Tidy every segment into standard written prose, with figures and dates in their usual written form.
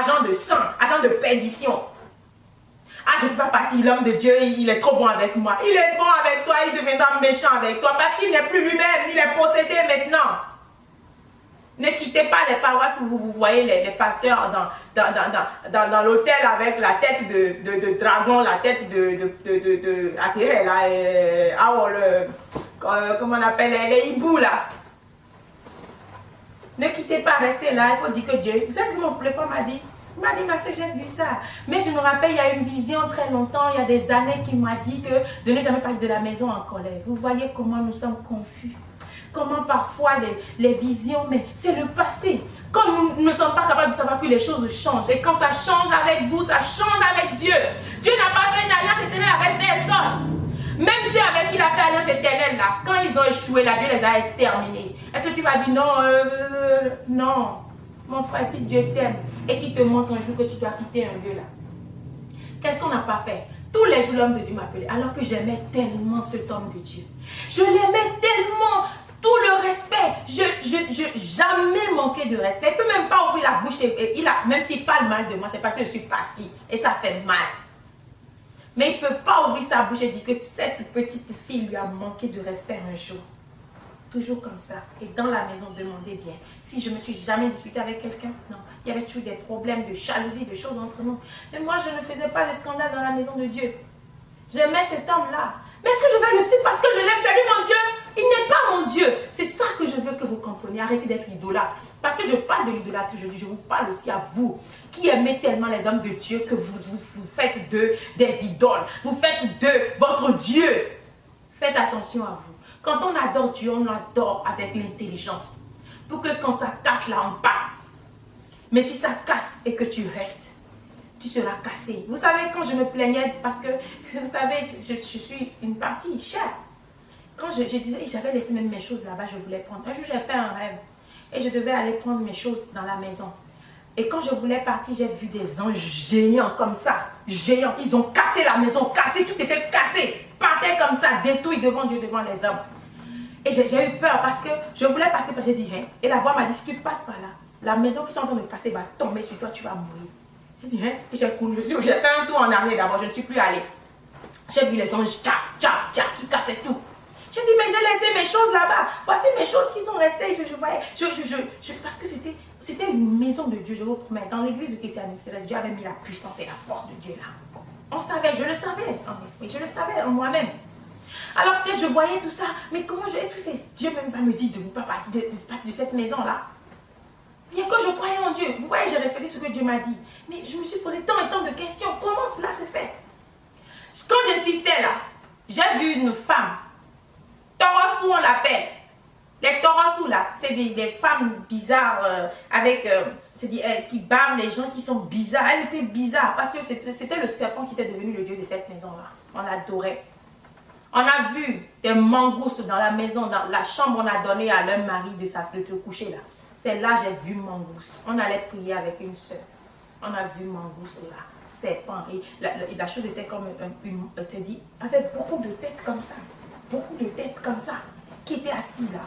agent de sang, agent de perdition. Ah, je ne peux pas partir, l'homme de Dieu, il est trop bon avec moi. Il est bon avec toi, il deviendra méchant avec toi parce qu'il n'est plus lui-même, il est possédé maintenant. Ne quittez pas les paroisses où vous voyez les pasteurs dans l'hôtel avec la tête de dragon, la tête de Aséré, là, comment on appelle les hiboux, là. Ne quittez pas, restez là, il faut dire que Dieu... Vous savez ce que mon frère m'a dit? Il m'a dit, ma soeur, j'ai vu ça. Mais je me rappelle, il y a une vision très longtemps, il y a des années, qui m'a dit que de ne jamais passer de la maison en colère. Vous voyez comment nous sommes confus. Comment parfois les visions, mais c'est le passé. Quand nous ne sommes pas capables de savoir que les choses changent. Et quand ça change avec vous, ça change avec Dieu. Dieu n'a pas fait une alliance éternelle avec personne. Même ceux avec qui il a fait alliance éternelle, là, quand ils ont échoué, là, Dieu les a exterminés. Est-ce que tu vas dire non, non. Mon frère, si Dieu t'aime et qu'il te montre un jour que tu dois quitter un lieu là, qu'est-ce qu'on n'a pas fait? Tous les jours, l'homme de Dieu m'appelait, alors que j'aimais tellement cet homme de Dieu. Je l'aimais tellement, tout le respect. Jamais manqué de respect. Il ne peut même pas ouvrir la bouche. Même s'il parle mal de moi, c'est parce que je suis partie. Et ça fait mal. Mais il ne peut pas ouvrir sa bouche et dire que cette petite fille lui a manqué de respect un jour. Toujours comme ça. Et dans la maison, demandez bien. Si je ne me suis jamais disputée avec quelqu'un, non. Il y avait toujours des problèmes de jalousie, de choses entre nous. Mais moi, je ne faisais pas de scandale dans la maison de Dieu. J'aimais cet homme-là. Mais est-ce que je vais le suivre parce que je l'aime? C'est lui mon Dieu. Il n'est pas mon Dieu. C'est ça que je veux que vous compreniez. Arrêtez d'être idolâtre. Parce que je parle de l'idolâtrie, je vous parle aussi à vous qui aimez tellement les hommes de Dieu que vous faites d'eux des idoles. Vous faites d'eux votre Dieu. Faites attention à vous. Quand on adore Dieu, on adore avec l'intelligence. Pour que quand ça casse là, on parte. Mais si ça casse et que tu restes, tu seras cassé. Vous savez, quand je me plaignais, parce que, vous savez, je suis une partie chère. Quand je disais, j'avais laissé même mes choses là-bas, je voulais prendre. Un jour, j'ai fait un rêve. Et je devais aller prendre mes choses dans la maison. Et quand je voulais partir, j'ai vu des anges géants comme ça. Géants. Ils ont cassé la maison, cassé, tout était cassé. Partaient comme ça, détruits devant Dieu, devant les hommes. Et j'ai eu peur parce que je voulais passer par, j'ai dit rien. Et la voix m'a dit, si tu passes par là, la maison qui sont en train de casser va tomber sur toi, tu vas mourir. J'ai dit rien. Et j'ai couru, j'ai fait un tour en arrière d'abord, je ne suis plus allée. J'ai vu les anges, qui cassaient tout. J'ai dit, mais j'ai laissé mes choses là-bas. Voici mes choses qui sont restées. Je voyais, parce que c'était une maison de Dieu, je vous promets. Dans l'église de Christianité, Dieu avait mis la puissance et la force de Dieu là. On savait, je le savais en esprit, je le savais en moi-même. Alors peut-être je voyais tout ça, mais comment est-ce que c'est Dieu même va me dire de ne pas partir de cette maison-là? Bien que je croyais en Dieu, vous voyez, j'ai respecté ce que Dieu m'a dit. Mais je me suis posé tant et tant de questions. Comment cela se fait? Quand j'insistais là, j'ai vu une femme. Torossou, on l'appelle. Les Torossou là, c'est des femmes bizarres qui barrent les gens qui sont bizarres. Elle était bizarre parce que c'était le serpent qui était devenu le dieu de cette maison-là. On l'adorait. On a vu des mangoustes dans la maison, dans la chambre, on a donné à leur mari de se coucher là. C'est là que j'ai vu mangouste. On allait prier avec une soeur. On a vu mangouste là, serpent. Et la chose était comme avec beaucoup de têtes comme ça. Beaucoup de têtes comme ça, qui étaient assis là.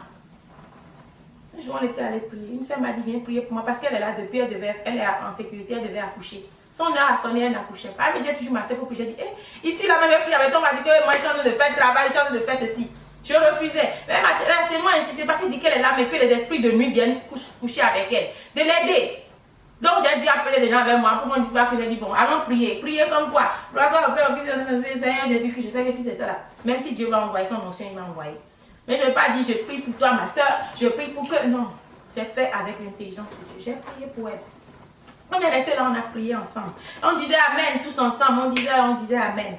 Un jour, on était allé prier. Une soeur m'a dit, viens prier pour moi, parce qu'elle est là depuis, elle est en sécurité, elle devait accoucher. Son heure a sonné, elle n'accouchait pas. Elle me disait toujours, ma soeur, pour prier. J'ai dit, ici, là, même, je prie avec toi, on m'a dit que moi, je suis en train de faire le travail, je suis en train de faire ceci. Je refusais. Mais elle a tellement insisté, parce qu'elle dit qu'elle est là, mais que les esprits de nuit viennent coucher avec elle. De l'aider. Donc, j'ai dû appeler des gens avec moi pour qu'on dise pas que j'ai dit, bon, allons prier. Prier comme quoi? Seigneur Jésus-Christ, je sais que si c'est ça là. Même si Dieu va envoyer son onction, il va envoyer. Mais je ne vais pas dire, je prie pour toi, ma soeur, je prie pour que. Non, c'est fait avec l'intelligence de Dieu. J'ai prié pour elle. On est resté là, on a prié ensemble. On disait Amen, tous ensemble. On disait Amen.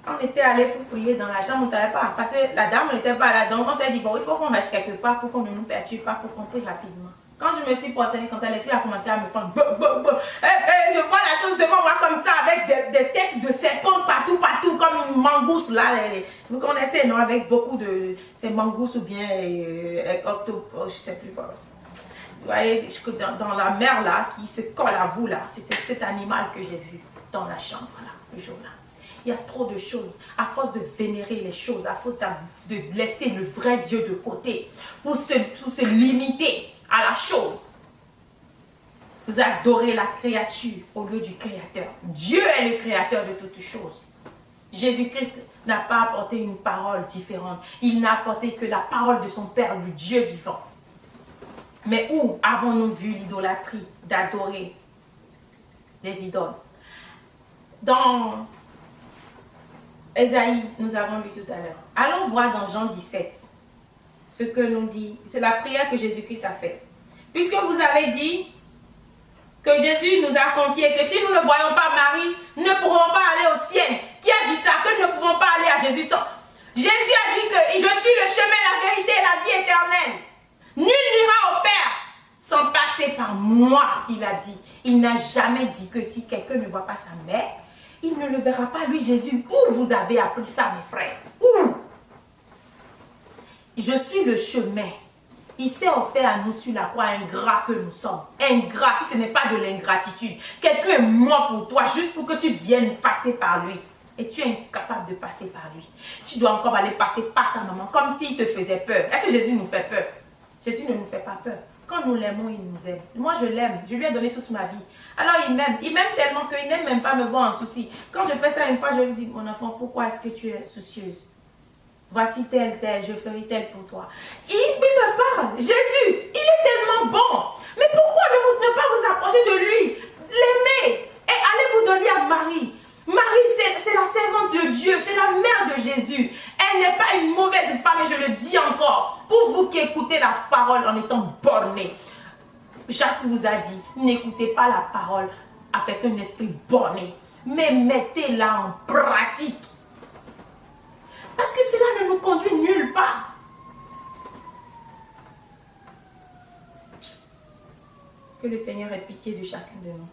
On était allé pour prier dans la chambre, on ne savait pas. Parce que la dame n'était pas là. Donc on s'est dit, bon, il faut qu'on reste quelque part pour qu'on ne nous perturbe pas, pour qu'on prie rapidement. Quand je me suis portée comme ça, l'esprit a commencé à me prendre. Je vois la chose devant moi comme ça, avec des têtes de serpents partout, comme une mangouste là. Vous connaissez, non? Avec beaucoup de. Ces mangoustes ou bien octopus, je ne sais plus quoi. Vous voyez, dans la mer là, qui se colle à vous là, c'était cet animal que j'ai vu dans la chambre là, le jour là. Il y a trop de choses, à force de vénérer les choses, à force de laisser le vrai Dieu de côté, pour se limiter à la chose. Vous adorez la créature au lieu du Créateur. Dieu est le Créateur de toutes choses. Jésus-Christ n'a pas apporté une parole différente. Il n'a apporté que la parole de son Père, le Dieu vivant. Mais où avons-nous vu l'idolâtrie d'adorer les idoles? Dans Ésaïe, nous avons lu tout à l'heure. Allons voir dans Jean 17 ce que nous dit. C'est la prière que Jésus-Christ a faite. Puisque vous avez dit que Jésus nous a confié que si nous ne voyons pas Marie, nous ne pourrons pas aller au ciel. Qui a dit ça? Que nous ne pouvons pas aller à Jésus sans. Jésus a dit que je suis le chemin, la vérité et la vie éternelle. Nul n'ira au Père sans passer par moi, il a dit. Il n'a jamais dit que si quelqu'un ne voit pas sa mère, il ne le verra pas, lui, Jésus. Où vous avez appris ça, mes frères? Où? Je suis le chemin. Il s'est offert à nous sur la croix, ingrat que nous sommes. Ingrat, si ce n'est pas de l'ingratitude. Quelqu'un est mort pour toi, juste pour que tu viennes passer par lui. Et tu es incapable de passer par lui. Tu dois encore aller passer par sa maman, comme s'il te faisait peur. Est-ce que Jésus nous fait peur? Jésus ne nous fait pas peur. Quand nous l'aimons, il nous aime. Moi, je l'aime. Je lui ai donné toute ma vie. Alors, il m'aime. Il m'aime tellement qu'il n'aime même pas me voir en souci. Quand je fais ça une fois, je lui dis, mon enfant, pourquoi est-ce que tu es soucieuse? Voici tel, je ferai tel pour toi. Il me parle. Jésus, il est tellement bon. Mais pourquoi ne pas vous approcher de lui? L'aimer. Et allez vous donner à Marie. Marie, c'est la servante de Dieu. C'est la mère de Jésus. Elle n'est pas une mauvaise femme, et je le dis encore. Pour vous qui écoutez la parole en étant borné. Jacques vous a dit, n'écoutez pas la parole avec un esprit borné. Mais mettez-la en pratique. Parce que cela ne nous conduit nulle part. Que le Seigneur ait pitié de chacun de nous.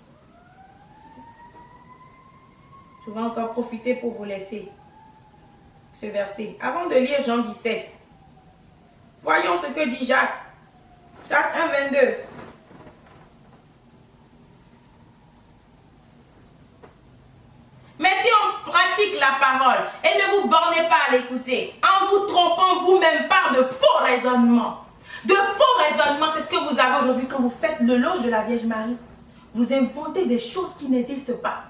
Je vais encore profiter pour vous laisser ce verset. Avant de lire Jean 17, voyons ce que dit Jacques. Jacques 1, 22. Mettez en pratique la parole et ne vous bornez pas à l'écouter en vous trompant vous-même par de faux raisonnements. De faux raisonnements, c'est ce que vous avez aujourd'hui quand vous faites l'éloge de la Vierge Marie. Vous inventez des choses qui n'existent pas.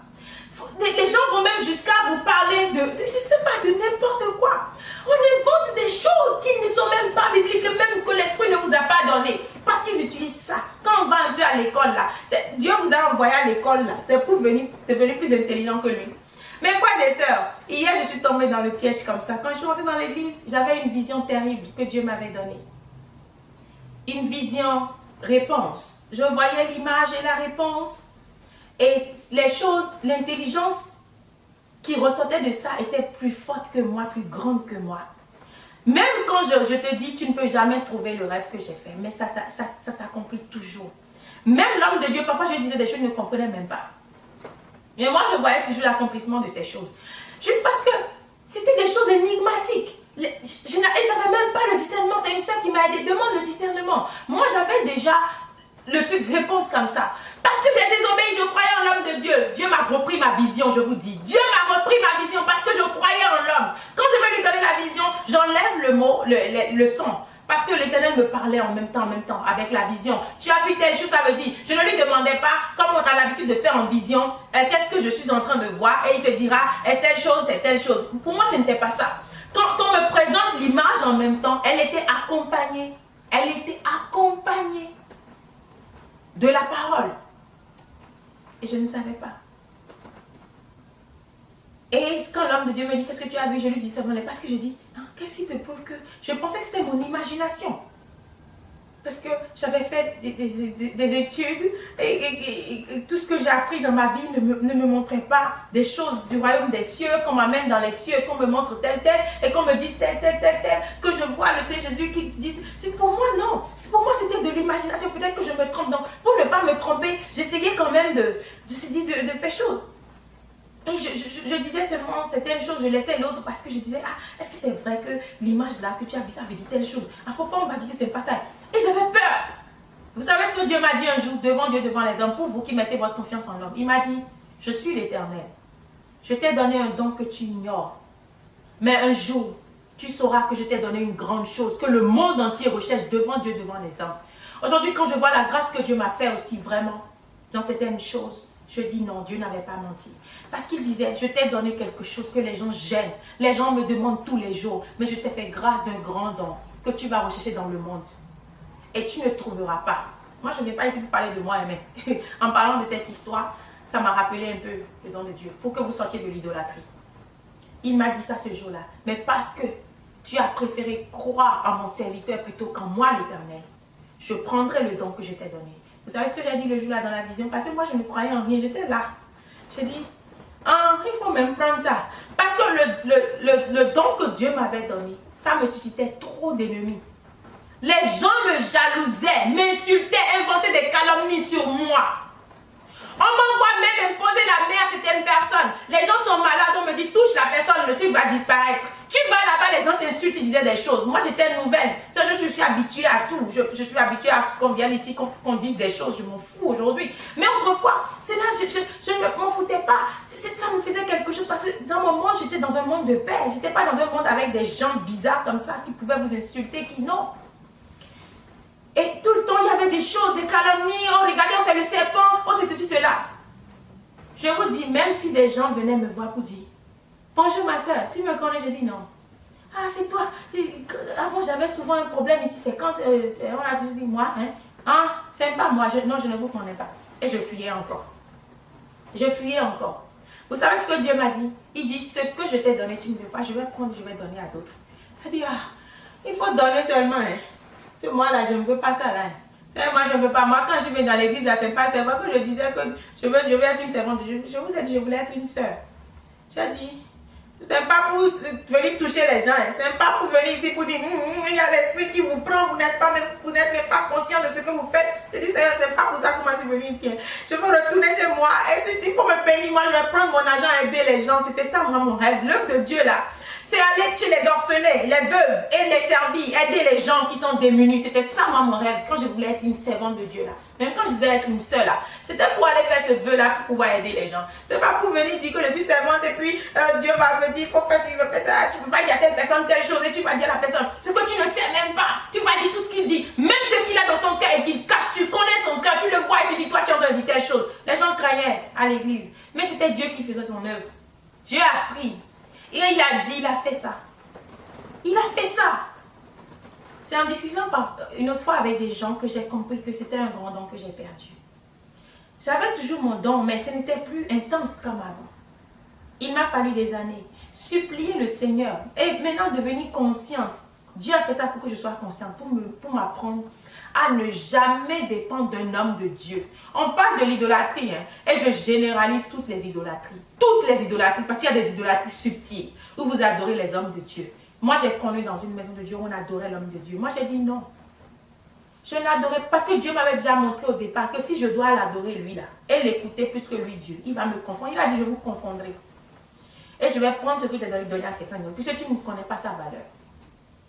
Les gens vont même jusqu'à vous parler de je ne sais pas, de n'importe quoi. On invente des choses qui ne sont même pas bibliques, même que l'Esprit ne vous a pas donné. Parce qu'ils utilisent ça. Quand on va un peu à l'école là, Dieu vous a envoyé à l'école là, c'est pour devenir plus intelligent que lui. Mes frères et sœurs, hier je suis tombée dans le piège comme ça. Quand je suis rentrée dans l'église, j'avais une vision terrible que Dieu m'avait donnée. Une vision réponse. Je voyais l'image et la réponse. Et les choses, l'intelligence qui ressortait de ça était plus forte que moi, plus grande que moi. Même quand je te dis, tu ne peux jamais trouver le rêve que j'ai fait. Mais ça s'accomplit toujours. Même l'homme de Dieu, parfois je lui disais des choses qu'il ne comprenait même pas. Mais moi, je voyais toujours l'accomplissement de ces choses. Juste parce que c'était des choses énigmatiques. Et je n'avais même pas le discernement. C'est une soeur qui m'a aidé. Demande le discernement. Moi, j'avais déjà le truc réponse comme ça. Parce que j'ai désobéi, je croyais en l'homme de Dieu. Dieu m'a repris ma vision, je vous dis. Dieu m'a repris ma vision parce que je croyais en l'homme. Quand je vais lui donner la vision, j'enlève le mot, le son. Parce que l'Éternel me parlait en même temps, avec la vision. Tu as vu telle chose, ça veut dire. Je ne lui demandais pas, comme on a l'habitude de faire en vision, qu'est-ce que je suis en train de voir, et il te dira, est-ce telle chose, c'est telle chose. Pour moi, ce n'était pas ça. Quand on me présente l'image en même temps, elle était accompagnée. Elle était accompagnée de la parole. Et je ne savais pas. Et quand l'homme de Dieu me dit, qu'est-ce que tu as vu? Je lui dis seulement, parce que je dis, qu'est-ce qui te prouve que... Je pensais que c'était mon imagination. Parce que j'avais fait des études et tout ce que j'ai appris dans ma vie ne me montrait pas des choses du royaume des cieux, qu'on m'amène dans les cieux, qu'on me montre tel, et qu'on me dise tel, que je vois le Seigneur Jésus qui dit, c'est pour moi non, pour moi c'était de l'imagination, peut-être que je me trompe, donc pour ne pas me tromper, j'essayais quand même de faire chose. Et je disais seulement certaines choses, je laissais l'autre parce que je disais, est-ce que c'est vrai que l'image là que tu as vu, ça veut dire telle chose? Faut pas, on va dire que c'est pas ça. Et j'avais peur. Vous savez ce que Dieu m'a dit un jour, devant Dieu, devant les hommes, pour vous qui mettez votre confiance en l'homme. Il m'a dit, je suis l'Éternel. Je t'ai donné un don que tu ignores. Mais un jour, tu sauras que je t'ai donné une grande chose, que le monde entier recherche devant Dieu, devant les hommes. Aujourd'hui, quand je vois la grâce que Dieu m'a fait aussi, vraiment, dans certaines choses, je dis non, Dieu n'avait pas menti. Parce qu'il disait, je t'ai donné quelque chose que les gens gênent. Les gens me demandent tous les jours, mais je t'ai fait grâce d'un grand don que tu vas rechercher dans le monde. Et tu ne trouveras pas. Moi, je ne vais pas ici pour parler de moi, mais en parlant de cette histoire, ça m'a rappelé un peu le don de Dieu, pour que vous sortiez de l'idolâtrie. Il m'a dit ça ce jour-là, mais parce que tu as préféré croire à mon serviteur plutôt qu'en moi, l'Éternel, je prendrai le don que je t'ai donné. Vous savez ce que j'ai dit le jour-là dans la vision? Parce que moi, je ne croyais en rien, j'étais là. J'ai dit, ah, il faut même prendre ça. Parce que le don que Dieu m'avait donné, ça me suscitait trop d'ennemis. Les gens me jalousaient, m'insultaient, inventaient des calomnies sur moi. On m'envoie même imposer la main à certaines personnes. Les gens sont malades, on me dit touche la personne, le truc va disparaître. Tu vas là-bas, les gens t'insultent, ils disaient des choses. Moi j'étais nouvelle. Je suis habituée à tout. Je suis habituée à ce qu'on vienne ici, qu'on dise des choses. Je m'en fous aujourd'hui. Mais autrefois, c'est là, je ne m'en foutais pas. Ça me faisait quelque chose parce que dans mon monde, j'étais dans un monde de paix. Je n'étais pas dans un monde avec des gens bizarres comme ça qui pouvaient vous insulter, qui non. Et tout le temps, il y avait des choses, des calomnies. Oh, regardez, on fait le serpent. Oh, c'est ceci, cela. Je vous dis, même si des gens venaient me voir pour dire, bonjour ma soeur, tu me connais? Je dis non. Ah, c'est toi. Avant, j'avais souvent un problème ici. C'est quand on a dit, moi, hein? Ah, c'est pas moi. Non, je ne vous connais pas. Et je fuyais encore. Je fuyais encore. Vous savez ce que Dieu m'a dit? Il dit, ce que je t'ai donné, tu ne veux pas. Je vais prendre, je vais donner à d'autres. Il dit, ah, il faut donner seulement, hein. C'est moi là, je ne veux pas ça là. C'est moi, je ne veux pas. Moi, quand je vais dans l'église, c'est pas vrai que je disais que je veux être une servante. Je vous ai dit, je voulais être une soeur. J'ai dit, c'est pas pour venir toucher les gens. C'est pas pour venir ici pour dire, il y a l'esprit qui vous prend, vous n'êtes même pas conscient de ce que vous faites. Je dis, c'est pas pour ça que moi je suis venue ici. Je veux retourner chez moi. Et il faut me payer. Moi, je vais prendre mon argent à aider les gens. C'était ça, moi, mon rêve. L'œuvre de Dieu là. C'est aller chez les orphelins, les veuves et les servis, aider les gens qui sont démunis. C'était ça, moi, mon rêve, quand je voulais être une servante de Dieu, là. Même quand je disais être une seule, là. C'était pour aller faire ce vœu-là, pour pouvoir aider les gens. C'est pas pour venir dire que je suis servante et puis Dieu va me dire, il faut faire ci, il faut faire ça. Tu ne peux pas dire à telle personne telle chose et tu vas dire à la personne ce que tu ne sais même pas. Tu vas dire tout ce qu'il dit. Même ce qu'il a dans son cœur et qu'il cache, tu connais son cœur, tu le vois et tu dis, toi, tu es en train de dire telle chose. Les gens craignaient à l'église. Mais c'était Dieu qui faisait son œuvre. Dieu a pris. Et il a dit, il a fait ça. Il a fait ça. C'est en discussion une autre fois avec des gens que j'ai compris que c'était un grand don que j'ai perdu. J'avais toujours mon don, mais ce n'était plus intense comme avant. Il m'a fallu des années. Supplier le Seigneur. Et maintenant devenir consciente. Dieu a fait ça pour que je sois consciente, pour m'apprendre à ne jamais dépendre d'un homme de Dieu. On parle de l'idolâtrie, hein, et je généralise toutes les idolâtries. Toutes les idolâtries, parce qu'il y a des idolâtries subtiles, où vous adorez les hommes de Dieu. Moi, j'ai connu dans une maison de Dieu où on adorait l'homme de Dieu. Moi, j'ai dit non. Je l'adorais parce que Dieu m'avait déjà montré au départ que si je dois l'adorer lui là, et l'écouter plus que lui Dieu, il va me confondre. Il a dit, je vous confondrai. Et je vais prendre ce que tu as donné à quelqu'un d'autre, puisque tu ne connais pas sa valeur.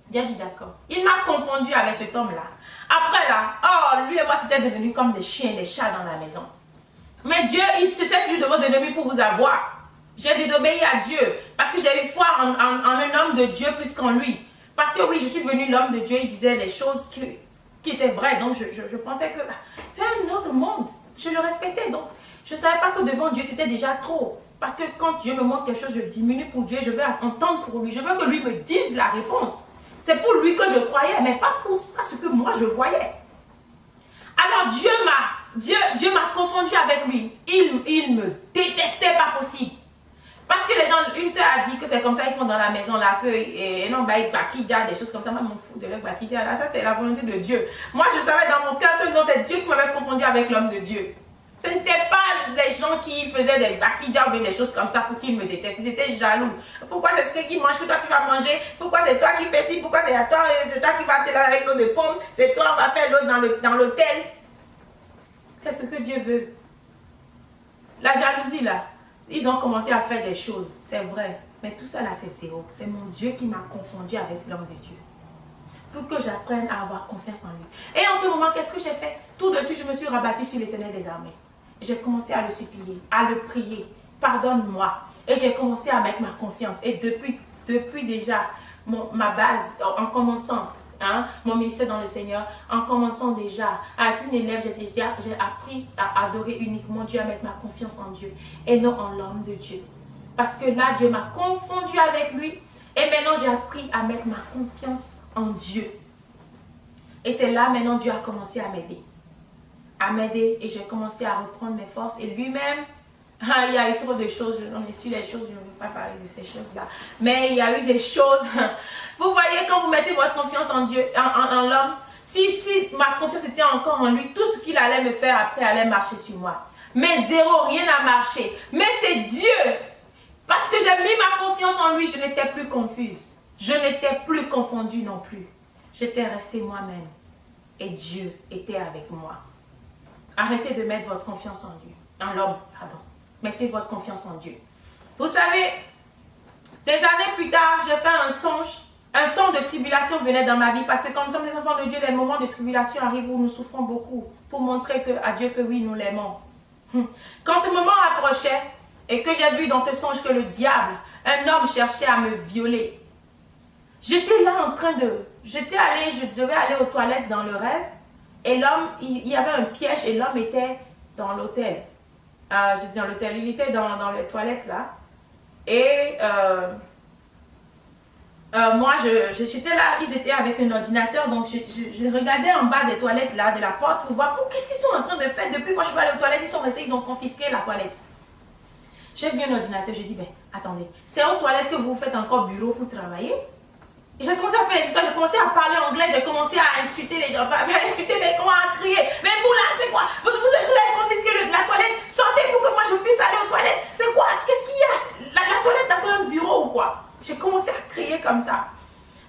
Dieu a dit d'accord. Il m'a confondu avec cet homme-là. Après là, oh, lui et moi, c'était devenu comme des chiens, des chats dans la maison. Mais Dieu, il se sert toujours de vos ennemis pour vous avoir. J'ai désobéi à Dieu parce que j'ai eu foi en un homme de Dieu plus qu'en lui. Parce que oui, je suis devenu l'homme de Dieu, il disait des choses qui étaient vraies. Donc je pensais que c'est un autre monde. Je le respectais. Donc je ne savais pas que devant Dieu, c'était déjà trop. Parce que quand Dieu me montre quelque chose, je diminue pour Dieu, je veux entendre pour lui. Je veux que lui me dise la réponse. C'est pour lui que je croyais, mais pas ce que moi je voyais. Alors Dieu m'a confondu avec lui. Il me détestait pas possible. Parce que les gens, une soeur a dit que c'est comme ça, ils font dans la maison là, que non, bah, ils bakidja, des choses comme ça. Moi, je m'en fous de leur bakidja là, ça c'est la volonté de Dieu. Moi, je savais dans mon cœur que non, c'est Dieu qui m'avait confondu avec l'homme de Dieu. Ce n'était pas des gens qui faisaient des bakidja ou des choses comme ça pour qu'ils me détestent. Ils étaient jaloux. Pourquoi c'est ce qu'ils mangent que toi tu vas manger? Pourquoi c'est toi qui fais ci? Pourquoi c'est toi qui vas te laver avec l'eau de pomme? C'est toi, on va faire l'eau dans l'hôtel. C'est ce que Dieu veut. La jalousie là. Ils ont commencé à faire des choses, c'est vrai. Mais tout ça là, c'est zéro. C'est mon Dieu qui m'a confondu avec l'homme de Dieu. Pour que j'apprenne à avoir confiance en lui. Et en ce moment, qu'est-ce que j'ai fait? Tout de suite, je me suis rabattue sur l'Éternel des armées. J'ai commencé à le supplier, à le prier. Pardonne-moi. Et j'ai commencé à mettre ma confiance. Et depuis déjà, ma base, en commençant mon ministère dans le Seigneur, en commençant déjà à être une élève, j'ai appris à adorer uniquement Dieu, à mettre ma confiance en Dieu et non en l'homme de Dieu. Parce que là, Dieu m'a confondu avec lui et maintenant j'ai appris à mettre ma confiance en Dieu. Et c'est là maintenant Dieu a commencé à m'aider et j'ai commencé à reprendre mes forces et lui-même, il y a eu trop de choses, on essuie les choses, je ne veux pas parler de ces choses-là, mais il y a eu des choses, vous voyez quand vous mettez votre confiance en Dieu, en l'homme, si ma confiance était encore en lui, tout ce qu'il allait me faire après allait marcher sur moi, mais zéro, rien n'a marché, mais c'est Dieu, parce que j'ai mis ma confiance en lui, je n'étais plus confuse, je n'étais plus confondue non plus, j'étais restée moi-même et Dieu était avec moi. Arrêtez de mettre votre confiance en Dieu, en l'homme, pardon. Mettez votre confiance en Dieu. Vous savez, des années plus tard, j'ai fait un songe. Un temps de tribulation venait dans ma vie parce que comme nous sommes des enfants de Dieu, les moments de tribulation arrivent où nous souffrons beaucoup pour montrer à Dieu que oui, nous l'aimons. Quand ce moment approchait et que j'ai vu dans ce songe que le diable, un homme cherchait à me violer, j'étais là en train de... je devais aller aux toilettes dans le rêve et l'homme, il y avait un piège et l'homme était dans l'hôtel. J'étais dans l'hôtel, il était dans les toilettes là. Et moi, j'étais là, ils étaient avec un ordinateur, donc je regardais en bas des toilettes là, de la porte pour voir qu'est-ce qu'ils sont en train de faire. Depuis moi je suis allée aux toilettes, ils sont restés, ils ont confisqué la toilette. J'ai vu un ordinateur, j'ai dit, ben attendez, c'est aux toilettes que vous faites encore bureau pour travailler? Et j'ai commencé à faire les histoires, j'ai commencé à parler anglais, j'ai commencé à insulter les gens, mais comment à crier? Mais vous là, c'est quoi? Vous avez confisqué la toilette, sortez pour que moi je puisse aller aux toilettes. C'est quoi? Qu'est-ce qu'il y a? La toilette, c'est un bureau ou quoi? J'ai commencé à crier comme ça.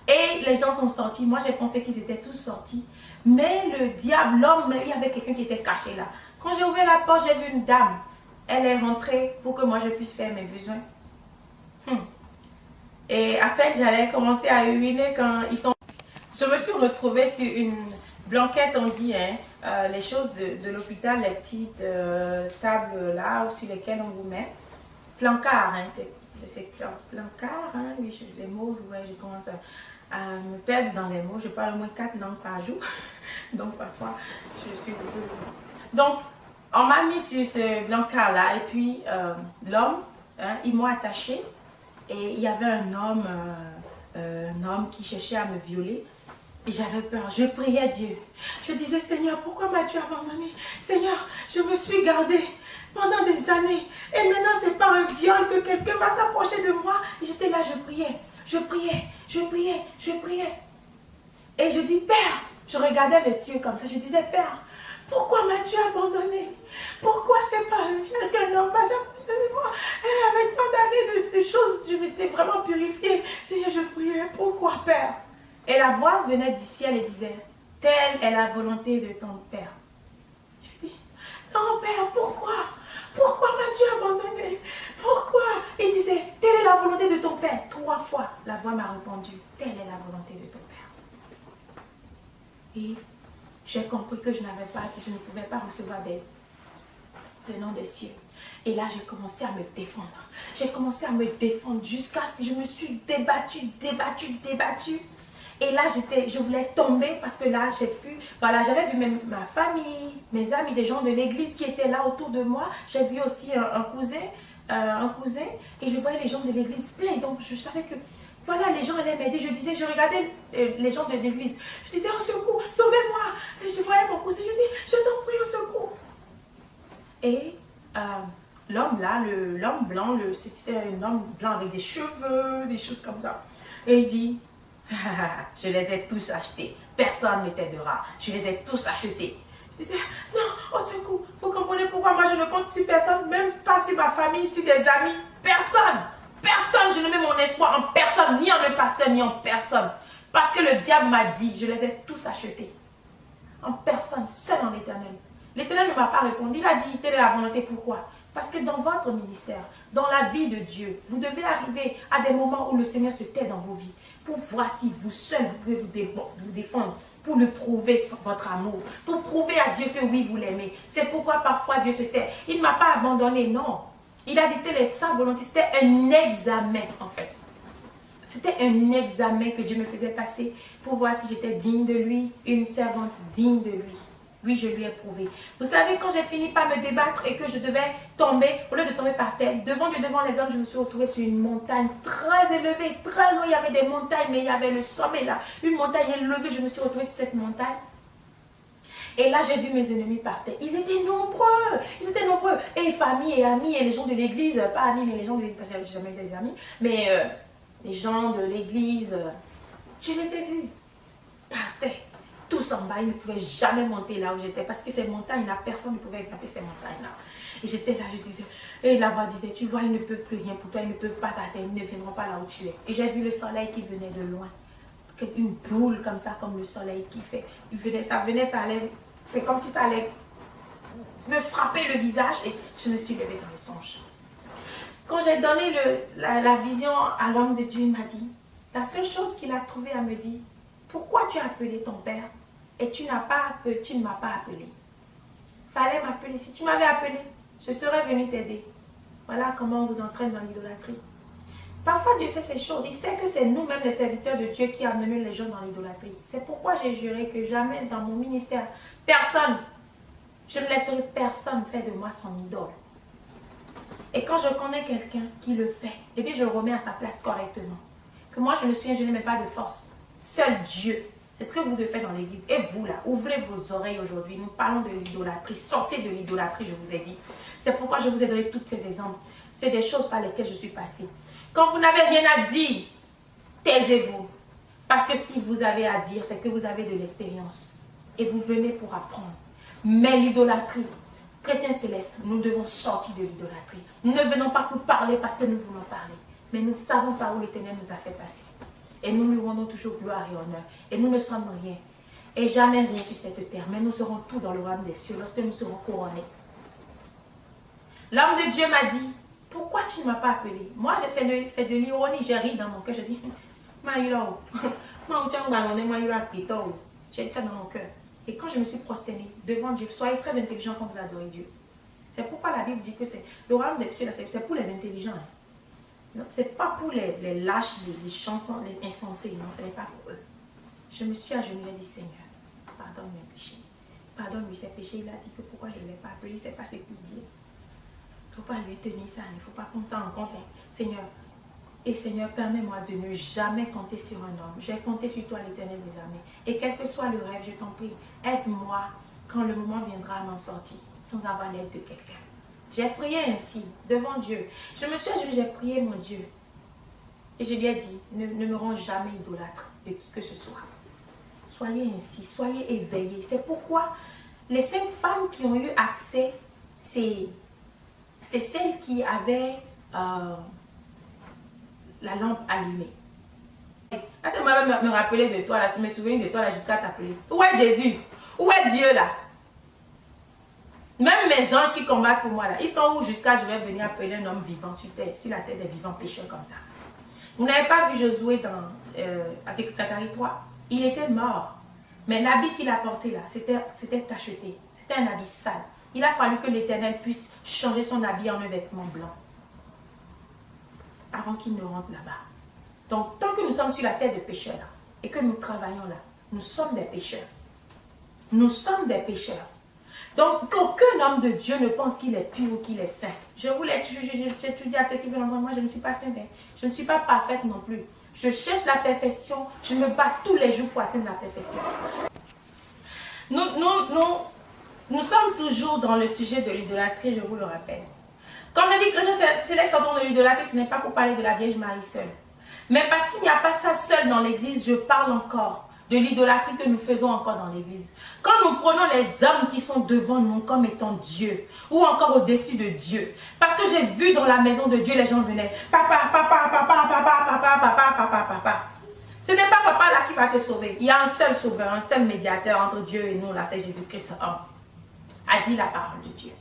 Et les gens sont sortis, moi j'ai pensé qu'ils étaient tous sortis. Mais le diable, l'homme, il y avait quelqu'un qui était caché là. Quand j'ai ouvert la porte, j'ai vu une dame. Elle est rentrée pour que moi je puisse faire mes besoins. Et à peine j'allais commencer à uriner quand ils sont... Je me suis retrouvée sur une blanquette, on dit, les choses de l'hôpital, les petites tables là sur lesquelles on vous met. Plancard, c'est plancard, oui, les mots, ouais, je commence à me perdre dans les mots. Je parle au moins 4 langues par jour. Donc parfois, je suis... Donc, on m'a mis sur ce blancard là et puis l'homme, ils m'ont attaché. Et il y avait un homme qui cherchait à me violer. Et j'avais peur. Je priais Dieu. Je disais, Seigneur, pourquoi m'as-tu abandonné? Seigneur, je me suis gardée pendant des années. Et maintenant, c'est pas un viol que quelqu'un va s'approcher de moi. J'étais là, je priais. Je priais. Je priais. Je priais. Et je dis, Père, je regardais les cieux comme ça. Je disais, Père, pourquoi m'as-tu abandonné? Pourquoi c'est pas un viol qu'un homme va s'approcher de moi? Et avec tant d'années de choses, je m'étais vraiment purifiée. Seigneur, je priais. Pourquoi, Père? Et la voix venait du ciel et disait, telle est la volonté de ton Père. Je dis, non, Père, pourquoi? Pourquoi m'as-tu abandonné? Pourquoi? Il disait, telle est la volonté de ton Père. 3 fois, la voix m'a répondu, telle est la volonté de ton Père. Et j'ai compris que je ne pouvais pas recevoir d'aide venant des cieux. Et là, j'ai commencé à me défendre. J'ai commencé à me défendre jusqu'à ce que je me suis débattue. Et là, je voulais tomber parce que là, j'avais vu même ma famille, mes amis, des gens de l'église qui étaient là autour de moi. J'ai vu aussi un cousin et je voyais les gens de l'église pleins. Donc, je savais que voilà, les gens allaient m'aider. Je regardais les gens de l'église. Je disais, au secours, sauvez-moi. Je voyais mon cousin, je dis, je t'en prie, au secours. Et l'homme là, l'homme blanc, c'était un homme blanc avec des cheveux, des choses comme ça. Et il dit, je les ai tous achetés. Personne ne t'aidera. Je les ai tous achetés. Je disais, non, au secours. Vous comprenez pourquoi moi je ne compte sur personne, même pas sur ma famille, sur des amis. Personne. Personne. Je ne mets mon espoir en personne, ni en un pasteur, ni en personne. Parce que le diable m'a dit, je les ai tous achetés. En personne, seul en l'Éternel. L'Éternel ne m'a pas répondu. Il a dit, telle est la volonté. Pourquoi? Parce que dans votre ministère, dans la vie de Dieu, vous devez arriver à des moments où le Seigneur se tait dans vos vies. Pour voir si vous seul, vous pouvez vous défendre, pour le prouver votre amour, pour prouver à Dieu que oui, vous l'aimez. C'est pourquoi parfois Dieu se tait. Il ne m'a pas abandonné, non. Il a dit telle est sa volonté. C'était un examen, en fait. C'était un examen que Dieu me faisait passer pour voir si j'étais digne de lui, une servante digne de lui. Oui, je lui ai prouvé. Vous savez, quand j'ai fini par me débattre et que je devais tomber, au lieu de tomber par terre, devant Dieu, devant les hommes, je me suis retrouvée sur une montagne très élevée, très loin. Il y avait des montagnes, mais il y avait le sommet là. Une montagne élevée, je me suis retrouvée sur cette montagne. Et là, j'ai vu mes ennemis par terre. Ils étaient nombreux. Ils étaient nombreux. Et famille et amis et les gens de l'église. Pas amis, mais les gens de l'église. Parce que j'ai jamais eu des amis. Mais les gens de l'église. Je les ai vus. Par terre. Tous en bas. Ils ne pouvaient jamais monter là où j'étais. Parce que ces montagnes-là, personne ne pouvait grimper ces montagnes-là. Et j'étais là, je disais. Et la voix disait, tu vois, ils ne peuvent plus rien pour toi. Ils ne peuvent pas t'atteindre. Ils ne viendront pas là où tu es. Et j'ai vu le soleil qui venait de loin. Une boule comme ça, comme le soleil qui fait. Ça venait, ça allait. C'est comme si ça allait me frapper le visage et je me suis levée dans le songe. Quand j'ai donné la vision à l'homme de Dieu, il m'a dit, la seule chose qu'il a trouvé à me dire, pourquoi tu as appelé ton père et tu ne m'as pas appelé. Fallait m'appeler. Si tu m'avais appelé, je serais venu t'aider. Voilà comment on vous entraîne dans l'idolâtrie. Parfois, Dieu sait ces choses. Il sait que c'est nous-mêmes, les serviteurs de Dieu, qui amenons les gens dans l'idolâtrie. C'est pourquoi j'ai juré que jamais dans mon ministère, personne, je ne laisserai personne faire de moi son idole. Et quand je connais quelqu'un qui le fait, eh bien, je le remets à sa place correctement. Que moi, je me souviens, je n'ai même pas de force. Seul Dieu. C'est ce que vous devez faire dans l'église. Et vous, là, ouvrez vos oreilles aujourd'hui. Nous parlons de l'idolâtrie. Sortez de l'idolâtrie, je vous ai dit. C'est pourquoi je vous ai donné tous ces exemples. C'est des choses par lesquelles je suis passée. Quand vous n'avez rien à dire, taisez-vous. Parce que si vous avez à dire, c'est que vous avez de l'expérience. Et vous venez pour apprendre. Mais l'idolâtrie, chrétiens célestes, nous devons sortir de l'idolâtrie. Nous ne venons pas pour parler parce que nous voulons parler. Mais nous savons par où l'Éternel nous a fait passer. Et nous lui rendons toujours gloire et honneur. Et nous ne sommes rien. Et jamais rien sur cette terre. Mais nous serons tout dans le royaume des cieux lorsque nous serons couronnés. L'homme de Dieu m'a dit, pourquoi tu ne m'as pas appelé? Moi, c'est de l'ironie. J'ai ri dans mon cœur. Je dis, j'ai dit ça dans mon cœur. Et quand je me suis prosternée devant Dieu, soyez très intelligents quand vous adorez Dieu. C'est pourquoi la Bible dit que c'est le royaume des cieux, c'est pour les intelligents. Ce n'est pas pour les lâches, les chansons, les insensés. Non, ce n'est pas pour eux. Je me suis agenouillée et dit, Seigneur, pardonne mes péchés. Pardonne-lui ses péchés. Il a dit que pourquoi je ne l'ai pas appelé, il ne sait pas ce qu'il dit. Il ne faut pas lui tenir ça, il ne faut pas prendre ça en compte. Seigneur, et Seigneur, permets-moi de ne jamais compter sur un homme. J'ai compté sur toi, l'Éternel des armées. Et quel que soit le rêve, je t'en prie, aide-moi quand le moment viendra à m'en sortir, sans avoir l'aide de quelqu'un. J'ai prié ainsi, devant Dieu. Je me suis agenouillée, j'ai prié mon Dieu. Et je lui ai dit, ne me rends jamais idolâtre de qui que ce soit. Soyez ainsi, soyez éveillés. C'est pourquoi les 5 femmes qui ont eu accès, c'est celles qui avaient la lampe allumée. Là, ça m'a me rappelé de toi, là, je me souviens de toi là, jusqu'à t'appeler. Où est Jésus? Où est Dieu là? Même mes anges qui combattent pour moi là, ils sont où jusqu'à je vais venir appeler un homme vivant sur la terre des vivants pécheurs comme ça. Vous n'avez pas vu Josué dans Zacharie 3? Il était mort. Mais l'habit qu'il a porté là, c'était tacheté. C'était un habit sale. Il a fallu que l'Éternel puisse changer son habit en un vêtement blanc. Avant qu'il ne rentre là-bas. Donc, tant que nous sommes sur la terre des pécheurs là, et que nous travaillons là, nous sommes des pécheurs. Nous sommes des pécheurs. Donc, qu'aucun homme de Dieu ne pense qu'il est pur ou qu'il est saint. Je dis à ceux qui veulent entendre, moi je ne suis pas sainte. Je ne suis pas parfaite non plus. Je cherche la perfection. Je me bats tous les jours pour atteindre la perfection. Nous sommes toujours dans le sujet de l'idolâtrie, je vous le rappelle. Quand je dis chrétien, c'est les sortons de l'idolâtrie, ce n'est pas pour parler de la Vierge Marie seule. Mais parce qu'il n'y a pas ça seul dans l'église, je parle encore de l'idolâtrie que nous faisons encore dans l'église. Quand nous prenons les hommes qui sont devant nous comme étant Dieu, ou encore au-dessus de Dieu. Parce que j'ai vu dans la maison de Dieu, les gens venaient, papa, papa, papa, papa, papa, papa, papa, papa. Ce n'est pas papa là qui va te sauver. Il y a un seul sauveur, un seul médiateur entre Dieu et nous, là, c'est Jésus-Christ, homme. A dit la parole de Dieu.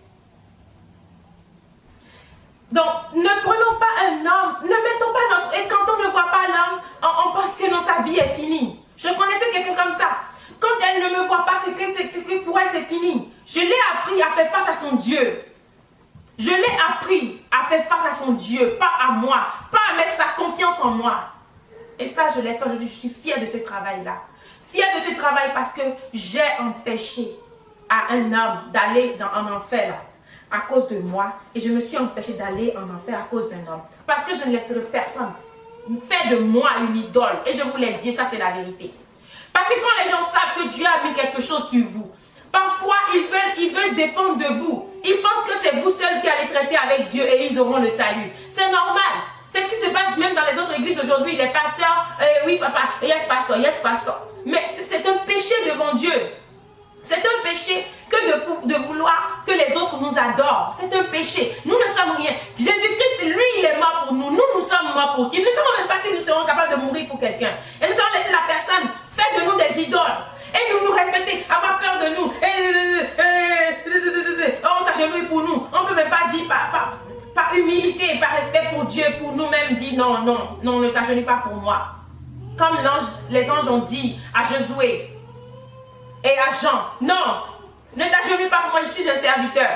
Donc, ne prenons pas un homme, ne mettons pas notre... Et quand on ne voit pas l'homme, on pense que non, sa vie est finie. Je connaissais quelqu'un comme ça. Quand elle ne me voit pas, c'est que pour elle, c'est fini. Je l'ai appris à faire face à son Dieu. Je l'ai appris à faire face à son Dieu, pas à moi. Pas à mettre sa confiance en moi. Et ça, je l'ai fait aujourd'hui. Je suis fière de ce travail-là. Fière de ce travail parce que j'ai empêché à un homme d'aller en enfer à cause de moi. Et je me suis empêchée d'aller en enfer à cause d'un homme. Parce que je ne laisserai personne faire de moi une idole. Et je vous l'ai dit, ça c'est la vérité. Parce que quand les gens savent que Dieu a mis quelque chose sur vous, parfois ils veulent dépendre de vous. Ils pensent que c'est vous seul qui allez traiter avec Dieu et ils auront le salut. C'est normal. C'est ce qui se passe même dans les autres églises aujourd'hui. Les pasteurs, oui papa, yes pasteur, yes pasteur. Mais c'est un péché devant Dieu. C'est un péché que de vouloir que les autres nous adorent. C'est un péché. Nous ne sommes rien. Jésus-Christ, lui, il est mort pour nous. Nous sommes morts pour qui? Nous ne savons même pas si nous serons capables de mourir pour quelqu'un. Et nous allons laisser la personne faire de nous des idoles. Et nous respecter, avoir peur de nous. On s'agenouille pour nous. On ne peut même pas dire par humilité, par respect pour Dieu, pour nous-mêmes dire non, non, non, ne t'agenouille pas pour moi. Comme les anges ont dit à Josué et à Jean, non, ne t'agenouille pas pour moi, je suis un serviteur.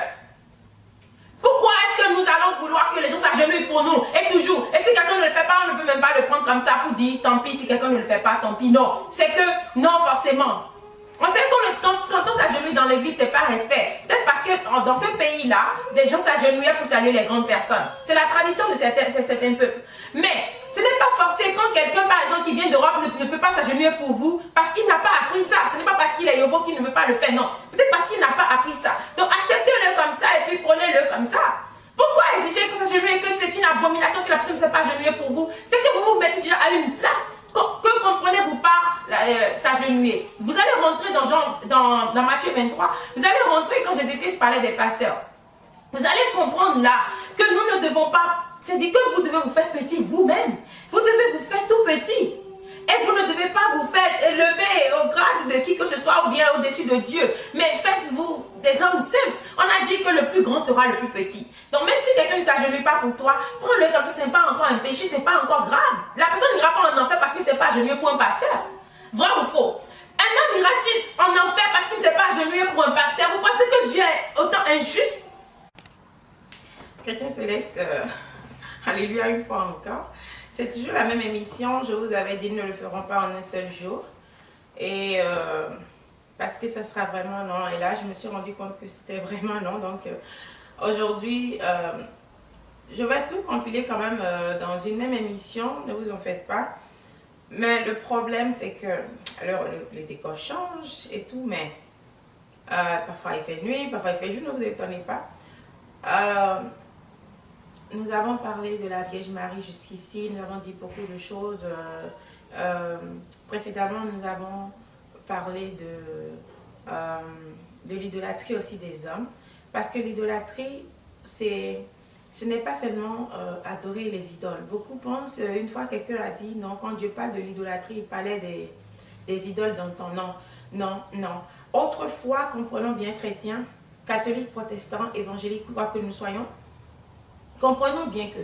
Pourquoi est-ce que nous allons vouloir que les gens s'agenouillent pour nous? Et toujours, et si quelqu'un ne le fait pas, on ne peut même pas le prendre comme ça pour dire, tant pis, si quelqu'un ne le fait pas, tant pis. Non, c'est que, non, forcément. On sait que quand on s'agenouille dans l'église, c'est pas respect. Peut-être parce que dans ce pays-là, des gens s'agenouillaient pour saluer les grandes personnes. C'est la tradition de certains peuples. Mais ce n'est pas forcé quand quelqu'un, par exemple, qui vient d'Europe ne peut pas s'agenouiller pour vous parce qu'il n'a pas appris ça. Ce n'est pas parce qu'il est yobo qu'il ne veut pas le faire, non. Peut-être parce qu'il n'a pas appris ça. Donc acceptez-le comme ça et puis prenez-le comme ça. Pourquoi exiger que s'agenouiller, que c'est une abomination que la personne ne s'est pas agenouiller pour vous? C'est que vous vous mettez déjà à une place. Que comprenez-vous par s'agenouiller? Vous allez rentrer dans Matthieu 23, vous allez rentrer quand Jésus-Christ parlait des pasteurs. Vous allez comprendre là que nous ne devons pas, c'est-à-dire que vous devez vous faire petit vous-même. Vous devez vous faire tout petit. Et vous ne devez pas vous faire élever au grade de qui que ce soit ou bien au-dessus de Dieu. Mais faites-vous des hommes simples. On a dit que le plus grand sera le plus petit. Donc même si quelqu'un ne s'agenouille pas pour toi, prends-le comme ça, ce n'est pas encore un péché, ce n'est pas encore grave. La personne n'ira pas en enfer parce qu'il ne s'est pas agenouillé pour un pasteur. Vrai ou faux? Un homme ira-t-il en enfer parce qu'il ne s'est pas agenouillé pour un pasteur? Vous pensez que Dieu est autant injuste? Chrétien céleste, alléluia une fois encore. C'est toujours la même émission. Je vous avais dit, nous ne le ferons pas en un seul jour. Et parce que ça sera vraiment long. Et là, je me suis rendu compte que c'était vraiment long. Donc, aujourd'hui, je vais tout compiler quand même dans une même émission. Ne vous en faites pas. Mais le problème, c'est que alors, les décors changent et tout. Mais parfois, il fait nuit, parfois, il fait jour. Ne vous étonnez pas. Nous avons parlé de la Vierge Marie jusqu'ici, nous avons dit beaucoup de choses. Précédemment, nous avons parlé de l'idolâtrie aussi des hommes. Parce que l'idolâtrie, ce n'est pas seulement adorer les idoles. Beaucoup pensent, une fois quelqu'un a dit, non, quand Dieu parle de l'idolâtrie, il parlait des idoles d'antan. Non, non, non. Autrefois, comprenons bien chrétiens, catholiques, protestants, évangéliques, quoi que nous soyons, comprenons bien que,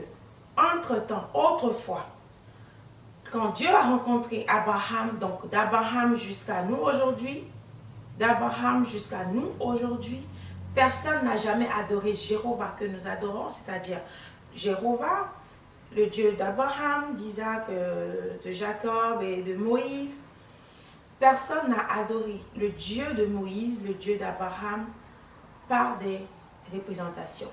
entre-temps, autrefois, quand Dieu a rencontré Abraham, donc d'Abraham jusqu'à nous aujourd'hui, personne n'a jamais adoré Jéhovah que nous adorons, c'est-à-dire Jéhovah, le Dieu d'Abraham, d'Isaac, de Jacob et de Moïse. Personne n'a adoré le Dieu de Moïse, le Dieu d'Abraham, par des représentations.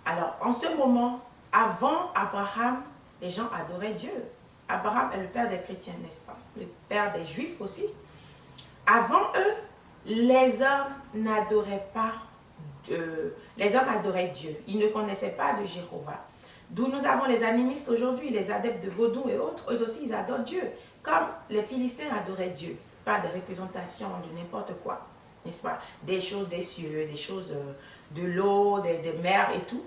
Alors, en ce moment, avant Abraham, les gens adoraient Dieu. Abraham est le père des chrétiens, n'est-ce pas? Le père des juifs aussi. Avant eux, les hommes n'adoraient pas Dieu. Les hommes adoraient Dieu. Ils ne connaissaient pas de Jéhovah. D'où nous avons les animistes aujourd'hui, les adeptes de vaudou et autres. Eux aussi, ils adorent Dieu. Comme les Philistins adoraient Dieu, par des représentations de n'importe quoi, n'est-ce pas? Des choses des cieux, des choses de l'eau, des mers et tout.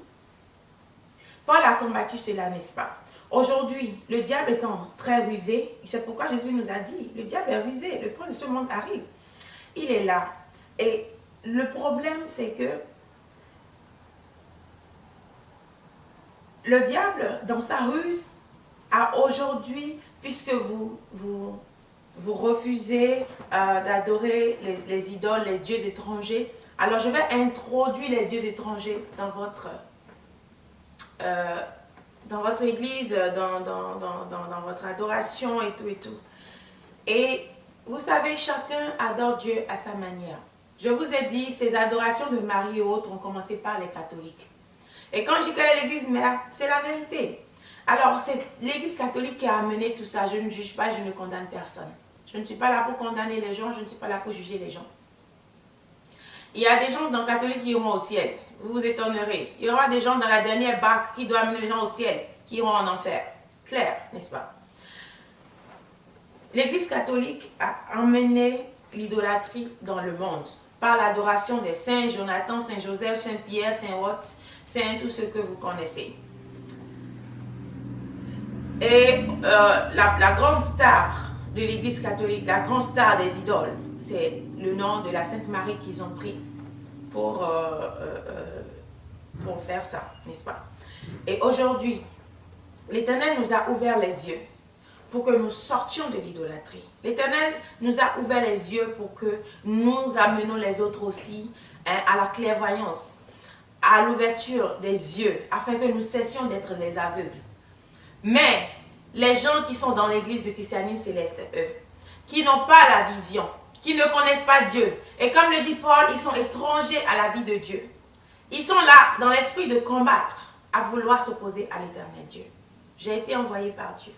Paul a combattu cela, n'est-ce pas? Aujourd'hui, le diable étant très rusé, c'est pourquoi Jésus nous a dit, le diable est rusé, le prince de ce monde arrive. Il est là. Et le problème, c'est que le diable, dans sa ruse, a aujourd'hui, puisque vous refusez d'adorer les idoles, les dieux étrangers, alors je vais introduire les dieux étrangers dans votre dans votre église, dans votre adoration et tout et tout. Et vous savez, chacun adore Dieu à sa manière. Je vous ai dit, ces adorations de Marie et autres ont commencé par les catholiques. Et quand je dis qu'elle est l'église mère, c'est la vérité. Alors, c'est l'église catholique qui a amené tout ça. Je ne juge pas, je ne condamne personne. Je ne suis pas là pour condamner les gens, je ne suis pas là pour juger les gens. Il y a des gens dans le catholique qui iront au ciel. Vous vous étonnerez. Il y aura des gens dans la dernière barque qui doivent amener les gens au ciel, qui iront en enfer. Clair, n'est-ce pas? L'église catholique a emmené l'idolâtrie dans le monde par l'adoration des saints Jonathan, Saint Joseph, Saint Pierre, Saint Roch, Saint tout ce que vous connaissez. Et la grande star de l'église catholique, la grande star des idoles, c'est le nom de la Sainte Marie qu'ils ont pris pour faire ça, n'est-ce pas? Et aujourd'hui, l'Éternel nous a ouvert les yeux pour que nous sortions de l'idolâtrie. L'Éternel nous a ouvert les yeux pour que nous amenons les autres aussi à la clairvoyance, à l'ouverture des yeux, afin que nous cessions d'être des aveugles. Mais les gens qui sont dans l'église du christianisme céleste, eux, qui n'ont pas la vision, qui ne connaissent pas Dieu, et comme le dit Paul, ils sont étrangers à la vie de Dieu. Ils sont là dans l'esprit de combattre, à vouloir s'opposer à l'éternel Dieu. J'ai été envoyé par Dieu.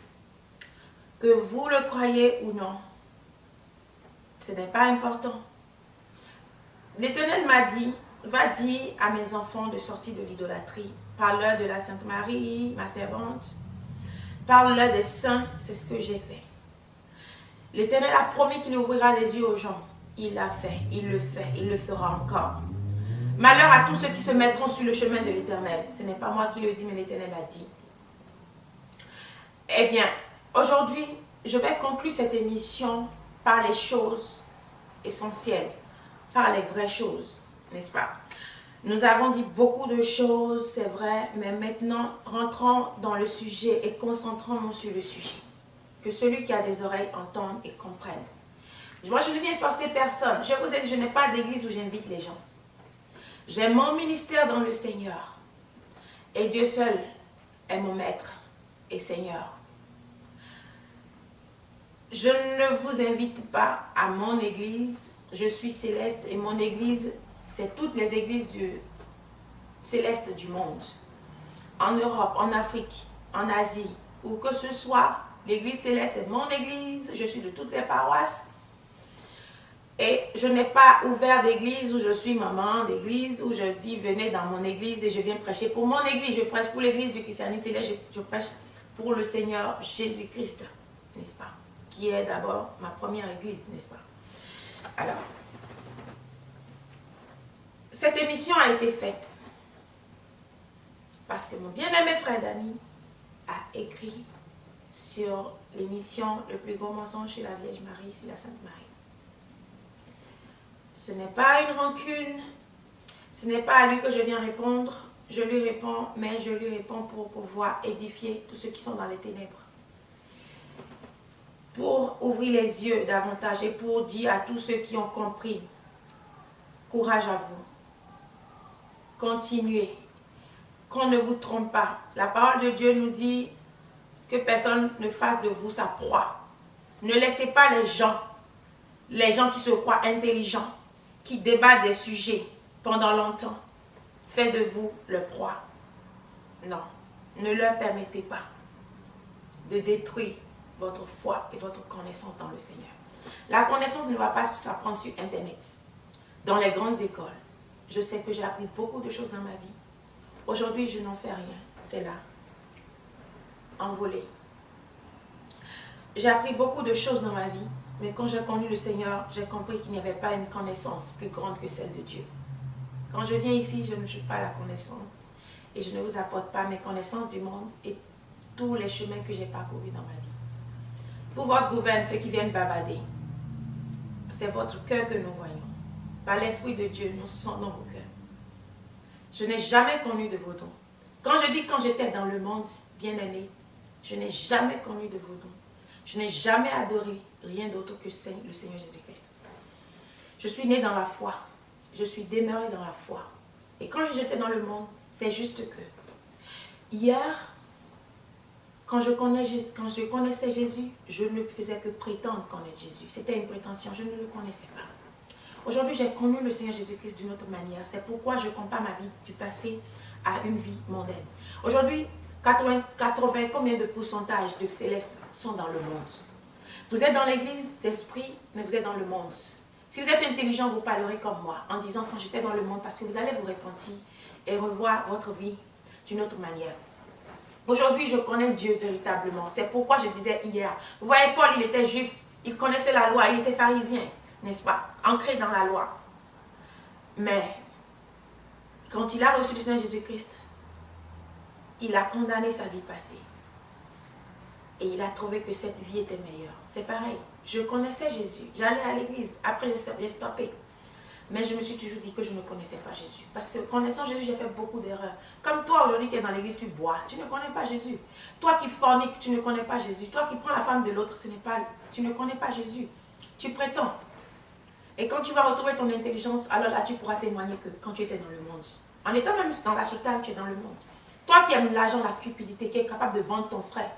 Que vous le croyez ou non, ce n'est pas important. L'Éternel m'a dit, va dire à mes enfants de sortir de l'idolâtrie. Parle-leur de la Sainte Marie, ma servante. Parle-leur des saints, c'est ce que j'ai fait. L'Éternel a promis qu'il ouvrira les yeux aux gens. Il l'a fait, il le fera encore. Malheur à tous ceux qui se mettront sur le chemin de l'Éternel. Ce n'est pas moi qui le dis, mais l'Éternel a dit. Eh bien, aujourd'hui, je vais conclure cette émission par les choses essentielles, par les vraies choses, n'est-ce pas? Nous avons dit beaucoup de choses, c'est vrai, mais maintenant, rentrons dans le sujet et concentrons-nous sur le sujet. Que celui qui a des oreilles entende et comprenne. Moi, je ne viens forcer personne. Je vous ai dit, je n'ai pas d'église où j'invite les gens. J'ai mon ministère dans le Seigneur. Et Dieu seul est mon maître et Seigneur. Je ne vous invite pas à mon église. Je suis céleste et mon église, c'est toutes les églises célestes du monde. En Europe, en Afrique, en Asie, où que ce soit, l'église céleste est mon église. Je suis de toutes les paroisses. Et je n'ai pas ouvert d'église où je suis maman d'église, où je dis venez dans mon église et je viens prêcher pour mon église. Je prêche pour l'église du christianisme céleste, je prêche pour le Seigneur Jésus-Christ, n'est-ce pas? Qui est d'abord ma première église, n'est-ce pas? Alors, cette émission a été faite parce que mon bien-aimé frère Dani a écrit sur l'émission Le plus grand mensonge chez la Vierge Marie, c'est la Sainte Marie. Ce n'est pas une rancune, ce n'est pas à lui que je viens répondre, je lui réponds, mais je lui réponds pour pouvoir édifier tous ceux qui sont dans les ténèbres. Pour ouvrir les yeux davantage et pour dire à tous ceux qui ont compris, courage à vous, continuez, qu'on ne vous trompe pas. La parole de Dieu nous dit que personne ne fasse de vous sa proie. Ne laissez pas les gens qui se croient intelligents, qui débattent des sujets pendant longtemps, faites de vous le proie. Non, ne leur permettez pas de détruire votre foi et votre connaissance dans le Seigneur. La connaissance ne va pas s'apprendre sur Internet, dans les grandes écoles. Je sais que j'ai appris beaucoup de choses dans ma vie. Aujourd'hui, je n'en fais rien. C'est là, envolé. J'ai appris beaucoup de choses dans ma vie, mais quand j'ai connu le Seigneur, j'ai compris qu'il n'y avait pas une connaissance plus grande que celle de Dieu. Quand je viens ici, je ne juge pas la connaissance et je ne vous apporte pas mes connaissances du monde et tous les chemins que j'ai parcourus dans ma vie. Pour votre gouverne, ceux qui viennent bavarder, c'est votre cœur que nous voyons. Par l'Esprit de Dieu, nous sondons vos cœurs. Je n'ai jamais connu de vos dons. Quand je dis quand j'étais dans le monde, bien-aimé, je n'ai jamais connu de vos dons. Je n'ai jamais adoré rien d'autre que le Seigneur Jésus-Christ. Je suis née dans la foi. Je suis demeurée dans la foi. Et quand j'étais dans le monde, c'est juste que hier, Quand je connaissais Jésus, je ne faisais que prétendre connaître Jésus. C'était une prétention, je ne le connaissais pas. Aujourd'hui, j'ai connu le Seigneur Jésus-Christ d'une autre manière. C'est pourquoi je compare ma vie du passé à une vie mondaine. Aujourd'hui, 80 combien de pourcentage de célestes sont dans le monde? Vous êtes dans l'église d'esprit, mais vous êtes dans le monde. Si vous êtes intelligent, vous parlerez comme moi, en disant quand j'étais dans le monde, parce que vous allez vous repentir et revoir votre vie d'une autre manière. Aujourd'hui, je connais Dieu véritablement. C'est pourquoi je disais hier. Vous voyez, Paul, il était juif, il connaissait la loi, il était pharisien, n'est-ce pas? Ancré dans la loi. Mais, quand il a reçu le Seigneur Jésus-Christ, il a condamné sa vie passée. Et il a trouvé que cette vie était meilleure. C'est pareil. Je connaissais Jésus. J'allais à l'église. Après, j'ai stoppé. Mais je me suis toujours dit que je ne connaissais pas Jésus. Parce que connaissant Jésus, j'ai fait beaucoup d'erreurs. Comme toi aujourd'hui qui es dans l'église, tu bois. Tu ne connais pas Jésus. Toi qui forniques, tu ne connais pas Jésus. Toi qui prends la femme de l'autre, tu ne connais pas Jésus. Tu prétends. Et quand tu vas retrouver ton intelligence, alors là, tu pourras témoigner que quand tu étais dans le monde, en étant même dans la soutane, tu es dans le monde. Toi qui aimes l'argent, la cupidité, qui est capable de vendre ton frère,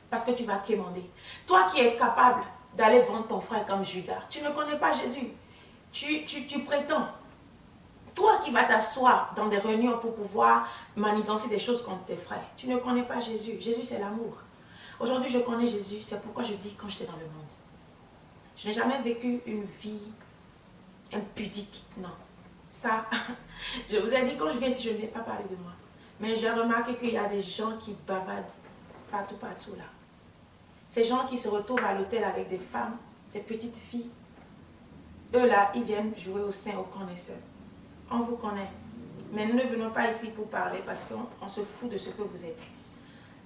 parce que tu vas quémander. Toi qui es capable d'aller vendre ton frère comme Judas, tu ne connais pas Jésus. Tu prétends. Toi qui vas t'asseoir dans des réunions pour pouvoir manigancer des choses contre tes frères, tu ne connais pas Jésus. Jésus, c'est l'amour. Aujourd'hui, je connais Jésus, c'est pourquoi je dis quand j'étais dans le monde. Je n'ai jamais vécu une vie impudique, non. Ça, je vous ai dit, quand je viens ici, je ne vais pas parler de moi. Mais j'ai remarqué qu'il y a des gens qui bavardent partout là. Ces gens qui se retrouvent à l'hôtel avec des femmes, des petites filles, eux là, ils viennent jouer au sein aux connaisseurs. On vous connaît. Mais nous ne venons pas ici pour parler parce qu'on se fout de ce que vous êtes.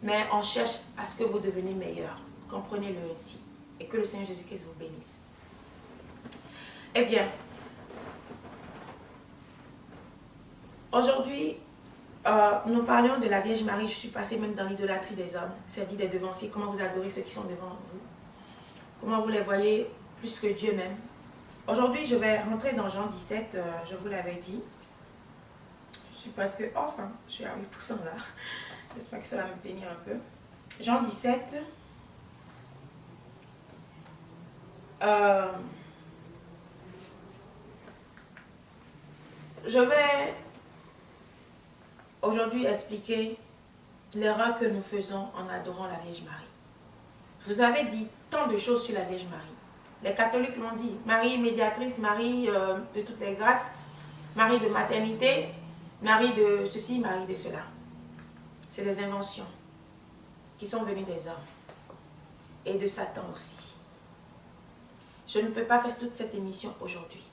Mais on cherche à ce que vous deveniez meilleurs. Comprenez-le ainsi. Et que le Seigneur Jésus-Christ vous bénisse. Eh bien, aujourd'hui, nous parlions de la Vierge Marie. Je suis passée même dans l'idolâtrie des hommes. C'est dit des devanciers. Comment vous adorez ceux qui sont devant vous. Comment vous les voyez plus que Dieu même. Aujourd'hui, je vais rentrer dans Jean 17. Je vous l'avais dit. Je suis presque off. Hein. Je suis à 8% là. J'espère que ça va me tenir un peu. Jean 17. Je vais aujourd'hui expliquer l'erreur que nous faisons en adorant la Vierge Marie. Je vous avais dit tant de choses sur la Vierge Marie. Les catholiques l'ont dit. Marie médiatrice, Marie de toutes les grâces, Marie de maternité, Marie de ceci, Marie de cela. C'est des inventions qui sont venues des hommes et de Satan aussi. Je ne peux pas faire toute cette émission aujourd'hui.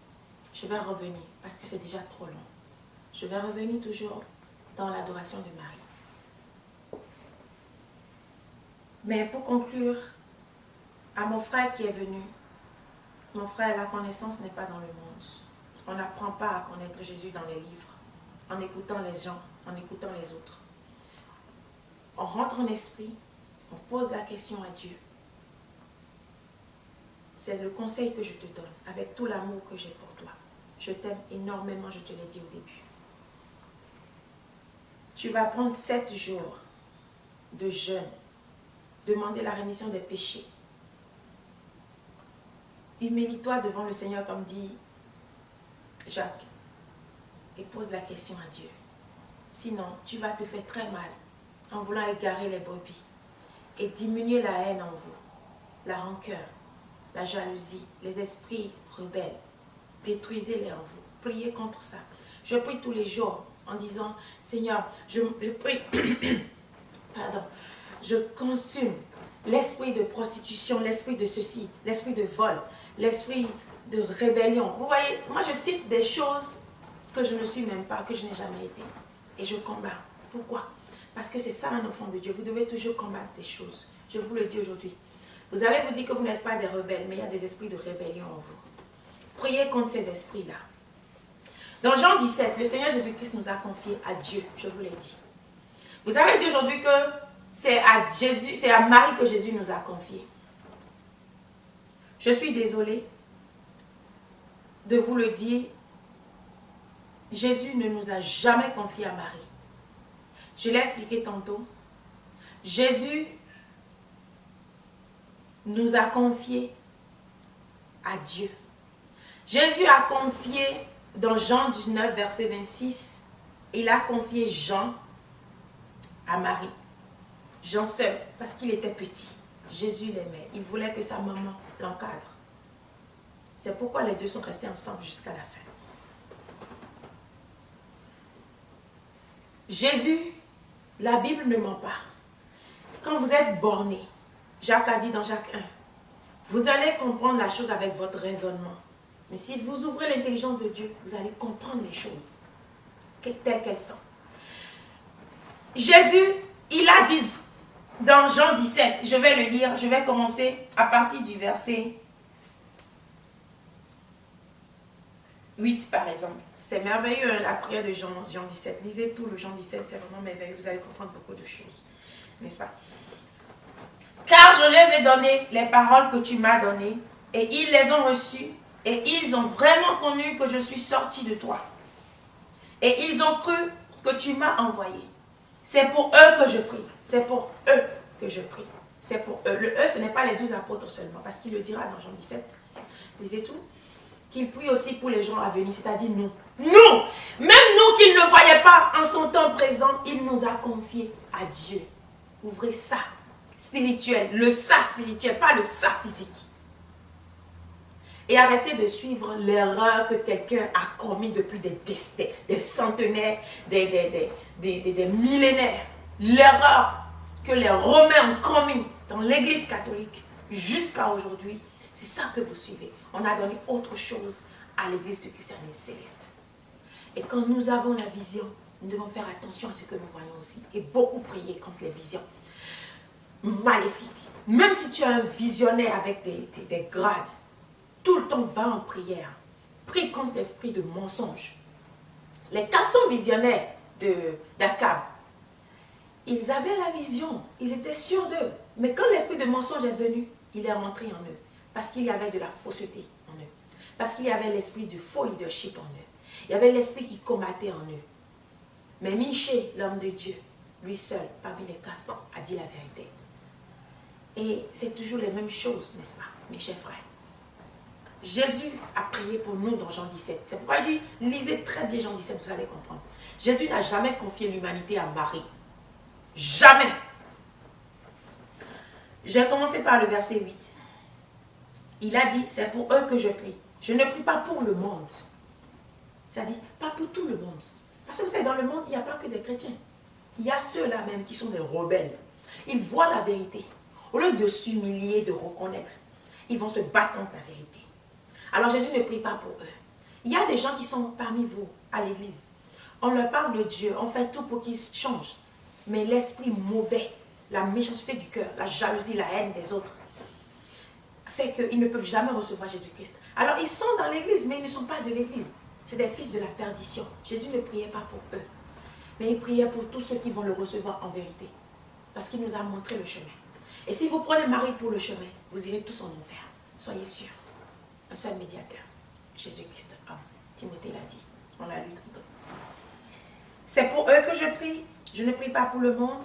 Je vais revenir parce que c'est déjà trop long. Je vais revenir toujours dans l'adoration de Marie. Mais pour conclure, à mon frère qui est venu, mon frère, la connaissance n'est pas dans le monde. On n'apprend pas à connaître Jésus dans les livres, en écoutant les gens, en écoutant les autres. On rentre en esprit, on pose la question à Dieu. C'est le conseil que je te donne, avec tout l'amour que j'ai pour toi. Je t'aime énormément, je te l'ai dit au début. Tu vas prendre 7 jours de jeûne, demander la rémission des péchés. Humilie-toi devant le Seigneur, comme dit Jacques, et pose la question à Dieu. Sinon, tu vas te faire très mal en voulant égarer les brebis et diminuer la haine en vous, la rancœur, la jalousie, les esprits rebelles. Détruisez-les en vous. Priez contre ça. Je prie tous les jours en disant, Seigneur, je prie, pardon, je consume l'esprit de prostitution, l'esprit de ceci, l'esprit de vol, l'esprit de rébellion. Vous voyez, moi je cite des choses que je ne suis même pas, que je n'ai jamais été. Et je combats. Pourquoi? Parce que c'est ça un enfant de Dieu. Vous devez toujours combattre des choses. Je vous le dis aujourd'hui. Vous allez vous dire que vous n'êtes pas des rebelles, mais il y a des esprits de rébellion en vous. Priez contre ces esprits-là. Dans Jean 17, le Seigneur Jésus-Christ nous a confié à Dieu, je vous l'ai dit. Vous avez dit aujourd'hui que c'est à Marie que Jésus nous a confié. Je suis désolée de vous le dire. Jésus ne nous a jamais confié à Marie. Je l'ai expliqué tantôt. Jésus nous a confié à Dieu. Jésus a confié dans Jean 19, verset 26, il a confié Jean à Marie. Jean seul, parce qu'il était petit. Jésus l'aimait. Il voulait que sa maman l'encadre. C'est pourquoi les deux sont restés ensemble jusqu'à la fin. Jésus, la Bible ne ment pas. Quand vous êtes borné, Jacques a dit dans Jacques 1, vous allez comprendre la chose avec votre raisonnement. Mais si vous ouvrez l'intelligence de Dieu, vous allez comprendre les choses telles qu'elles sont. Jésus, il a dit dans Jean 17, je vais le lire, je vais commencer à partir du verset 8 par exemple. C'est merveilleux la prière de Jean 17. Lisez tout le Jean 17, c'est vraiment merveilleux. Vous allez comprendre beaucoup de choses, n'est-ce pas? Car je les ai donné les paroles que tu m'as données, et ils les ont reçues, et ils ont vraiment connu que je suis sorti de toi. Et ils ont cru que tu m'as envoyé. C'est pour eux que je prie. C'est pour eux que je prie. C'est pour eux. Le eux, ce n'est pas les 12 apôtres seulement, parce qu'il le dira dans Jean 17. Lisez tout. Qu'il prie aussi pour les gens à venir, c'est-à-dire nous. Nous, même nous qui ne le voyaient pas en son temps présent, il nous a confiés à Dieu. Ouvrez ça, spirituel, le ça spirituel, pas le ça physique. Et arrêtez de suivre l'erreur que quelqu'un a commis depuis des centenaires, des millénaires. L'erreur que les Romains ont commis dans l'église catholique jusqu'à aujourd'hui, c'est ça que vous suivez. On a donné autre chose à l'église du christianisme céleste. Et quand nous avons la vision, nous devons faire attention à ce que nous voyons aussi. Et beaucoup prier contre les visions maléfiques. Même si tu es un visionnaire avec des grades, tout le temps va en prière. Prie contre l'esprit de mensonge. Les 400 visionnaires d'Akab, ils avaient la vision. Ils étaient sûrs d'eux. Mais quand l'esprit de mensonge est venu, il est rentré en eux. Parce qu'il y avait de la fausseté en eux. Parce qu'il y avait l'esprit du faux leadership en eux. Il y avait l'esprit qui combattait en eux. Mais Michée, l'homme de Dieu, lui seul, parmi les 400, a dit la vérité. Et c'est toujours les mêmes choses, n'est-ce pas, mes chers frères? Jésus a prié pour nous dans Jean 17. C'est pourquoi il dit, lisez très bien Jean 17, vous allez comprendre. Jésus n'a jamais confié l'humanité à Marie. Jamais. J'ai commencé par le verset 8. Il a dit, c'est pour eux que je prie. Je ne prie pas pour le monde. C'est-à-dire, pas pour tout le monde. Parce que vous savez, dans le monde, il n'y a pas que des chrétiens. Il y a ceux-là même qui sont des rebelles. Ils voient la vérité. Au lieu de s'humilier, de reconnaître, ils vont se battre contre la vérité. Alors Jésus ne prie pas pour eux. Il y a des gens qui sont parmi vous, à l'église. On leur parle de Dieu, on fait tout pour qu'ils changent. Mais l'esprit mauvais, la méchanceté du cœur, la jalousie, la haine des autres, fait qu'ils ne peuvent jamais recevoir Jésus-Christ. Alors ils sont dans l'église, mais ils ne sont pas de l'église. C'est des fils de la perdition. Jésus ne priait pas pour eux, mais il priait pour tous ceux qui vont le recevoir en vérité. Parce qu'il nous a montré le chemin. Et si vous prenez Marie pour le chemin, vous irez tous en enfer. Soyez sûrs. Un seul médiateur, Jésus-Christ. Ah, Timothée l'a dit. On l'a lu tantôt. C'est pour eux que je prie. Je ne prie pas pour le monde,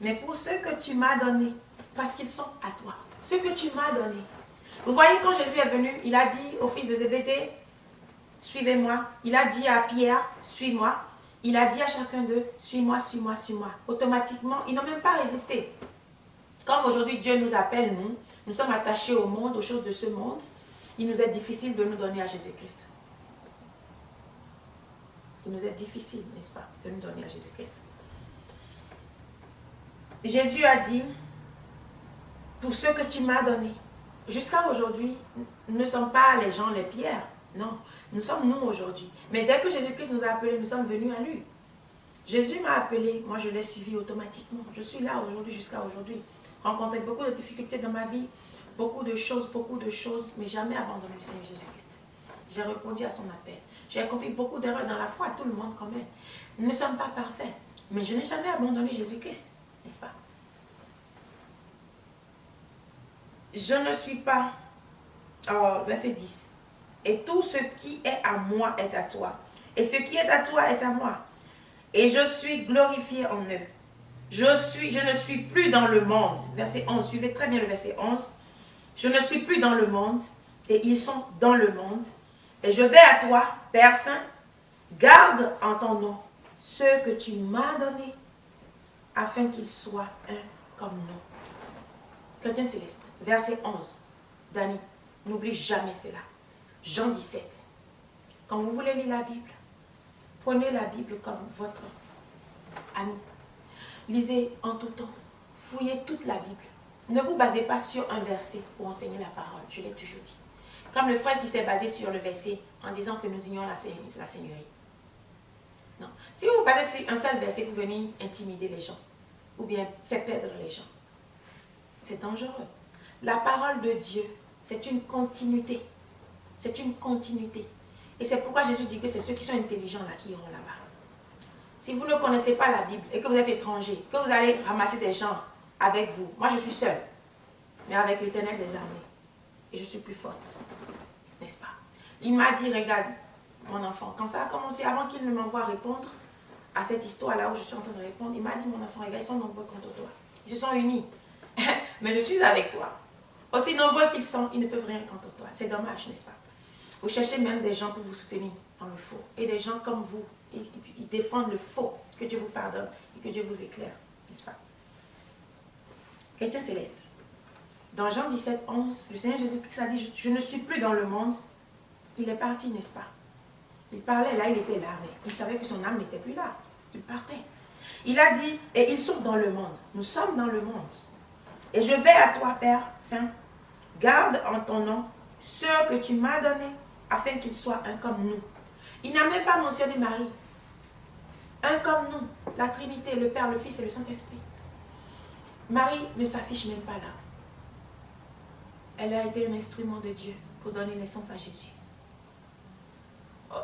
mais pour ceux que tu m'as donnés. Parce qu'ils sont à toi. Ceux que tu m'as donnés. Vous voyez, quand Jésus est venu, il a dit au fils de Zébédée, suivez-moi. Il a dit à Pierre, suis-moi. Il a dit à chacun d'eux, suis-moi, suis-moi, suis-moi. Automatiquement, ils n'ont même pas résisté. Comme aujourd'hui Dieu nous appelle, nous sommes attachés au monde, aux choses de ce monde, il nous est difficile de nous donner à Jésus-Christ. Il nous est difficile, n'est-ce pas, de nous donner à Jésus-Christ. Jésus a dit, pour ceux que tu m'as donnés, jusqu'à aujourd'hui, nous ne sommes pas les gens, les pierres, non, nous sommes nous aujourd'hui. Mais dès que Jésus-Christ nous a appelés, nous sommes venus à lui. Jésus m'a appelé, moi je l'ai suivi automatiquement. Je suis là aujourd'hui, jusqu'à aujourd'hui. Rencontré beaucoup de difficultés dans ma vie, beaucoup de choses, mais jamais abandonné le Seigneur Jésus-Christ. J'ai répondu à son appel. J'ai accompli beaucoup d'erreurs dans la foi, tout le monde quand même. Nous ne sommes pas parfaits, mais je n'ai jamais abandonné Jésus-Christ, n'est-ce pas? Je ne suis pas, verset 10, et tout ce qui est à moi est à toi, et ce qui est à toi est à moi, et je suis glorifié en eux. Je ne suis plus dans le monde. Verset 11, suivez très bien le verset 11. Je ne suis plus dans le monde, et ils sont dans le monde. Et je vais à toi, Père Saint, garde en ton nom ceux que tu m'as donnés, afin qu'ils soient un comme nous. Chrétien céleste, verset 11. Dani, n'oublie jamais cela. Jean 17. Quand vous voulez lire la Bible, prenez la Bible comme votre ami. Lisez en tout temps. Fouillez toute la Bible. Ne vous basez pas sur un verset pour enseigner la parole. Je l'ai toujours dit. Comme le frère qui s'est basé sur le verset en disant que nous ignorons la Seigneurie. Non. Si vous vous basez sur un seul verset, vous venez intimider les gens. Ou bien faire perdre les gens. C'est dangereux. La parole de Dieu, c'est une continuité. C'est une continuité. Et c'est pourquoi Jésus dit que c'est ceux qui sont intelligents là qui iront là-bas. Si vous ne connaissez pas la Bible et que vous êtes étranger, que vous allez ramasser des gens avec vous. Moi, je suis seule, mais avec l'Éternel des armées. Et je suis plus forte. N'est-ce pas? Il m'a dit, regarde, mon enfant, quand ça a commencé, avant qu'il ne m'envoie répondre à cette histoire-là où je suis en train de répondre, il m'a dit, mon enfant, regarde, ils sont nombreux contre toi. Ils se sont unis. Mais je suis avec toi. Aussi nombreux qu'ils sont, ils ne peuvent rien contre toi. C'est dommage, n'est-ce pas? Vous cherchez même des gens pour vous soutenir dans le faux. Et des gens comme vous, ils défendent le faux. Que Dieu vous pardonne et que Dieu vous éclaire, n'est-ce pas? Chrétien céleste. Dans Jean 17, 11, le Seigneur Jésus-Christ a dit, je ne suis plus dans le monde. Il est parti, n'est-ce pas? Il parlait là, il était là, mais il savait que son âme n'était plus là. Il partait. Il a dit, et ils sont dans le monde. Nous sommes dans le monde. Et je vais à toi, Père Saint, garde en ton nom ceux que tu m'as donnés, afin qu'ils soient un comme nous. Il n'a même pas mentionné Marie. Un comme nous, la Trinité, le Père, le Fils et le Saint-Esprit. Marie ne s'affiche même pas là. Elle a été un instrument de Dieu pour donner naissance à Jésus.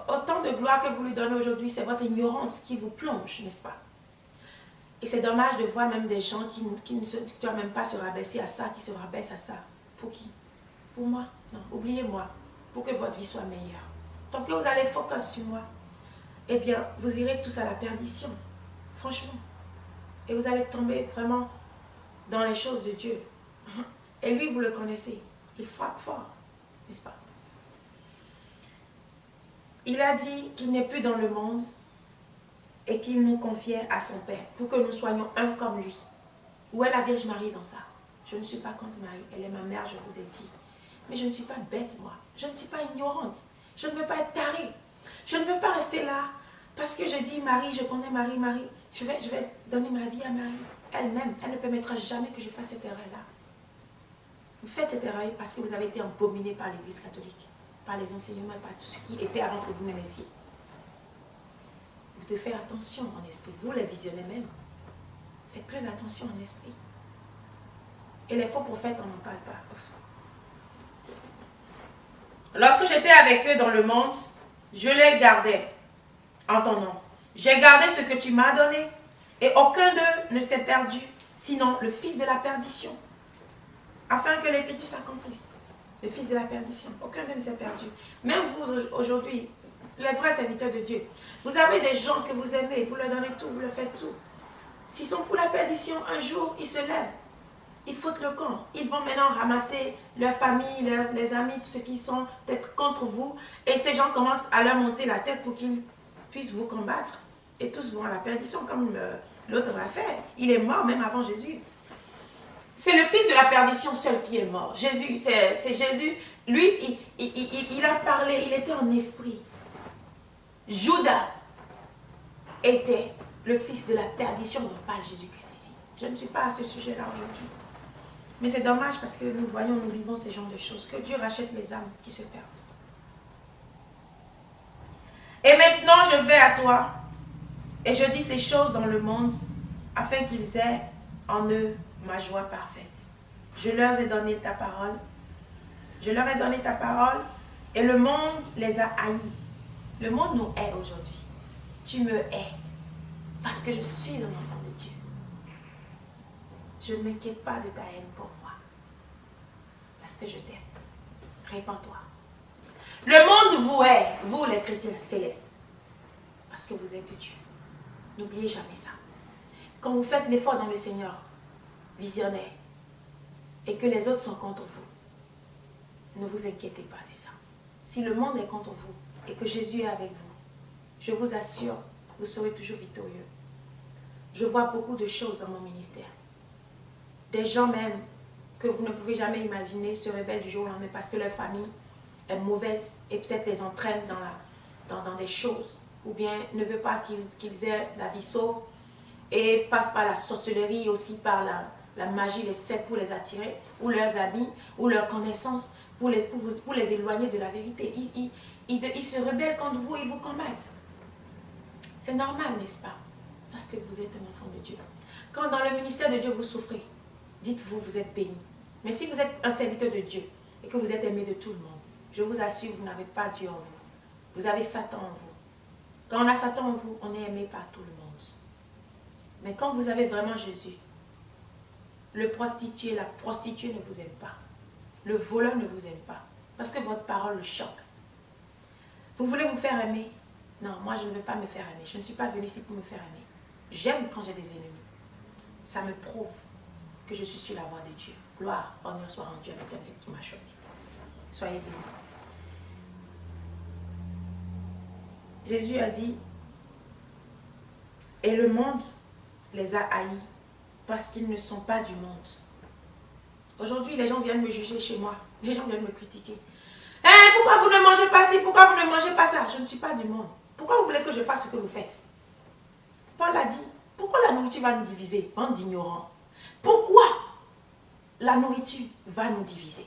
Autant de gloire que vous lui donnez aujourd'hui, c'est votre ignorance qui vous plonge, n'est-ce pas? Et c'est dommage de voir même des gens qui ne doivent même pas se rabaisser à ça, qui se rabaissent à ça. Pour qui? Pour moi? Non, oubliez-moi. Pour que votre vie soit meilleure. Tant que vous allez focus sur moi, eh bien, vous irez tous à la perdition. Franchement. Et vous allez tomber vraiment dans les choses de Dieu. Et lui, vous le connaissez. Il frappe fort, n'est-ce pas? Il a dit qu'il n'est plus dans le monde et qu'il nous confiait à son Père pour que nous soyons un comme lui. Où est la Vierge Marie dans ça? Je ne suis pas contre Marie. Elle est ma mère, je vous ai dit. Mais je ne suis pas bête, moi. Je ne suis pas ignorante. Je ne veux pas être tarée. Je ne veux pas rester là parce que je dis Marie, je connais Marie, Marie. Je vais donner ma vie à Marie. Elle-même, elle ne permettra jamais que je fasse cette erreur-là. Vous faites cette erreur parce que vous avez été embobiné par l'Église catholique, par les enseignements et par tout ce qui était avant que vous me laissiez. Vous devez faire attention en esprit. Vous les visionnez même. Faites très attention en esprit. Et les faux prophètes, on n'en parle pas. Lorsque j'étais avec eux dans le monde, je les gardais en ton nom. J'ai gardé ce que tu m'as donné et aucun d'eux ne s'est perdu, sinon le fils de la perdition. Afin que l'écriture s'accomplisse. Le fils de la perdition. Aucun d'eux ne s'est perdu. Même vous aujourd'hui, les vrais serviteurs de Dieu, vous avez des gens que vous aimez, vous leur donnez tout, vous leur faites tout. S'ils sont pour la perdition, un jour, ils se lèvent. Ils foutent le camp. Ils vont maintenant ramasser leur famille, les amis, tous ceux qui sont peut-être contre vous. Et ces gens commencent à leur monter la tête pour qu'ils puissent vous combattre. Et tous vont à la perdition, comme l'autre l'a fait. Il est mort même avant Jésus. C'est le fils de la perdition seul qui est mort. Jésus, c'est Jésus. Lui, il a parlé, il était en esprit. Judas était le fils de la perdition dont parle Jésus-Christ ici. Je ne suis pas à ce sujet-là aujourd'hui. Mais c'est dommage parce que nous voyons, nous vivons ces genres de choses. Que Dieu rachète les âmes qui se perdent. Et maintenant, je vais à toi et je dis ces choses dans le monde afin qu'ils aient en eux ma joie parfaite. Je leur ai donné ta parole. Je leur ai donné ta parole et le monde les a haïs. Le monde nous hait aujourd'hui. Tu me hais parce que je suis un enfant de Dieu. Je ne m'inquiète pas de ta haine pour moi parce que je t'aime. Répands-toi. Le monde vous hait, vous les chrétiens célestes, parce que vous êtes de Dieu. N'oubliez jamais ça. Quand vous faites l'effort dans le Seigneur, visionnaire, et que les autres sont contre vous, ne vous inquiétez pas de ça. Si le monde est contre vous et que Jésus est avec vous, je vous assure, vous serez toujours victorieux. Je vois beaucoup de choses dans mon ministère. Des gens même que vous ne pouvez jamais imaginer se rebellent du jour au lendemain parce que leur famille est mauvaise et peut-être les entraîne dans des choses, ou bien ne veut pas qu'ils aient la vie sauve et passent par la sorcellerie et aussi par la magie, les sectes pour les attirer, ou leurs amis, ou leurs connaissances pour les éloigner de la vérité. Ils se rebellent contre vous, ils vous combattent. C'est normal, n'est-ce pas? Parce que vous êtes un enfant de Dieu. Quand dans le ministère de Dieu vous souffrez, dites-vous, vous êtes béni. Mais si vous êtes un serviteur de Dieu et que vous êtes aimé de tout le monde, je vous assure, vous n'avez pas Dieu en vous. Vous avez Satan en vous. Quand on a Satan en vous, on est aimé par tout le monde. Mais quand vous avez vraiment Jésus, le prostitué, la prostituée ne vous aime pas. Le voleur ne vous aime pas. Parce que votre parole le choque. Vous voulez vous faire aimer? Non, moi je ne veux pas me faire aimer. Je ne suis pas venue ici pour me faire aimer. J'aime quand j'ai des ennemis. Ça me prouve que je suis sur la voie de Dieu. Gloire, honneur soit rendu à l'Éternel qui m'a choisi. Soyez bénis. Jésus a dit, et le monde les a haïs parce qu'ils ne sont pas du monde. Aujourd'hui, les gens viennent me juger chez moi. Les gens viennent me critiquer. Pourquoi vous ne mangez pas ci? Pourquoi vous ne mangez pas ça? Je ne suis pas du monde. Pourquoi vous voulez que je fasse ce que vous faites? Paul a dit, pourquoi la nourriture va nous diviser? Bande d'ignorants. Pourquoi la nourriture va nous diviser?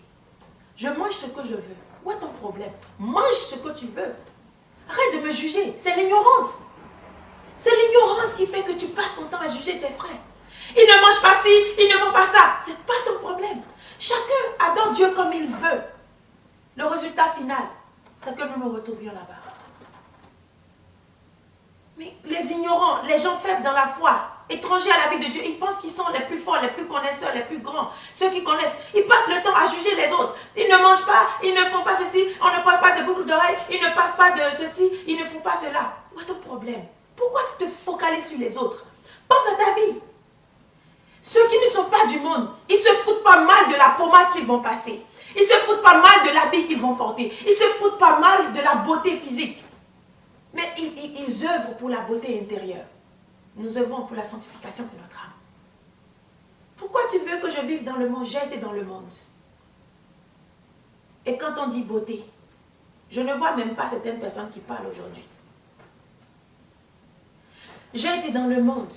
Je mange ce que je veux. Où est ton problème? Mange ce que tu veux. Arrête de me juger. C'est l'ignorance. C'est l'ignorance qui fait que tu passes ton temps à juger tes frères. Ils ne mangent pas ci, ils ne font pas ça. Ce n'est pas ton problème. Chacun adore Dieu comme il veut. Le résultat final, c'est que nous nous retrouvions là-bas. Mais les ignorants, les gens faibles dans la foi, étrangers à la vie de Dieu, ils pensent qu'ils sont les plus forts, les plus connaisseurs, les plus grands. Ceux qui connaissent, ils passent le temps à juger les autres. Ils ne mangent pas, ils ne font pas ceci, on ne porte pas de boucles d'oreilles, ils ne passent pas de ceci, ils ne font pas cela. Où est ton problème? Pourquoi tu te focalises sur les autres? Pense à ta vie. Ceux qui ne sont pas du monde, ils se foutent pas mal de la pommade qu'ils vont passer. Ils se foutent pas mal de l'habit qu'ils vont porter. Ils se foutent pas mal de la beauté physique. Mais ils œuvrent pour la beauté intérieure. Nous œuvrons pour la sanctification de notre âme. Pourquoi tu veux que je vive dans le monde? J'ai été dans le monde. Et quand on dit beauté, je ne vois même pas certaines personnes qui parlent aujourd'hui. J'ai été dans le monde.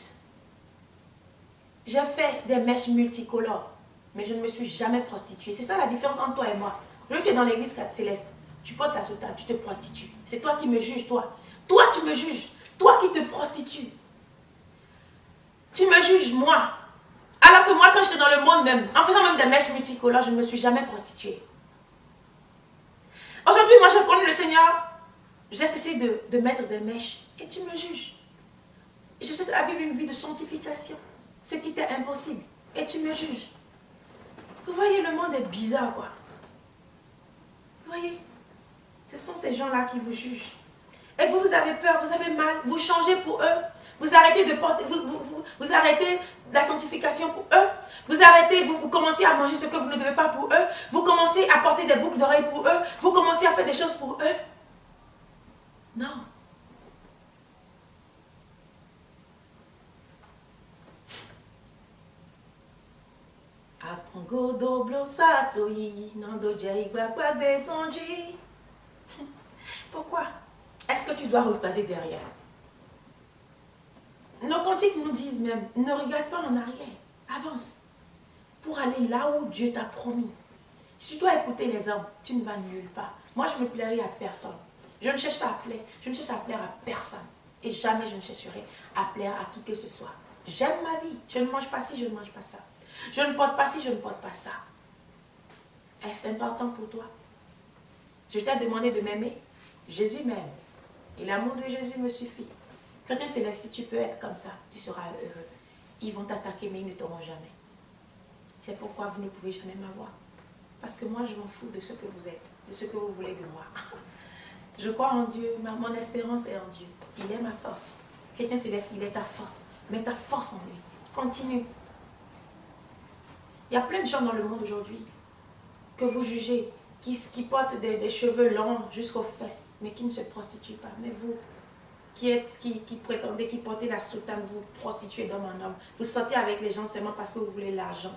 J'ai fait des mèches multicolores. Mais je ne me suis jamais prostituée. C'est ça la différence entre toi et moi. Quand tu es dans l'église céleste, tu portes la soutane, tu te prostitues. C'est toi qui me juges, toi. Toi, tu me juges. Toi qui te prostitues. Tu me juges, moi. Alors que moi, quand j'étais dans le monde même, en faisant même des mèches multicolores, je ne me suis jamais prostituée. Aujourd'hui, moi, je connais le Seigneur. J'ai cessé de mettre des mèches. Et tu me juges. Je cesse à vivre une vie de sanctification. Ce qui était impossible. Et tu me juges. Vous voyez, le monde est bizarre, quoi. Vous voyez, ce sont ces gens-là qui vous jugent. Et vous avez peur, vous avez mal, vous changez pour eux. Vous arrêtez de porter, vous arrêtez la sanctification pour eux. Vous arrêtez, vous commencez à manger ce que vous ne devez pas pour eux. Vous commencez à porter des boucles d'oreilles pour eux. Vous commencez à faire des choses pour eux. Non. Pourquoi? Est-ce que tu dois regarder derrière? Nos cantiques nous disent même, ne regarde pas en arrière, avance. Pour aller là où Dieu t'a promis. Si tu dois écouter les hommes, tu ne vas nulle part. Moi, je ne me plairai à personne. Je ne cherche pas à plaire. Je ne cherche à plaire à personne. Et jamais je ne chercherai à plaire à qui que ce soit. J'aime ma vie. Je ne mange pas ci, je ne mange pas ça. Je ne porte pas ci, je ne porte pas ça. Est-ce important pour toi? Je t'ai demandé de m'aimer. Jésus m'aime. Et l'amour de Jésus me suffit. Chrétien céleste, si tu peux être comme ça, tu seras heureux. Ils vont t'attaquer, mais ils ne t'auront jamais. C'est pourquoi vous ne pouvez jamais m'avoir. Parce que moi, je m'en fous de ce que vous êtes, de ce que vous voulez de moi. Je crois en Dieu, mon espérance est en Dieu. Il est ma force. Chrétien céleste, il est ta force. Mets ta force en lui. Continue. Il y a plein de gens dans le monde aujourd'hui que vous jugez. qui portent des cheveux longs jusqu'aux fesses, mais qui ne se prostituent pas. Mais vous, qui prétendez, qui portez la soutane, vous prostituez d'homme en homme. Vous sortez avec les gens seulement parce que vous voulez l'argent.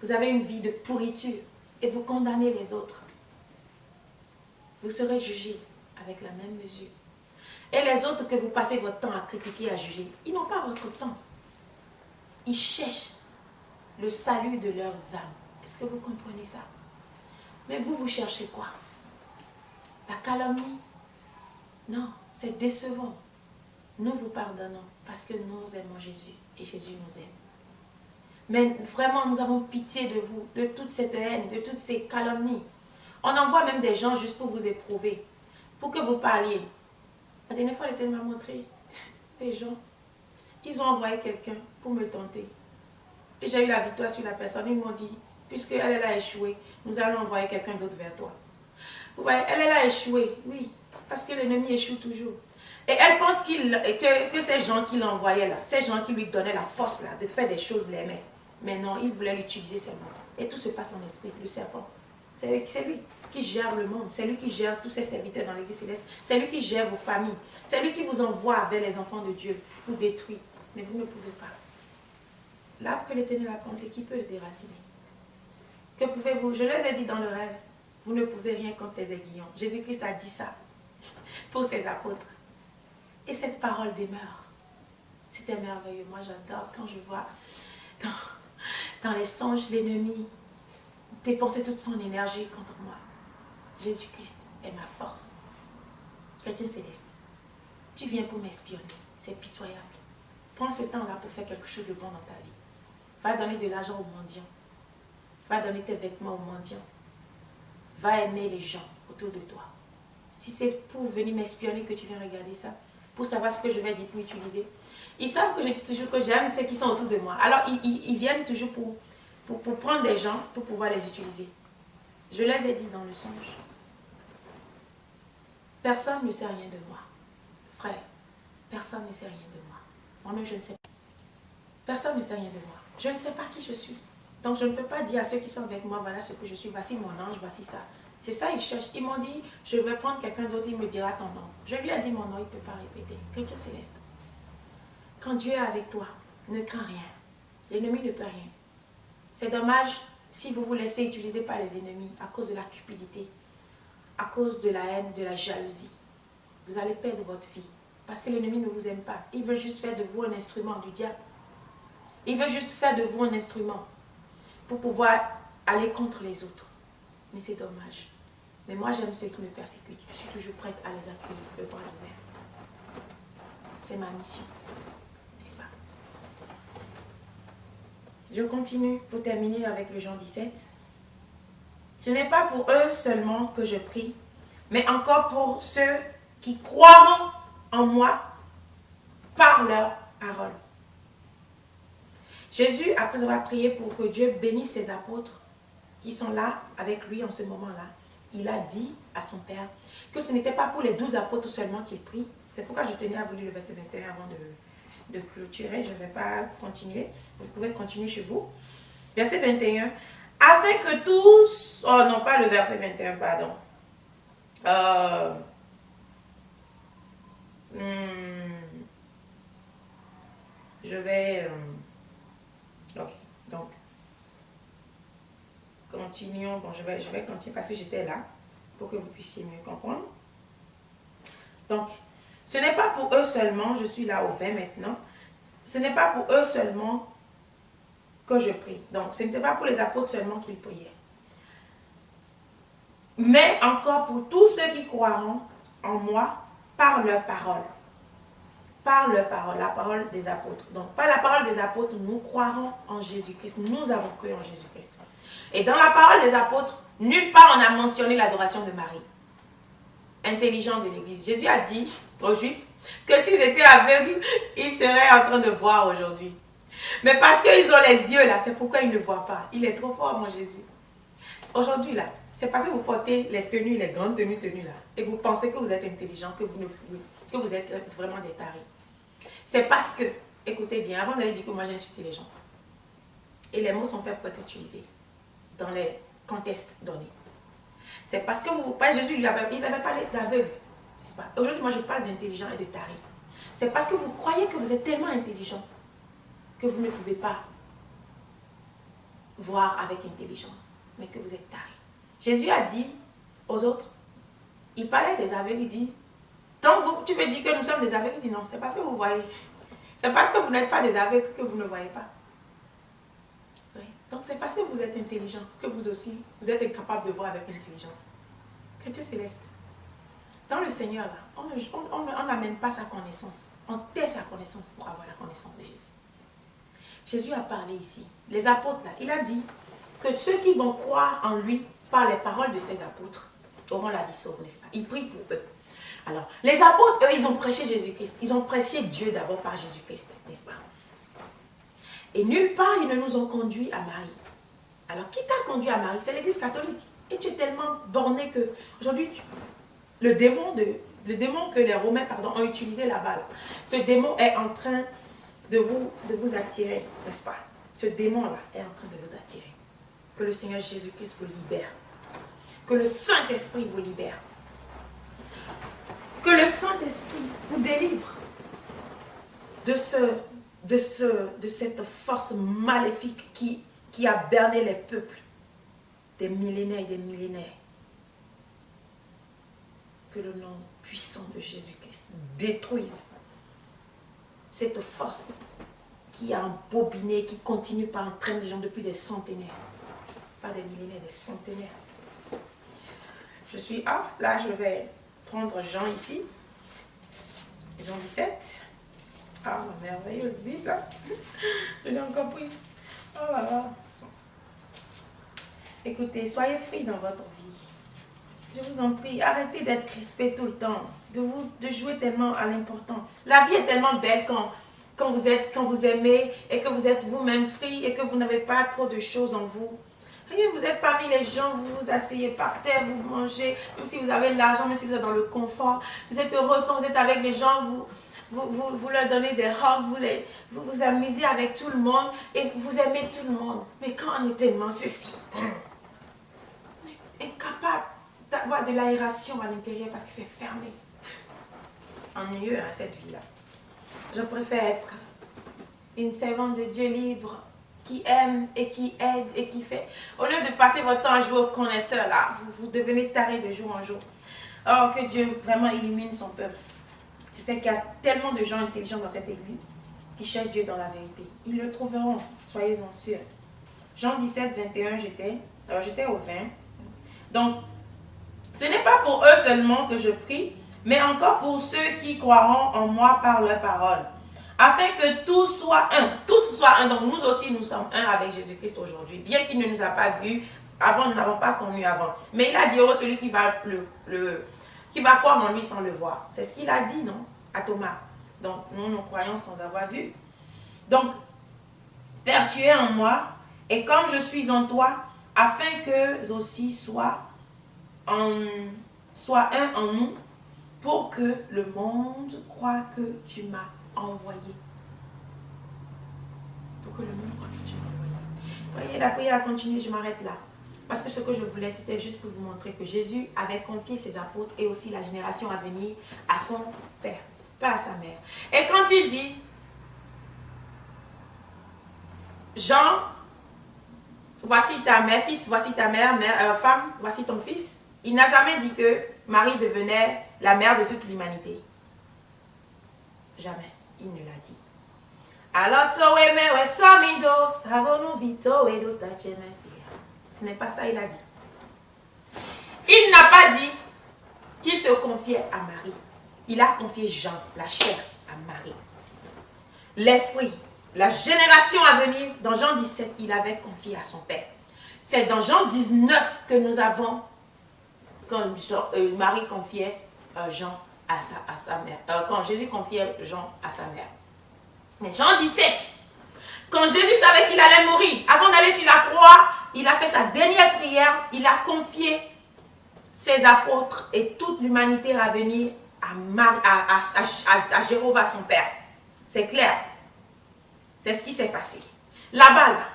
Vous avez une vie de pourriture et vous condamnez les autres. Vous serez jugés avec la même mesure. Et les autres que vous passez votre temps à critiquer, à juger, ils n'ont pas votre temps. Ils cherchent le salut de leurs âmes. Est-ce que vous comprenez ça? Mais vous, vous cherchez quoi? La calomnie? Non, c'est décevant. Nous vous pardonnons parce que nous aimons Jésus et Jésus nous aime. Mais vraiment, nous avons pitié de vous, de toute cette haine, de toutes ces calomnies. On envoie même des gens juste pour vous éprouver, pour que vous parliez. La dernière fois, l'Éternel m'a montré des gens. Ils ont envoyé quelqu'un pour me tenter. Et j'ai eu la victoire sur la personne. Ils m'ont dit, puisqu'elle a échoué, nous allons envoyer quelqu'un d'autre vers toi. Vous voyez, elle a échoué, oui, parce que l'ennemi échoue toujours. Et elle pense que ces gens qui l'envoyaient là, ces gens qui lui donnaient la force là, de faire des choses, l'aimaient. Mais non, ils voulaient l'utiliser seulement. Et tout se passe en esprit, le serpent. C'est lui qui gère le monde. C'est lui qui gère tous ses serviteurs dans l'église céleste. C'est lui qui gère vos familles. C'est lui qui vous envoie avec les enfants de Dieu pour détruire. Mais vous ne pouvez pas. L'arbre que l'Éternel a planté, qui peut le déraciner? Que pouvez-vous? Je les ai dit dans le rêve. Vous ne pouvez rien contre les aiguillons. Jésus-Christ a dit ça pour ses apôtres. Et cette parole demeure. C'était merveilleux. Moi, j'adore quand je vois dans les songes l'ennemi dépenser toute son énergie contre moi. Jésus-Christ est ma force. Chrétien céleste, tu viens pour m'espionner. C'est pitoyable. Prends ce temps-là pour faire quelque chose de bon dans ta vie. Va donner de l'argent aux mendiants. Va donner tes vêtements aux mendiants. Va aimer les gens autour de toi. Si c'est pour venir m'espionner que tu viens regarder ça, pour savoir ce que je vais dire pour utiliser, ils savent que je dis toujours que j'aime ceux qui sont autour de moi. Alors ils viennent toujours pour prendre des gens pour pouvoir les utiliser. Je les ai dit dans le songe. Personne ne sait rien de moi. Frère, personne ne sait rien de moi. Moi-même, je ne sais pas. Personne ne sait rien de moi. Je ne sais pas qui je suis. Donc, je ne peux pas dire à ceux qui sont avec moi, voilà ce que je suis, voici mon ange, voici ça. C'est ça, ils cherchent. Ils m'ont dit, je vais prendre quelqu'un d'autre, il me dira ton nom. Je lui ai dit mon nom, il ne peut pas répéter. Chrétien céleste. Quand Dieu est avec toi, ne crains rien. L'ennemi ne peut rien. C'est dommage si vous vous laissez utiliser par les ennemis à cause de la cupidité, à cause de la haine, de la jalousie. Vous allez perdre votre vie. Parce que l'ennemi ne vous aime pas. Il veut juste faire de vous un instrument du diable. Il veut juste faire de vous un instrument pour pouvoir aller contre les autres. Mais c'est dommage. Mais moi, j'aime ceux qui me persécutent. Je suis toujours prête à les accueillir, le bras ouvert. C'est ma mission. N'est-ce pas? Je continue pour terminer avec le Jean 17. Ce n'est pas pour eux seulement que je prie, mais encore pour ceux qui croiront en moi par leur parole. Jésus, après avoir prié pour que Dieu bénisse ses apôtres qui sont là avec lui en ce moment-là, il a dit à son Père que ce n'était pas pour les 12 apôtres seulement qu'il prie. C'est pourquoi je tenais à vous lire le verset 21 avant de clôturer. Je ne vais pas continuer. Vous pouvez continuer chez vous. Verset 21. Afin que tous... Oh non, pas le verset 21, pardon. Je vais... ok, donc... Continuons. Bon, je vais continuer parce que j'étais là pour que vous puissiez mieux comprendre. Donc, ce n'est pas pour eux seulement, je suis là au 20 maintenant, ce n'est pas pour eux seulement que je prie. Donc, ce n'était pas pour les apôtres seulement qu'ils priaient. Mais encore pour tous ceux qui croiront en moi par leur parole. Par leur parole, la parole des apôtres. Donc, par la parole des apôtres, nous croirons en Jésus-Christ. Nous avons cru en Jésus-Christ. Et dans la parole des apôtres, nulle part on a mentionné l'adoration de Marie. Intelligent de l'Église. Jésus a dit aux Juifs que s'ils étaient aveugles, ils seraient en train de voir aujourd'hui. Mais parce qu'ils ont les yeux là, c'est pourquoi ils ne voient pas. Il est trop fort, mon Jésus. Aujourd'hui là, c'est parce que vous portez les tenues, les grandes tenues là, et vous pensez que vous êtes intelligent, que vous êtes vraiment des tarés. C'est parce que, écoutez bien, avant d'aller dire que moi j'ai insulté les gens, et les mots sont faits pour être utilisés dans les contextes donnés. C'est parce que vous, pas Jésus, il n'avait pas l'air d'aveugle, n'est-ce pas? Aujourd'hui, moi, je parle d'intelligent et de taré. C'est parce que vous croyez que vous êtes tellement intelligent que vous ne pouvez pas voir avec intelligence, mais que vous êtes taré. Jésus a dit aux autres, il parlait des aveugles, il dit, donc tu me dis que nous sommes des aveugles, il dit non, c'est parce que vous voyez. C'est parce que vous n'êtes pas des aveugles que vous ne voyez pas. Oui. Donc c'est parce que vous êtes intelligent que vous aussi, vous êtes incapable de voir avec intelligence. Chrétien céleste, dans le Seigneur, là, on n'amène pas sa connaissance. On tait sa connaissance pour avoir la connaissance de Jésus. Jésus a parlé ici. Les apôtres, là, il a dit que ceux qui vont croire en lui par les paroles de ces apôtres auront la vie sauve, n'est-ce pas? Il prie pour eux. Alors, les apôtres, eux, ils ont prêché Jésus-Christ. Ils ont prêché Dieu d'abord par Jésus-Christ, n'est-ce pas? Et nulle part, ils ne nous ont conduits à Marie. Alors, qui t'a conduit à Marie? C'est l'Église catholique. Et tu es tellement borné que, aujourd'hui, le démon que les Romains ont utilisé là-bas, là, ce démon est en train de vous attirer, n'est-ce pas? Ce démon-là est en train de vous attirer. Que le Seigneur Jésus-Christ vous libère. Que le Saint-Esprit vous libère. Que le Saint-Esprit vous délivre de cette force maléfique qui a berné les peuples des millénaires et des millénaires. Que le nom puissant de Jésus-Christ détruise cette force qui a embobiné, qui continue par entraîner les gens depuis des centenaires. Pas des millénaires, des centenaires. Je suis off. Là, je vais prendre Jean ici. Jean 17. Ah, ma merveilleuse Bible, là. Je l'ai encore prise. Oh là là. Écoutez, soyez free dans votre vie. Je vous en prie, arrêtez d'être crispés tout le temps, de jouer tellement à l'important. La vie est tellement belle quand vous aimez et que vous êtes vous-même free et que vous n'avez pas trop de choses en vous. Voyez, vous êtes parmi les gens, vous vous asseyez par terre, vous mangez, même si vous avez de l'argent, même si vous êtes dans le confort. Vous êtes heureux quand vous êtes avec les gens, vous leur donnez des hugs, vous vous amusez avec tout le monde et vous aimez tout le monde. Mais quand on est tellement ceci, incapable d'avoir de l'aération à l'intérieur parce que c'est fermé. Ennuyeux, hein, cette vie-là. Je préfère être une servante de Dieu libre qui aime et qui aide et qui fait. Au lieu de passer votre temps à jouer au connaisseur, là, vous devenez taré de jour en jour. Oh, que Dieu vraiment illumine son peuple. Je sais qu'il y a tellement de gens intelligents dans cette église qui cherchent Dieu dans la vérité. Ils le trouveront, soyez-en sûrs. Jean 17, 21, j'étais au 20. Donc, ce n'est pas pour eux seulement que je prie, mais encore pour ceux qui croiront en moi par leur parole, afin que tous soient un. Tous soient un. Donc, nous aussi, nous sommes un avec Jésus-Christ aujourd'hui. Bien qu'il ne nous a pas vus avant, nous n'avons pas connu avant. Mais il a dit heureux celui qui va croire en lui sans le voir. C'est ce qu'il a dit, non? À Thomas. Donc, nous croyons sans avoir vu. Donc, Père, tu es en moi, et comme je suis en toi, afin qu'eux aussi soient un en nous, pour que le monde croie que tu m'as envoyé. Pour que le monde croie que tu m'as envoyé. Voyez, la prière a continué, je m'arrête là. Parce que ce que je voulais, c'était juste pour vous montrer que Jésus avait confié ses apôtres et aussi la génération à venir à son Père, pas à sa mère. Et quand il dit, Jean, voici ta mère, fils, voici ta mère, femme, voici ton fils. Il n'a jamais dit que Marie devenait la mère de toute l'humanité. Jamais, il ne l'a dit. Alors, ce n'est pas ça, il a dit. Il n'a pas dit qu'il te confiait à Marie. Il a confié Jean, la chair, à Marie. L'esprit, la génération à venir, dans Jean 17, il avait confié à son Père. C'est dans Jean 19 que nous avons, quand Marie confiait Jean à sa mère, quand Jésus confiait Jean à sa mère. Mais Jean 17, quand Jésus savait qu'il allait mourir, avant d'aller sur la croix, il a fait sa dernière prière, il a confié ses apôtres et toute l'humanité à venir à Jéhovah, son Père. C'est clair. C'est ce qui s'est passé. Là-bas, là,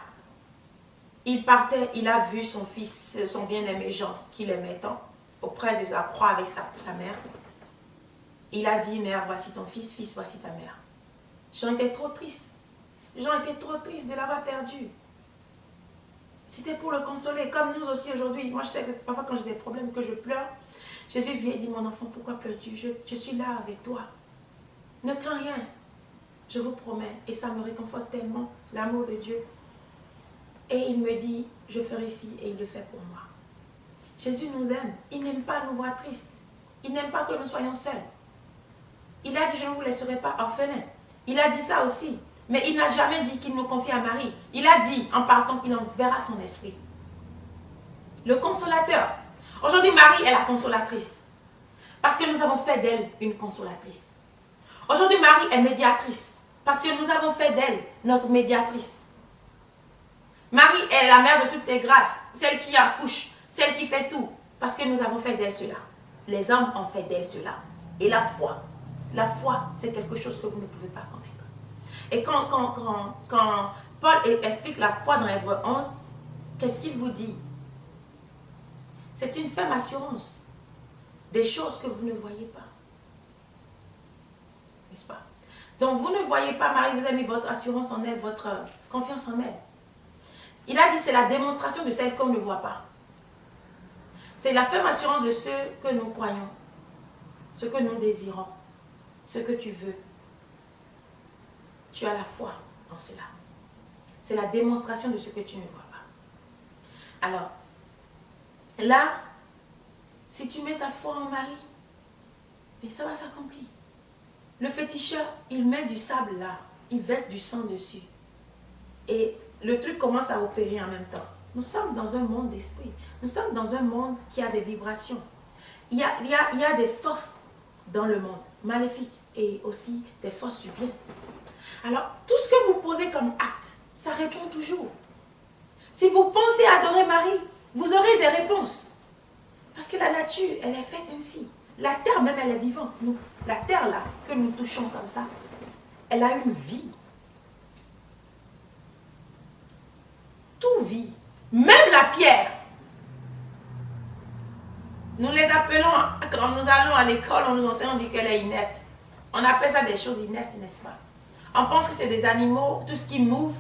il partait, il a vu son fils, son bien-aimé Jean, qu'il aimait tant, auprès de la croix avec sa mère. Il a dit, mère, voici ton fils, fils, voici ta mère. Jean était trop triste. Jean était trop triste de l'avoir perdu. C'était pour le consoler, comme nous aussi aujourd'hui. Moi, je sais que parfois quand j'ai des problèmes, que je pleure, Jésus vient et dit, mon enfant, pourquoi pleures-tu? Je suis là avec toi. Ne crains rien. Je vous promets. Et ça me réconforte tellement, l'amour de Dieu. Et il me dit, je ferai ci, et il le fait pour moi. Jésus nous aime. Il n'aime pas nous voir tristes. Il n'aime pas que nous soyons seuls. Il a dit, je ne vous laisserai pas orphelins. Il a dit ça aussi. Mais il n'a jamais dit qu'il nous confie à Marie. Il a dit, en partant, qu'il enverra son esprit. Le consolateur. Aujourd'hui, Marie est la consolatrice. Parce que nous avons fait d'elle une consolatrice. Aujourd'hui, Marie est médiatrice. Parce que nous avons fait d'elle notre médiatrice. Marie est la mère de toutes les grâces. Celle qui accouche. Celle qui fait tout. Parce que nous avons fait d'elle cela. Les hommes ont fait d'elle cela. Et la foi, c'est quelque chose que vous ne pouvez pas connaître. Et quand Paul explique la foi dans Hébreux 11, qu'est-ce qu'il vous dit? C'est une ferme assurance des choses que vous ne voyez pas. N'est-ce pas? Donc vous ne voyez pas, Marie, vous avez mis votre assurance en elle, votre confiance en elle. Il a dit, c'est la démonstration de celle qu'on ne voit pas. C'est la ferme assurance de ce que nous croyons, ce que nous désirons, ce que tu veux. Tu as la foi en cela. C'est la démonstration de ce que tu ne vois pas. Alors, là, si tu mets ta foi en Marie, mais ça va s'accomplir. Le féticheur, il met du sable là, il verse du sang dessus. Et le truc commence à opérer en même temps. Nous sommes dans un monde d'esprit. Nous sommes dans un monde qui a des vibrations. Il y a des forces dans le monde, maléfiques, et aussi des forces du bien. Alors, tout ce que vous posez comme acte, ça répond toujours. Si vous pensez adorer Marie, vous aurez des réponses. Parce que la nature, elle est faite ainsi. La terre même, elle est vivante. Nous, la terre là, que nous touchons comme ça, elle a une vie. Tout vit. Même la pierre. Nous les appelons, quand nous allons à l'école, on nous enseigne, on dit qu'elle est inerte. On appelle ça des choses inertes, n'est-ce pas? On pense que c'est des animaux, tout ce qui move,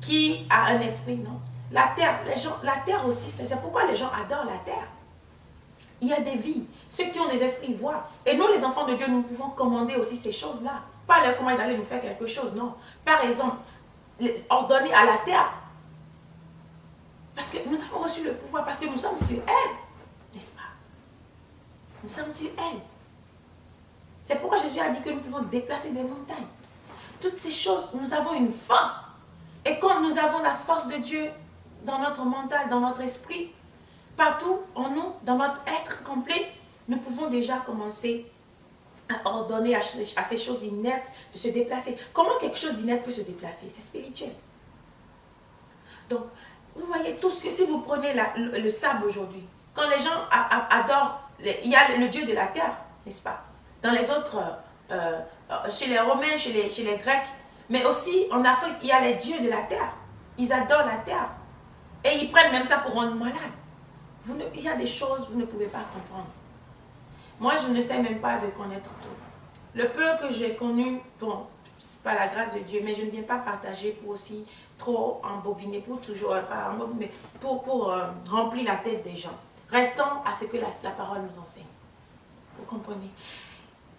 qui a un esprit, non? La terre, la terre aussi, c'est pourquoi les gens adorent la terre. Il y a des vies. Ceux qui ont des esprits voient. Et nous, les enfants de Dieu, nous pouvons commander aussi ces choses-là. Pas leur commander d'aller nous faire quelque chose, non. Par exemple, ordonner à la terre. Parce que nous avons reçu le pouvoir, parce que nous sommes sur elle, n'est-ce pas? Nous sommes sur elle. C'est pourquoi Jésus a dit que nous pouvons déplacer des montagnes. Toutes ces choses, nous avons une force. Et quand nous avons la force de Dieu dans notre mental, dans notre esprit, partout en nous, dans notre être complet, nous pouvons déjà commencer à ordonner à ces choses inertes de se déplacer. Comment quelque chose d'inerte peut se déplacer? C'est spirituel. Donc, vous voyez tout ce que, si vous prenez le sable aujourd'hui, quand les gens adorent, il y a le Dieu de la terre, n'est-ce pas? Dans les autres, chez les Romains, chez les Grecs, mais aussi en Afrique, il y a les dieux de la terre. Ils adorent la terre. Et ils prennent même ça pour rendre malade. Il y a des choses que vous ne pouvez pas comprendre. Moi, je ne sais même pas de connaître tout. Le peu que j'ai connu, bon, c'est pas la grâce de Dieu, mais je ne viens pas partager pour aussi trop embobiner, pour toujours, pas embobiner, mais pour remplir la tête des gens. Restons à ce que la parole nous enseigne. Vous comprenez?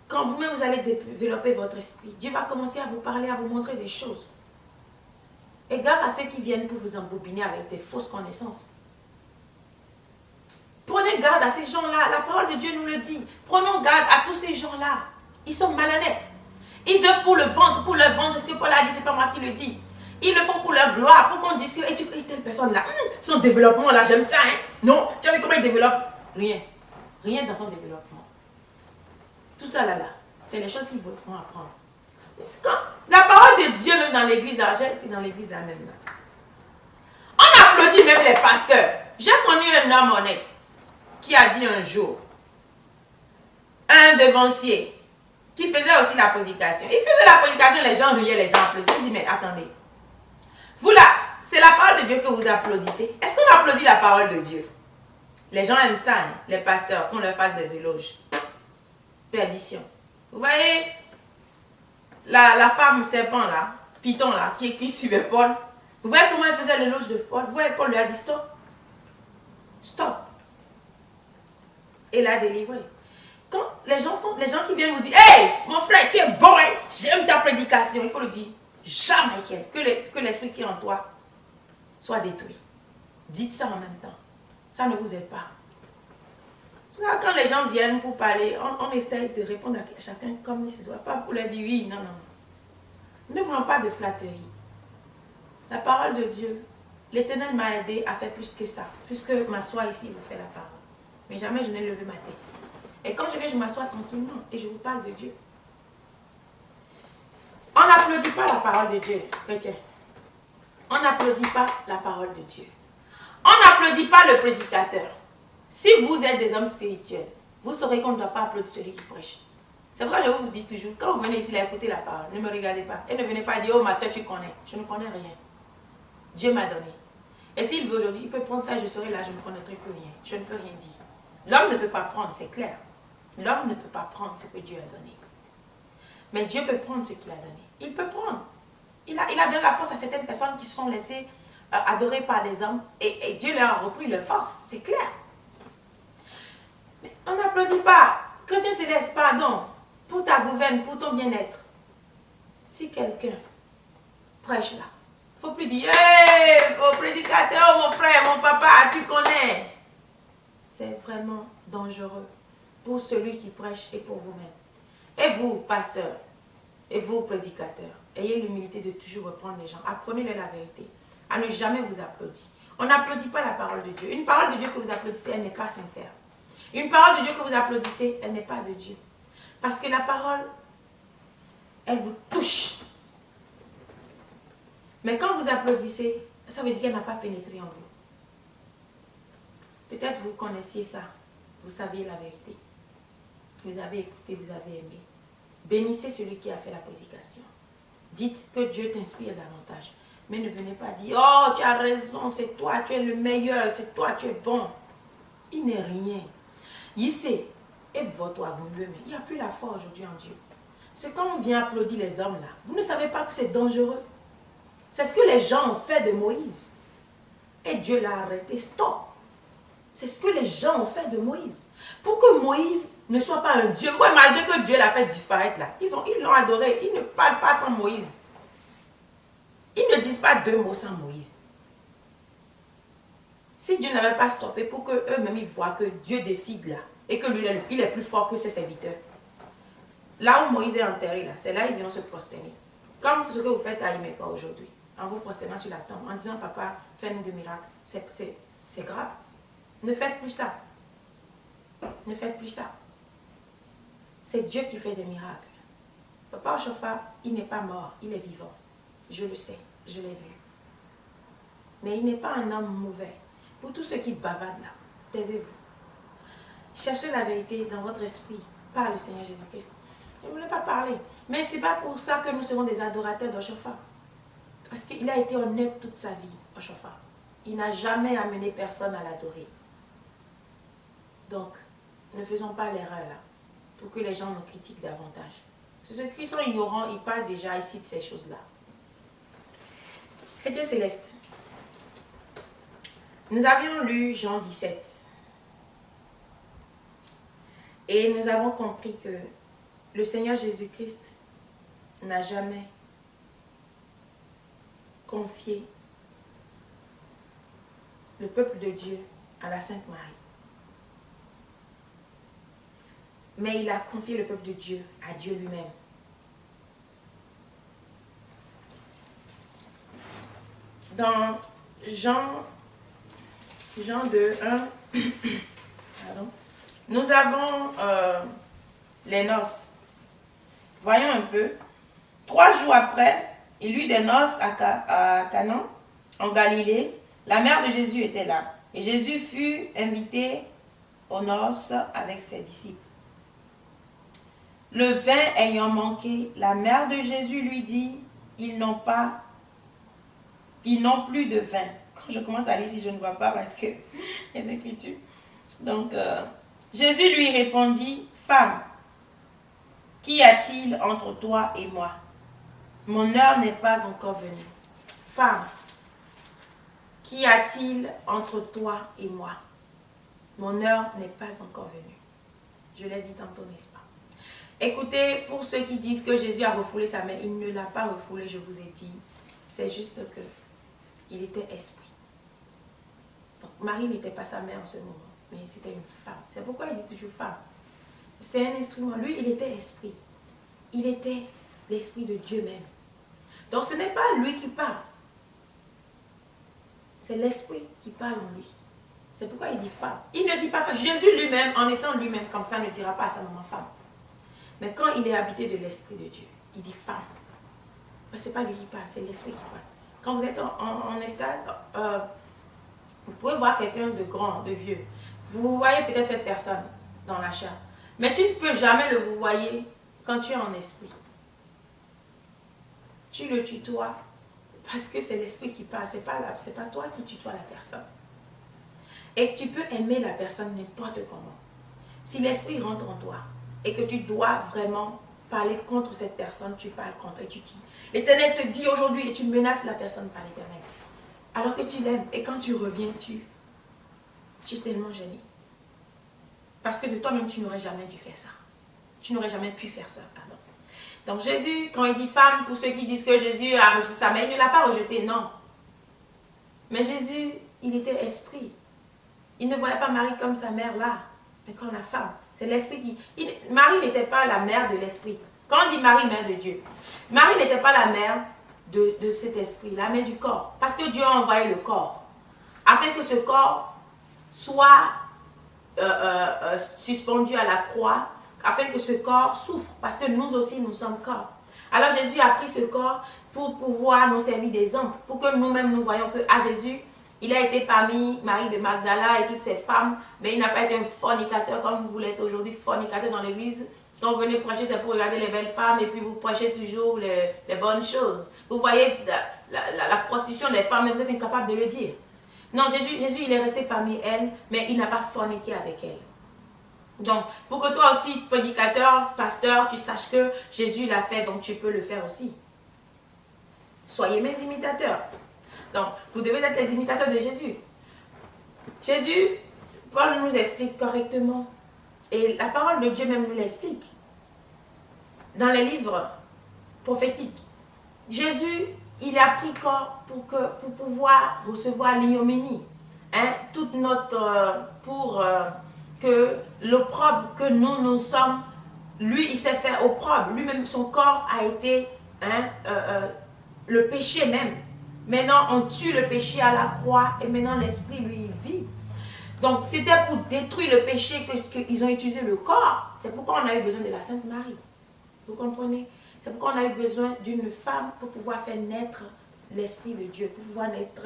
Quand vous-même vous allez développer votre esprit, Dieu va commencer à vous parler, à vous montrer des choses. Égard à ceux qui viennent pour vous embobiner avec des fausses connaissances. Prenez garde à ces gens-là. La parole de Dieu nous le dit. Prenons garde à tous ces gens-là. Ils sont malhonnêtes. Ils œuvrent pour le ventre. Pour leur ventre, c'est ce que Paul a dit, c'est pas moi qui le dis. Ils le font pour leur gloire. Pour qu'on dise que telle personne-là, son développement, là, j'aime ça. Hein? Non, tu as vu comment il développe? Rien. Rien dans son développement. Tout ça là, c'est les choses qu'ils vont apprendre. Quand la parole de Dieu, même dans l'église, j'ai dans l'église là même là. On applaudit même les pasteurs. J'ai connu un homme honnête qui a dit un jour, un devancier, qui faisait aussi la prédication. Il faisait la prédication, les gens riaient, les gens applaudisaient. Il dit, mais attendez, vous là, c'est la parole de Dieu Dieu que vous applaudissez? Est-ce qu'on applaudit la parole de Dieu? Les gens aiment ça, hein, les pasteurs, qu'on leur fasse des éloges. Perdition. Vous voyez, la femme serpent là, Python là, qui suivait Paul. Vous voyez comment elle faisait l'éloge de Paul? Vous voyez, Paul lui a dit stop. Stop. Et l'a délivré. Quand les gens qui viennent vous dire, hey, mon frère, tu es bon, hein? J'aime ta prédication. Il faut le dire, jamais que l'esprit qui est en toi soit détruit. Dites ça en même temps. Ça ne vous aide pas. Là, quand les gens viennent pour parler, on essaye de répondre à chacun comme il se doit. Pas pour leur dire oui, non, non. Nous ne voulons pas de flatterie. La parole de Dieu, l'Éternel m'a aidé à faire plus que ça. Plus que m'asseoir ici et vous faire la parole. Mais jamais je n'ai levé ma tête. Et quand je viens, je m'assois tranquillement et je vous parle de Dieu. On n'applaudit pas la parole de Dieu, chrétien. On n'applaudit pas la parole de Dieu. On n'applaudit pas le prédicateur. Si vous êtes des hommes spirituels, vous saurez qu'on ne doit pas applaudir celui qui prêche. C'est pourquoi je vous dis toujours, quand vous venez ici à écouter la parole, ne me regardez pas. Et ne venez pas dire, oh ma soeur, tu connais. Je ne connais rien. Dieu m'a donné. Et s'il veut aujourd'hui, il peut prendre ça, je serai là, je ne connaîtrai plus rien. Je ne peux rien dire. L'homme ne peut pas prendre, c'est clair. L'homme ne peut pas prendre ce que Dieu a donné. Mais Dieu peut prendre ce qu'il a donné. Il peut prendre. Il a donné la force à certaines personnes qui se sont laissées adorer par des hommes. Et Dieu leur a repris leur force. C'est clair. Mais on n'applaudit pas. Chrétien céleste, pardon. Pour ta gouverne, pour ton bien-être. Si quelqu'un prêche là, il ne faut plus dire, hey, oh prédicateur, mon frère, mon papa, tu connais. C'est vraiment dangereux pour celui qui prêche et pour vous-même. Et vous, pasteur, et vous, prédicateurs, ayez l'humilité de toujours reprendre les gens. Apprenez-leur la vérité. À ne jamais vous applaudir. On n'applaudit pas la parole de Dieu. Une parole de Dieu que vous applaudissez, elle n'est pas sincère. Une parole de Dieu que vous applaudissez, elle n'est pas de Dieu. Parce que la parole, elle vous touche. Mais quand vous applaudissez, ça veut dire qu'elle n'a pas pénétré en vous. Peut-être vous connaissiez ça. Vous saviez la vérité. Vous avez écouté, vous avez aimé. Bénissez celui qui a fait la prédication. Dites que Dieu t'inspire davantage. Mais ne venez pas dire, oh, tu as raison, c'est toi, tu es le meilleur, c'est toi, tu es bon. Il n'est rien. Il sait, et votre mais il n'y a plus la foi aujourd'hui en Dieu. C'est quand on vient applaudir les hommes là. Vous ne savez pas que c'est dangereux. C'est ce que les gens ont fait de Moïse. Et Dieu l'a arrêté. Stop. C'est ce que les gens ont fait de Moïse. Pour que Moïse ne soit pas un Dieu. Ouais, malgré que Dieu l'a fait disparaître là. Ils l'ont adoré. Ils ne parlent pas sans Moïse. Ils ne disent pas deux mots sans Moïse. Si Dieu n'avait pas stoppé pour qu'eux-mêmes ils voient que Dieu décide là. Et que lui, il est plus fort que ses serviteurs. Là où Moïse est enterré là, c'est là ils iront se prosterner. Comme ce que vous faites à Imeka aujourd'hui. En vous prosternant sur la tombe. En disant, papa, fais-nous de miracles. C'est grave. Ne faites plus ça. Ne faites plus ça. C'est Dieu qui fait des miracles. Papa Ochofa, il n'est pas mort, il est vivant. Je le sais, je l'ai vu. Mais il n'est pas un homme mauvais. Pour tous ceux qui bavardent là, taisez-vous. Cherchez la vérité dans votre esprit par le Seigneur Jésus-Christ. Je ne voulais pas parler. Mais ce n'est pas pour ça que nous serons des adorateurs d'Ochofa. Parce qu'il a été honnête toute sa vie, Ochofa. Il n'a jamais amené personne à l'adorer. Donc, ne faisons pas l'erreur là, pour que les gens nous critiquent davantage. Ceux qui sont ignorants, ils parlent déjà ici de ces choses-là. Chrétien céleste, nous avions lu Jean 17. Et nous avons compris que le Seigneur Jésus-Christ n'a jamais confié le peuple de Dieu à la Sainte Marie. Mais il a confié le peuple de Dieu à Dieu lui-même. Dans Jean 2, 1, pardon, nous avons les noces. Voyons un peu. 3 jours après, il y eut des noces à Canaan, en Galilée. La mère de Jésus était là. Et Jésus fut invité aux noces avec ses disciples. Le vin ayant manqué, la mère de Jésus lui dit, ils n'ont plus de vin. Quand je commence à lire, si je ne vois pas parce que les Écritures. Donc, Jésus lui répondit, femme, qu'y a-t-il entre toi et moi? Mon heure n'est pas encore venue. Femme, qu'y a-t-il entre toi et moi? Mon heure n'est pas encore venue. Je l'ai dit tantôt, n'est-ce pas? Écoutez, pour ceux qui disent que Jésus a refoulé sa mère, il ne l'a pas refoulé, je vous ai dit. C'est juste que il était esprit. Donc, Marie n'était pas sa mère en ce moment, mais c'était une femme. C'est pourquoi il dit toujours femme. C'est un instrument. Lui, il était esprit. Il était l'esprit de Dieu même. Donc, ce n'est pas lui qui parle. C'est l'esprit qui parle en lui. C'est pourquoi il dit femme. Il ne dit pas femme. Jésus lui-même, en étant lui-même comme ça, ne dira pas à sa maman femme. Mais quand il est habité de l'esprit de Dieu, il dit femme. Ce n'est pas lui qui parle, c'est l'esprit qui parle. Quand vous êtes en esclave, vous pouvez voir quelqu'un de grand, de vieux. Vous voyez peut-être cette personne dans l'achat. Mais tu ne peux jamais le vous voyer quand tu es en esprit. Tu le tutoies parce que c'est l'esprit qui parle. Ce n'est pas toi qui tutoies la personne. Et tu peux aimer la personne n'importe comment. Si l'esprit rentre en toi et que tu dois vraiment parler contre cette personne, tu parles contre et tu dis, l'Éternel te dit aujourd'hui et tu menaces la personne par l'Éternel. Alors que tu l'aimes et quand tu reviens, tu es tellement gêné. Parce que de toi-même, tu n'aurais jamais dû faire ça. Tu n'aurais jamais pu faire ça. Pardon. Donc Jésus, quand il dit femme, pour ceux qui disent que Jésus a rejeté sa mère, il ne l'a pas rejeté, non. Mais Jésus, il était esprit. Il ne voyait pas Marie comme sa mère là, mais comme la femme. C'est l'esprit qui... Marie n'était pas la mère de l'esprit. Quand on dit Marie, mère de Dieu, Marie n'était pas la mère de cet esprit, la mère du corps. Parce que Dieu a envoyé le corps. Afin que ce corps soit suspendu à la croix, afin que ce corps souffre. Parce que nous aussi, nous sommes corps. Alors Jésus a pris ce corps pour pouvoir nous servir d'exemple. Pour que nous-mêmes nous voyons que à Jésus, il a été parmi Marie de Magdala et toutes ces femmes, mais il n'a pas été un fornicateur comme vous l'êtes aujourd'hui, fornicateur dans l'église. Quand vous venez prêcher, c'est pour regarder les belles femmes et puis vous prêchez toujours les bonnes choses. Vous voyez la prostitution des femmes, mais vous êtes incapable de le dire. Non, Jésus, il est resté parmi elles, mais il n'a pas forniqué avec elles. Donc, pour que toi aussi, prédicateur, pasteur, tu saches que Jésus l'a fait, donc tu peux le faire aussi. Soyez mes imitateurs. Donc, vous devez être les imitateurs de Jésus. Jésus, Paul nous explique correctement. Et la parole de Dieu même nous l'explique. Dans les livres prophétiques. Jésus, il a pris corps pour pouvoir recevoir l'ignominie. Hein, toute notre... que l'opprobre que nous sommes, lui, il s'est fait opprobre. Lui-même, son corps a été le péché même. Maintenant, on tue le péché à la croix et maintenant l'esprit, lui, il vit. Donc, c'était pour détruire le péché qu'ils ont utilisé le corps. C'est pourquoi on a eu besoin de la Sainte Marie. Vous comprenez? C'est pourquoi on a eu besoin d'une femme pour pouvoir faire naître l'Esprit de Dieu, pour pouvoir naître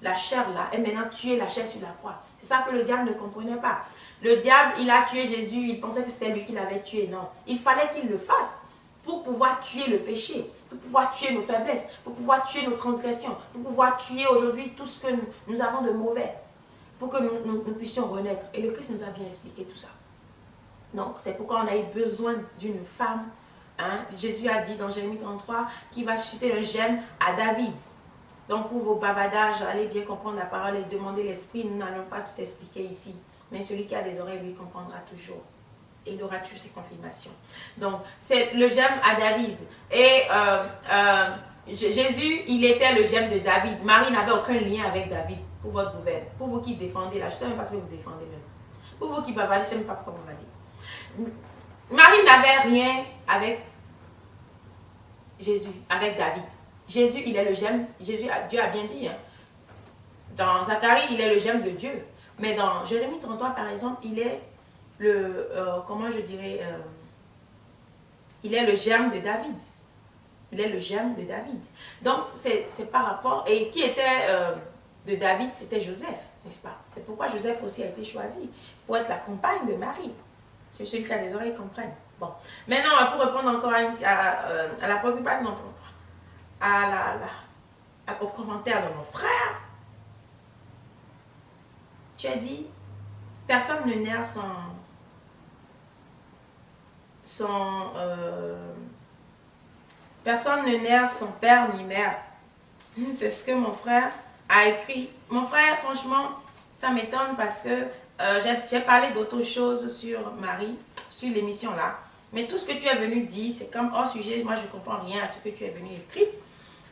la chair là, et maintenant tuer la chair sur la croix. C'est ça que le diable ne comprenait pas. Le diable, il a tué Jésus, il pensait que c'était lui qui l'avait tué. Non, il fallait qu'il le fasse pour pouvoir tuer le péché, pour pouvoir tuer nos faiblesses, pour pouvoir tuer nos transgressions, pour pouvoir tuer aujourd'hui tout ce que nous avons de mauvais, pour que nous puissions renaître. Et le Christ nous a bien expliqué tout ça. Donc, c'est pourquoi on a eu besoin d'une femme. Hein? Jésus a dit dans Jérémie 33 qu'il va susciter un gemme à David. Donc, pour vos bavardages, allez bien comprendre la parole et demander l'esprit. Nous n'allons pas tout expliquer ici. Mais celui qui a des oreilles, lui, comprendra toujours. Et il aura toujours ses confirmations. Donc, c'est le gemme à David. Et Jésus, il était le gemme de David. Marie n'avait aucun lien avec David pour votre nouvelle. Pour vous qui défendez là, je ne sais même pas ce que vous défendez même. Pour vous qui bavardez, je ne sais même pas pourquoi vous bavardez. Marie n'avait rien avec Jésus, avec David. Jésus, il est le gemme. Dieu a bien dit. Hein. Dans Zacharie, il est le gemme de Dieu. Mais dans Jérémie 33, par exemple, il est le, comment je dirais, il est le gemme de David. Il est le gemme de David. Donc, c'est par rapport, et qui était de David, c'était Joseph, n'est-ce pas? C'est pourquoi Joseph aussi a été choisi, pour être la compagne de Marie. Que celui qui a des oreilles comprenne. Bon. Maintenant, pour répondre encore à la préoccupation, au commentaire de mon frère, Tu as dit, personne ne naît personne ne naît sans père ni mère. C'est ce que mon frère a écrit. Mon frère, franchement, ça m'étonne parce que j'ai parlé d'autres choses sur Marie, sur l'émission là. Mais tout ce que tu es venu dire, c'est comme hors sujet. Moi, je ne comprends rien à ce que tu es venu écrire.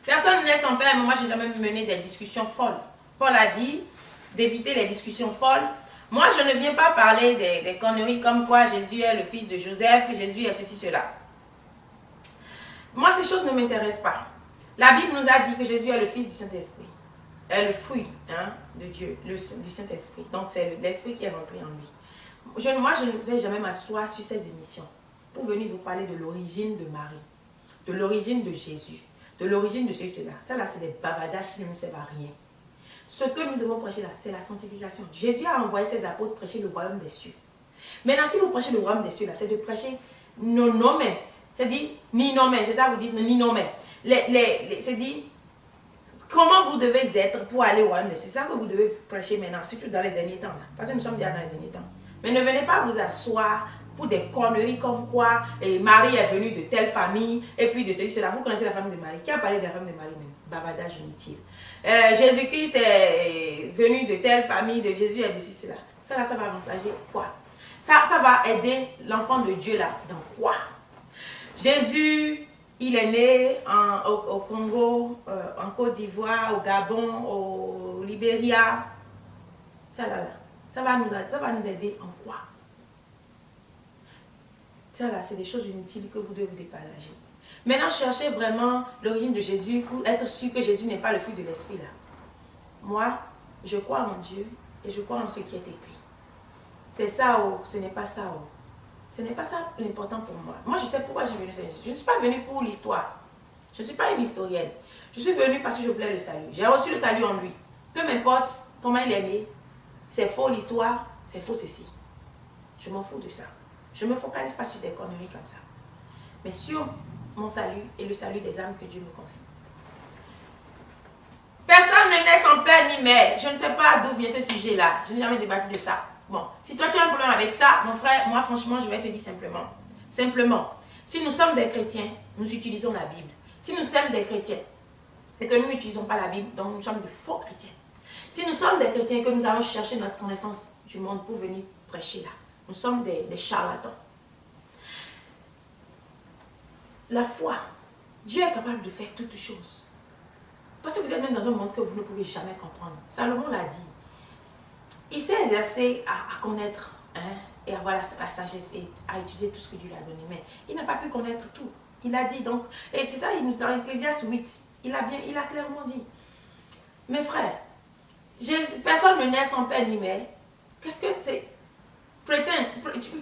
Personne ne naît sans père, mais moi, je n'ai jamais mené des discussions folles. Paul a dit d'éviter les discussions folles. Moi, je ne viens pas parler des conneries comme quoi Jésus est le fils de Joseph, Jésus est ceci, cela. Moi, ces choses ne m'intéressent pas. La Bible nous a dit que Jésus est le fils du Saint-Esprit. Est le fruit de Dieu, du Saint-Esprit. Donc, c'est l'Esprit qui est rentré en lui. Moi, je ne vais jamais m'asseoir sur ces émissions pour venir vous parler de l'origine de Marie, de l'origine de Jésus, de l'origine de ceci, cela. Ça, là, c'est des bavadages qui ne nous servent à rien. Ce que nous devons prêcher là, c'est la sanctification. Jésus a envoyé ses apôtres prêcher le royaume des cieux. Maintenant, si vous prêchez le royaume des cieux, là, c'est de prêcher non nommé. C'est-à-dire, ni nommé, c'est ça vous dites, ni nommé. C'est-à-dire, comment vous devez être pour aller au royaume des cieux. C'est ça que vous devez prêcher maintenant, surtout dans les derniers temps. Là, parce que nous sommes déjà dans les derniers temps. Mais ne venez pas vous asseoir pour des conneries comme quoi Marie est venue de telle famille, et puis de cela. Vous connaissez la famille de Marie. Qui a parlé de la famille de Marie même? Bavardage inutile. Jésus-Christ est venu de telle famille, de Jésus est de cela. Ça là, ça va avantager quoi? Ça va aider l'enfant de Dieu là, dans quoi? Jésus, il est né au Congo, en Côte d'Ivoire, au Gabon, au Libéria. Ça là, ça va nous aider en quoi? Ça là, c'est des choses inutiles que vous devez vous départager. Maintenant, cherchez vraiment l'origine de Jésus pour être sûr que Jésus n'est pas le fruit de l'esprit là. Moi, je crois en Dieu et je crois en ce qui est écrit. C'est ça ou ce n'est pas ça ou. Ce n'est pas ça l'important pour moi. Moi, je sais pourquoi je suis venue. Je ne suis pas venue pour l'histoire. Je ne suis pas une historienne. Je suis venue parce que je voulais le salut. J'ai reçu le salut en lui. Peu m'importe comment il est né. C'est faux l'histoire, c'est faux ceci. Je m'en fous de ça. Je ne me focalise pas sur des conneries comme ça. Mais sur mon salut et le salut des âmes que Dieu me confie. Personne ne naît sans père ni mère. Je ne sais pas d'où vient ce sujet-là. Je n'ai jamais débattu de ça. Bon, si toi tu as un problème avec ça, mon frère, moi franchement, je vais te dire simplement. Simplement, si nous sommes des chrétiens, nous utilisons la Bible. Si nous sommes des chrétiens et que nous n'utilisons pas la Bible, donc nous sommes de faux chrétiens. Si nous sommes des chrétiens et que nous allons chercher notre connaissance du monde pour venir prêcher là, nous sommes des charlatans. La foi, Dieu est capable de faire toutes choses. Parce que vous êtes même dans un monde que vous ne pouvez jamais comprendre. Salomon l'a dit. Il s'est exercé à connaître et à avoir la sagesse et à utiliser tout ce que Dieu lui a donné. Mais il n'a pas pu connaître tout. Il a dit donc, et c'est ça, dans Ecclésiaste 8, il a clairement dit. Mes frères, personne ne naît sans père ni mère. Qu'est-ce que c'est?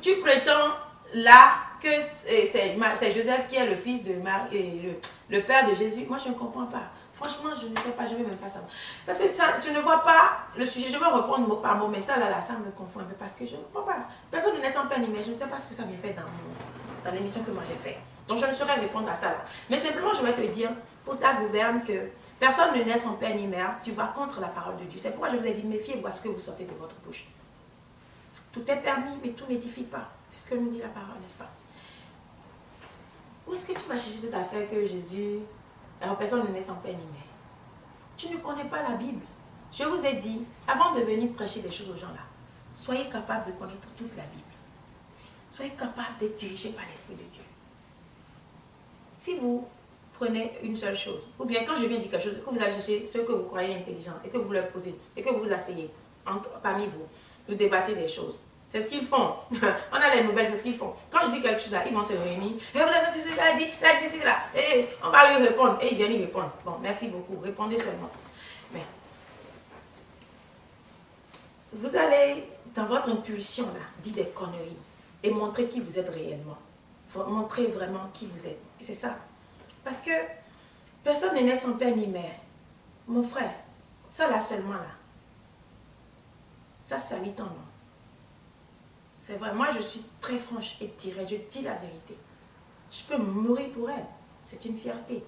Tu prétends là que c'est Joseph qui est le fils de Marie, le père de Jésus. Moi, je ne comprends pas. Franchement, je ne sais pas, je ne vais même pas savoir. Parce que ça, je ne vois pas le sujet. Je vais répondre mot par mot, mais ça, là, ça me confond un peu parce que je ne comprends pas. Personne ne naît sans père ni mère. Je ne sais pas ce que ça vient faire dans l'émission que moi j'ai fait. Donc, je ne saurais répondre à ça là. Mais simplement, je vais te dire, pour ta gouverne, que personne ne naît sans père ni mère. Tu vas contre la parole de Dieu. C'est pourquoi je vous ai dit, méfiez-vous à ce que vous sortez de votre bouche. Tout est permis, mais tout n'édifie pas. C'est ce que nous dit la parole, n'est-ce pas? Où est-ce que tu vas chercher cette affaire que Jésus... Alors, personne ne naît sans père ni mère. Tu ne connais pas la Bible. Je vous ai dit, avant de venir prêcher des choses aux gens là, soyez capable de connaître toute la Bible. Soyez capable d'être dirigé par l'Esprit de Dieu. Si vous prenez une seule chose, ou bien quand je viens dire quelque chose, que vous allez chercher ceux que vous croyez intelligents et que vous leur posez, et que vous vous asseyez parmi vous, vous débattez des choses. C'est ce qu'ils font. On a les nouvelles, c'est ce qu'ils font. Quand je dis quelque chose là, ils vont se réunir. Et vous avez dit, là, dit, là. Et on va lui répondre. Et ils viennent y répondre. Bon, merci beaucoup. Répondez seulement. Mais vous allez, dans votre impulsion là, dire des conneries et montrer qui vous êtes réellement. Montrer vraiment qui vous êtes. Et c'est ça. Parce que personne ne naît sans père ni mère. Mon frère, ça là seulement là. Ça salit ton nom. C'est vrai, moi je suis très franche et directe, je dis la vérité. Je peux mourir pour elle, c'est une fierté.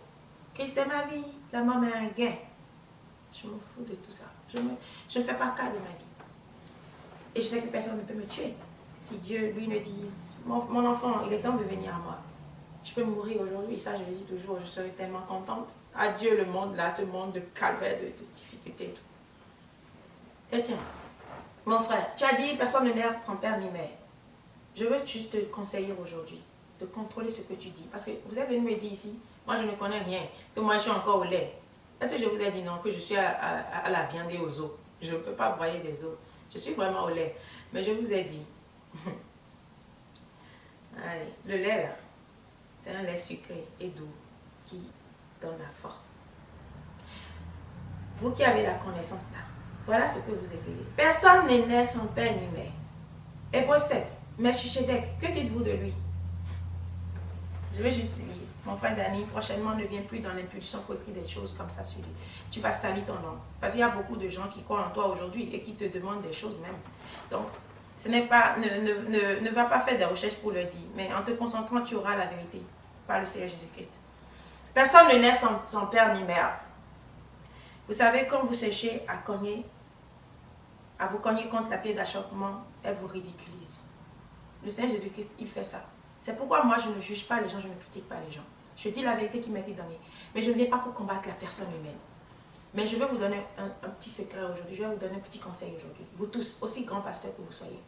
Christ est ma vie, la mort est un gain. Je me fous de tout ça, je ne fais pas cas de ma vie. Et je sais que personne ne peut me tuer. Si Dieu, lui, ne dise, mon enfant, il est temps de venir à moi. Je peux mourir aujourd'hui, ça je le dis toujours, je serai tellement contente. Adieu le monde là, ce monde de calvaire, de difficultés et tout. Et tiens, mon frère, tu as dit personne ne naît sans père ni mère. Je veux juste te conseiller aujourd'hui de contrôler ce que tu dis. Parce que vous êtes venu me dire ici, moi je ne connais rien, que moi je suis encore au lait. Est-ce que je vous ai dit non, que je suis à la viande et aux os? Je ne peux pas broyer des os. Je suis vraiment au lait. Mais je vous ai dit, allez, le lait là, c'est un lait sucré et doux qui donne la force. Vous qui avez la connaissance là, voilà ce que vous écrivez. Personne n'est né sans père ni mère. Hébreux 7, Melchisedec, que dites-vous de lui? Je vais juste lire. Mon frère Dani, prochainement, ne viens plus dans l'impulsion pour écrire des choses comme ça sur lui. Tu vas salir ton nom. Parce qu'il y a beaucoup de gens qui croient en toi aujourd'hui et qui te demandent des choses même. Donc, ce n'est pas, ne va pas faire des recherches pour le dire, mais en te concentrant, tu auras la vérité par le Seigneur Jésus-Christ. Personne ne naît sans père ni mère. Vous savez, quand vous cherchez à vous cogner contre la pierre d'achoppement, elle vous ridiculise. Le Seigneur Jésus-Christ, il fait ça. C'est pourquoi moi, je ne juge pas les gens, je ne critique pas les gens. Je dis la vérité qui m'a été donnée. Mais je ne viens pas pour combattre la personne humaine. Mais je vais vous donner un petit secret aujourd'hui. Je vais vous donner un petit conseil aujourd'hui. Vous tous, aussi grands pasteurs que vous soyez.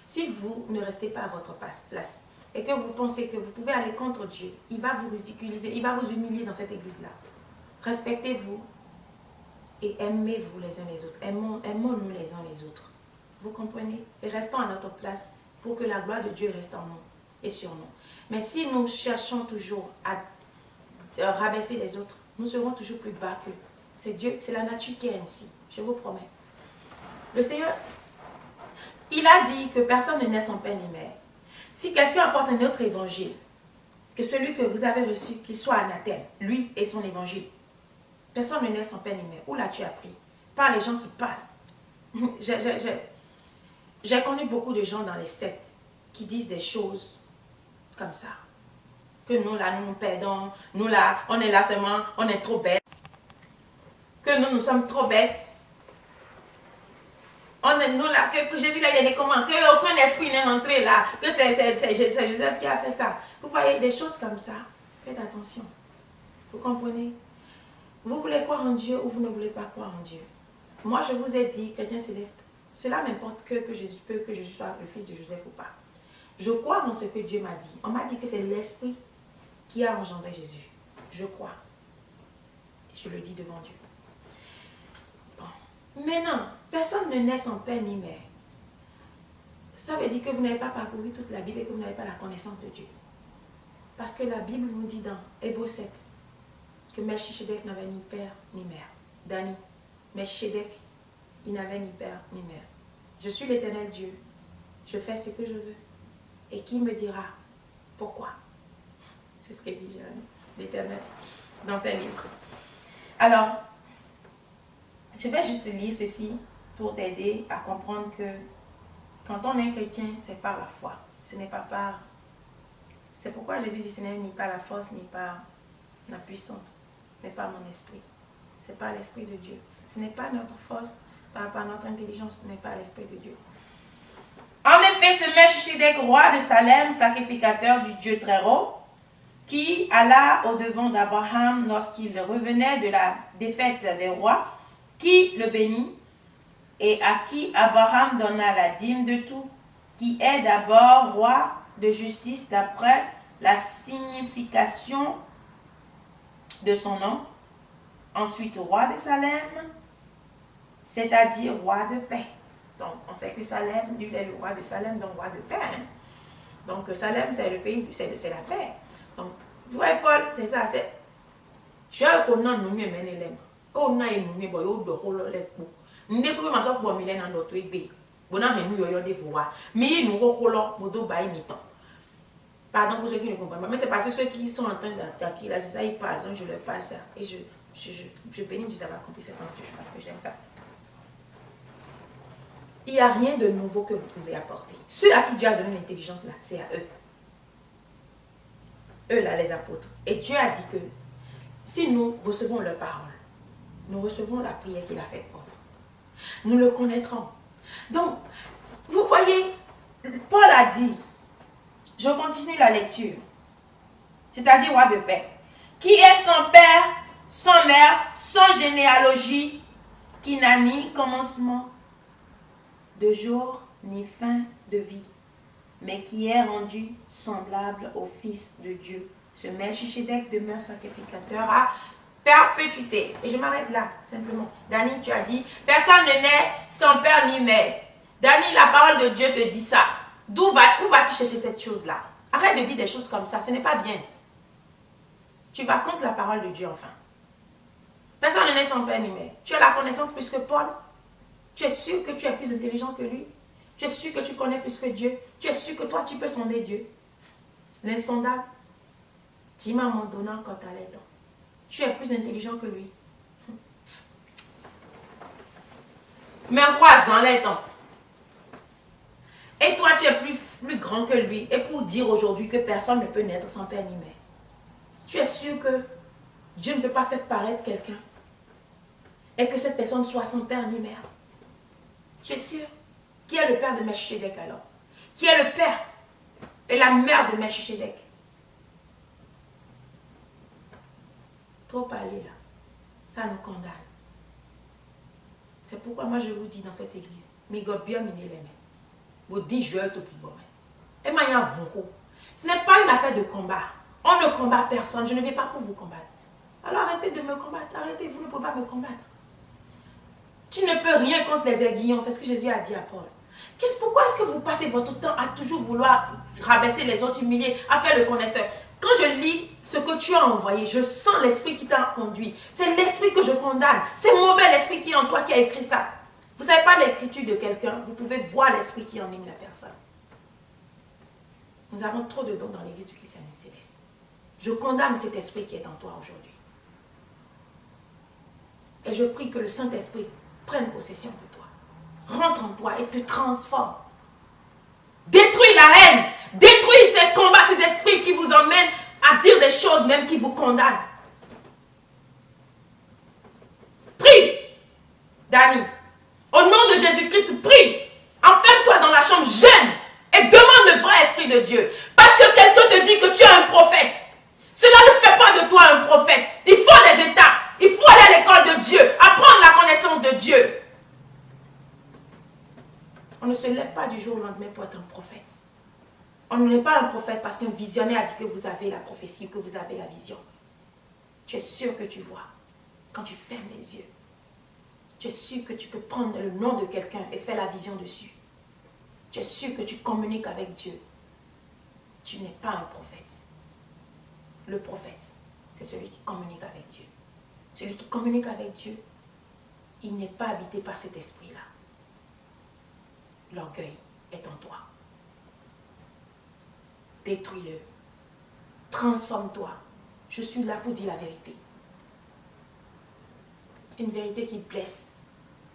Si vous ne restez pas à votre place et que vous pensez que vous pouvez aller contre Dieu, il va vous ridiculiser, il va vous humilier dans cette église-là. Respectez-vous et aimez-vous les uns les autres. Aimons-nous les uns les autres. Vous comprenez? Et restons à notre place pour que la gloire de Dieu reste en nous et sur nous. Mais si nous cherchons toujours à rabaisser les autres, nous serons toujours plus bas qu'eux. C'est Dieu, c'est la nature qui est ainsi, je vous promets. Le Seigneur, il a dit que personne ne naît sans père ni mère. Si quelqu'un apporte un autre évangile que celui que vous avez reçu, qu'il soit anathème, lui et son évangile, personne ne naît sans père ni mère. Où l'as-tu appris? Par les gens qui parlent. J'ai connu beaucoup de gens dans les sectes qui disent des choses comme ça. Que nous là, nous perdons, nous là, on est là seulement, on est trop bêtes. Que nous sommes trop bêtes. Nous là, que Jésus là, il y a des commandes, que aucun esprit n'est rentré là, que c'est Joseph qui a fait ça. Vous voyez des choses comme ça, faites attention. Vous comprenez? Vous voulez croire en Dieu ou vous ne voulez pas croire en Dieu? Moi, je vous ai dit, chrétien céleste, cela m'importe que je sois le fils de Joseph ou pas. Je crois en ce que Dieu m'a dit. On m'a dit que c'est l'esprit qui a engendré Jésus. Je crois. Et je le dis devant Dieu. Bon. Maintenant, personne ne naît sans père ni mère. Ça veut dire que vous n'avez pas parcouru toute la Bible et que vous n'avez pas la connaissance de Dieu. Parce que la Bible nous dit dans Hébreux 7 que Melchisedec n'avait ni père ni mère. Dani, Melchisedec, il n'avait ni père ni mère. Je suis l'Éternel Dieu. Je fais ce que je veux. Et qui me dira pourquoi? C'est ce que dit Jérémie, l'Éternel, dans ses livres. Alors, je vais juste lire ceci pour t'aider à comprendre que quand on est chrétien, c'est par la foi. Ce n'est pas par... C'est pourquoi Jésus dit ce n'est ni par la force, ni par la puissance, mais par mon esprit. C'est par l'Esprit de Dieu. Ce n'est pas notre force, par notre intelligence, mais par l'Esprit de Dieu. En effet, ce Melchisedec, roi de Salem, sacrificateur du Dieu très haut, qui alla au-devant d'Abraham lorsqu'il revenait de la défaite des rois, qui le bénit, et à qui Abraham donna la dîme de tout, qui est d'abord roi de justice d'après la signification de son nom, ensuite roi de Salem, c'est-à-dire roi de paix. Donc, on sait que Salem, lui, il est le roi de Salem, donc roi de paix. Hein? Donc, Salem, c'est le pays, c'est la paix. Donc, vous voyez, Paul, c'est ça, c'est... Je suis un peu de nous, mais oh, on a une nuit, boy, oh, de rôle, les coups. Nous ne pouvons pas sortir pour Milen dans notre ébé. On a un nuit, des voix. Mais nous, rôlons, nous, nous, pardon pour ceux qui ne comprennent pas, mais c'est parce que ceux qui sont en train d'attaquer, là, c'est ça, ils parlent, donc je leur parle ça. Et je bénis Dieu d'avoir compris cette touche parce que j'aime ça. Il n'y a rien de nouveau que vous pouvez apporter. Ceux à qui Dieu a donné l'intelligence, là, c'est à eux. Eux, là, les apôtres. Et Dieu a dit que si nous recevons leur parole, nous recevons la prière qu'il a faite pour nous. Nous le connaîtrons. Donc, Vous voyez, Paul a dit, je continue la lecture, c'est-à-dire roi de paix, qui est sans père, sans mère, sans généalogie, qui n'a ni commencement de jour, ni fin de vie, mais qui est rendu semblable au Fils de Dieu. Ce Melchisedec demeure sacrificateur à perpétuité. Et je m'arrête là, simplement. Dani, tu as dit, personne ne naît sans père ni mère. Dani, la parole de Dieu te dit ça. Où vas-tu chercher cette chose-là? Arrête de dire des choses comme ça, ce n'est pas bien. Tu vas contre la parole de Dieu, enfin. Personne ne naît sans père ni mère. Tu as la connaissance plus que Paul. Tu es sûr que tu es plus intelligent que lui. Tu es sûr que tu connais plus que Dieu. Tu es sûr que toi, tu peux sonder Dieu. L'insondable. Dis-moi mon donnant quand tu as les dents. Tu es plus intelligent que lui. Mais crois-en les dents. Et toi, tu es plus grand que lui. Et pour dire aujourd'hui que personne ne peut naître sans père ni mère. Tu es sûr que Dieu ne peut pas faire paraître quelqu'un et que cette personne soit sans père ni mère. Tu es sûr? Qui est le père de Melchisedec alors? Qui est le père et la mère de Melchisedec? Trop parler là, ça nous condamne. C'est pourquoi moi je vous dis dans cette église, mais God bien miné les mains. Vous dites je vais te pouvoir. Et maintenant ce n'est pas une affaire de combat. On ne combat personne. Je ne vais pas pour vous combattre. Alors arrêtez de me combattre. Arrêtez, vous ne pouvez pas me combattre. Tu ne peux rien contre les aiguillons. C'est ce que Jésus a dit à Paul. Pourquoi est-ce que vous passez votre temps à toujours vouloir rabaisser les autres, humilier, à faire le connaisseur? Quand je lis ce que tu as envoyé, je sens l'esprit qui t'a conduit. C'est l'esprit que je condamne. C'est mauvais l'esprit qui est en toi qui a écrit ça. Vous ne savez pas l'écriture de quelqu'un, vous pouvez voir l'esprit qui anime la personne. Nous avons trop de dons dans l'église du christianisme céleste. Je condamne cet esprit qui est en toi aujourd'hui. Et je prie que le Saint-Esprit prenne possession de toi. Rentre en toi et te transforme. Détruis la haine. Détruis ces combats, ces esprits qui vous emmènent à dire des choses même qui vous condamnent. Prie, Dani. Au nom de Jésus-Christ, prie. Enferme-toi dans la chambre, jeûne et demande le vrai esprit de Dieu. Parce que quelqu'un te dit que tu es un prophète. Cela ne fait pas de toi un prophète. Il faut des étapes. Il faut aller à l'école de Dieu, apprendre la connaissance de Dieu. On ne se lève pas du jour au lendemain pour être un prophète. On n'est pas un prophète parce qu'un visionnaire a dit que vous avez la prophétie, que vous avez la vision. Tu es sûr que tu vois. Quand tu fermes les yeux, tu es sûr que tu peux prendre le nom de quelqu'un et faire la vision dessus. Tu es sûr que tu communiques avec Dieu. Tu n'es pas un prophète. Le prophète, c'est celui qui communique avec Dieu. Celui qui communique avec Dieu, il n'est pas habité par cet esprit-là. L'orgueil est en toi. Détruis-le. Transforme-toi. Je suis là pour dire la vérité. Une vérité qui blesse,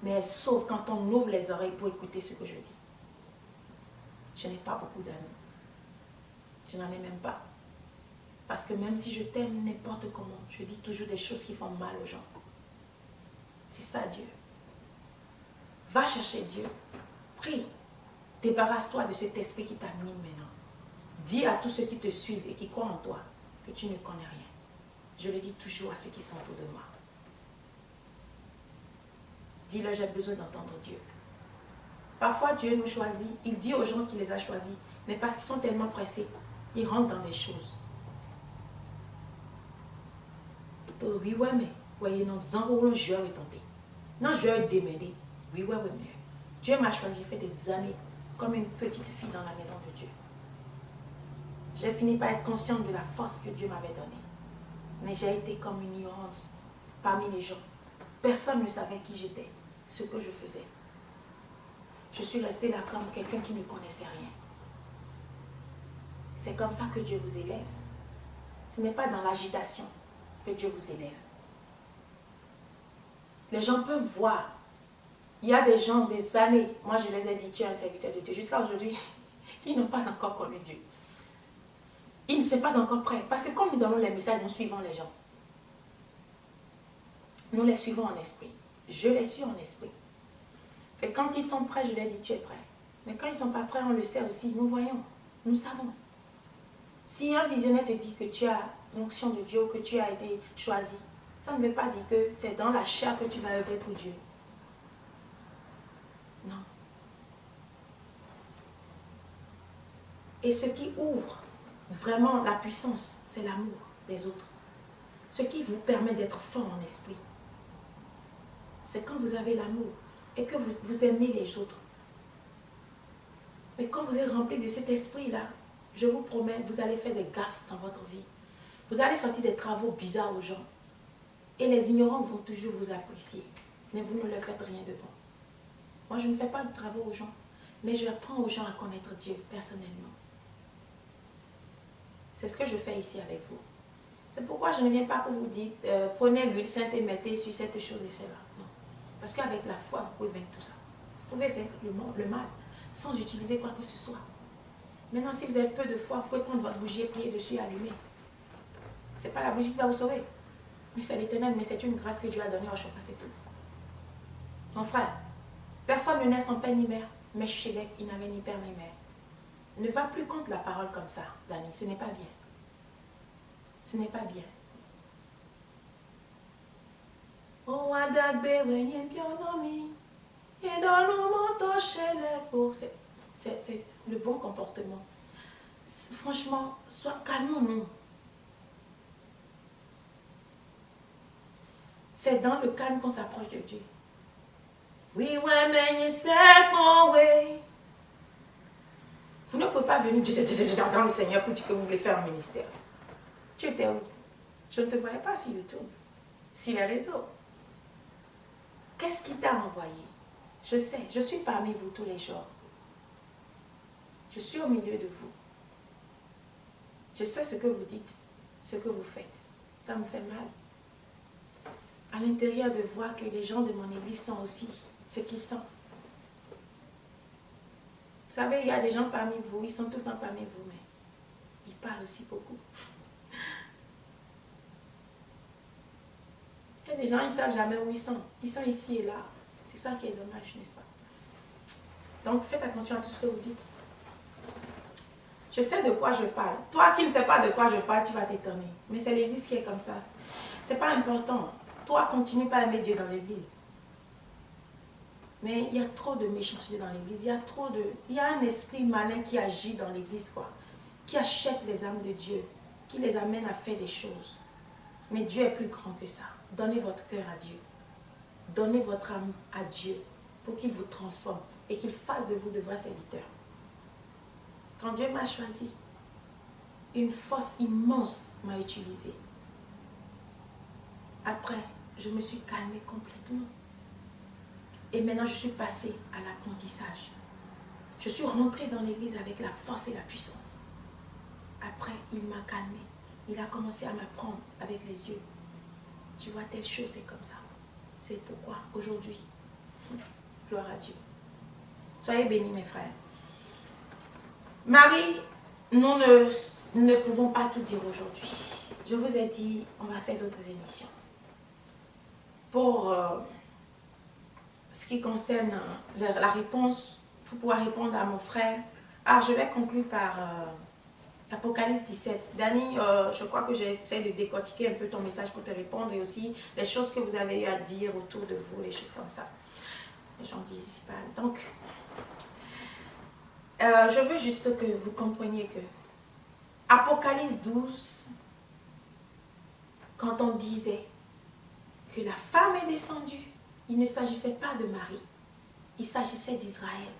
mais elle sauve quand on ouvre les oreilles pour écouter ce que je dis. Je n'ai pas beaucoup d'amis. Je n'en ai même pas. Parce que même si je t'aime n'importe comment, je dis toujours des choses qui font mal aux gens. C'est ça Dieu. Va chercher Dieu. Prie. Débarrasse-toi de cet esprit qui t'anime maintenant. Dis à tous ceux qui te suivent et qui croient en toi que tu ne connais rien. Je le dis toujours à ceux qui sont autour de moi. Dis-leur, j'ai besoin d'entendre Dieu. Parfois, Dieu nous choisit. Il dit aux gens qu'il les a choisis. Mais parce qu'ils sont tellement pressés, ils rentrent dans des choses. Oui, ouais, mais voyez, non, je vais tomber. Non, je vais démêler. Oui, ouais, mais Dieu m'a choisi. J'ai fait des années comme une petite fille dans la maison de Dieu. J'ai fini par être consciente de la force que Dieu m'avait donnée. Mais j'ai été comme une ignorance parmi les gens. Personne ne savait qui j'étais, ce que je faisais. Je suis restée là comme quelqu'un qui ne connaissait rien. C'est comme ça que Dieu vous élève. Ce n'est pas dans l'agitation que Dieu vous élève. Les gens peuvent voir. Il y a des gens, des années, moi je les ai dit, tu es un serviteur de Dieu. Jusqu'à aujourd'hui, ils n'ont pas encore connu Dieu. Ils ne sont pas encore prêts. Parce que quand nous donnons les messages, nous suivons les gens. Nous les suivons en esprit. Je les suis en esprit. Et quand ils sont prêts, je leur dis, tu es prêt. Mais quand ils ne sont pas prêts, on le sait aussi. Nous voyons, nous savons. Si un visionnaire te dit que tu as l'onction de Dieu ou que tu as été choisi, ça ne veut pas dire que c'est dans la chair que tu vas œuvrer pour Dieu. Non. Et ce qui ouvre vraiment la puissance, c'est l'amour des autres. Ce qui vous permet d'être fort en esprit. C'est quand vous avez l'amour et que vous aimez les autres. Mais quand vous êtes rempli de cet esprit-là, je vous promets, vous allez faire des gaffes dans votre vie. Vous allez sortir des travaux bizarres aux gens. Et les ignorants vont toujours vous apprécier. Mais vous ne leur faites rien de bon. Moi, je ne fais pas de travaux aux gens. Mais je apprends aux gens à connaître Dieu personnellement. C'est ce que je fais ici avec vous. C'est pourquoi je ne viens pas pour vous dire, prenez l'huile sainte et mettez sur cette chose et celle-là. Non. Parce qu'avec la foi, vous pouvez vaincre tout ça. Vous pouvez vaincre le mal sans utiliser quoi que ce soit. Maintenant, si vous avez peu de foi, vous pouvez prendre votre bougie et prier dessus et allumer. Ce n'est pas la bougie qui va vous sauver. Mais c'est l'Éternel, mais c'est une grâce que Dieu a donnée au chauffeur, c'est tout. Mon frère, personne ne naît sans père ni mère. Mais Shélek, il n'avait ni père ni mère. Ne va plus contre la parole comme ça, Dani. Ce n'est pas bien. Ce n'est pas bien. Oh, Adagbe, Wenye Bionomi, et dans le monde, Shélek, c'est le bon comportement. Franchement, calmons-nous. C'est dans le calme qu'on s'approche de Dieu. Oui, ouais, mais c'est mon way. Vous ne pouvez pas venir dans le Seigneur pour dire que vous voulez faire un ministère. Tu étais où? Je ne te voyais pas sur YouTube, sur les réseaux. Qu'est-ce qui t'a envoyé? Je sais, je suis parmi vous tous les jours. Je suis au milieu de vous. Je sais ce que vous dites, ce que vous faites. Ça me fait mal. À l'intérieur de voir que les gens de mon église sont aussi ce qu'ils sont. Vous savez, il y a des gens parmi vous, ils sont tout le temps parmi vous, mais ils parlent aussi beaucoup. Il y a des gens, ils ne savent jamais où ils sont. Ils sont ici et là. C'est ça qui est dommage, n'est-ce pas? Donc, faites attention à tout ce que vous dites. Je sais de quoi je parle. Toi qui ne sais pas de quoi je parle, tu vas t'étonner. Mais c'est l'église qui est comme ça. Ce n'est pas important. Toi, continue pas à aimer Dieu dans l'église. Mais il y a trop de méchanceté dans l'église. Il y a un esprit malin qui agit dans l'église, quoi. Qui achète les âmes de Dieu. Qui les amène à faire des choses. Mais Dieu est plus grand que ça. Donnez votre cœur à Dieu. Donnez votre âme à Dieu pour qu'il vous transforme et qu'il fasse de vous de vrais serviteurs. Quand Dieu m'a choisi, une force immense m'a utilisé. Après, je me suis calmée complètement. Et maintenant, je suis passée à l'apprentissage. Je suis rentrée dans l'église avec la force et la puissance. Après, il m'a calmée. Il a commencé à m'apprendre avec les yeux. Tu vois, telle chose, c'est comme ça. C'est pourquoi, aujourd'hui, gloire à Dieu. Soyez bénis, mes frères. Marie, nous ne pouvons pas tout dire aujourd'hui. Je vous ai dit, on va faire d'autres émissions. Pour ce qui concerne la réponse, pour pouvoir répondre à mon frère. Je vais conclure par Apocalypse 17. Dani, je crois que j'essaie de décortiquer un peu ton message pour te répondre et aussi les choses que vous avez eu à dire autour de vous, les choses comme ça. J'en dis pas. Donc, je veux juste que vous compreniez que Apocalypse 12, quand on disait que la femme est descendue, il ne s'agissait pas de Marie, il s'agissait d'Israël.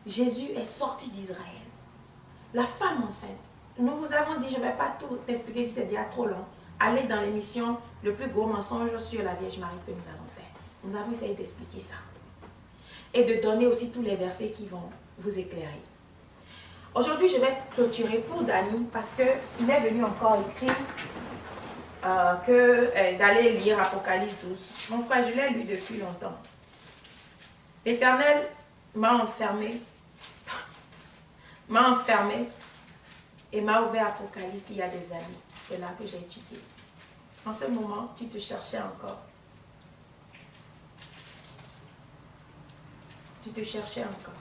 Jésus est sorti d'Israël. La femme enceinte. Nous vous avons dit, je ne vais pas tout expliquer si c'est déjà trop long. Allez dans l'émission Le plus gros mensonge sur la Vierge Marie que nous allons faire. Nous avons essayé d'expliquer ça. Et de donner aussi tous les versets qui vont vous éclairer. Aujourd'hui, je vais clôturer pour Dani parce qu'il est venu encore écrire d'aller lire Apocalypse 12. Mon frère, je l'ai lu depuis longtemps. L'Éternel m'a enfermé et m'a ouvert Apocalypse il y a des années. C'est là que j'ai étudié. En ce moment, tu te cherchais encore. Tu te cherchais encore.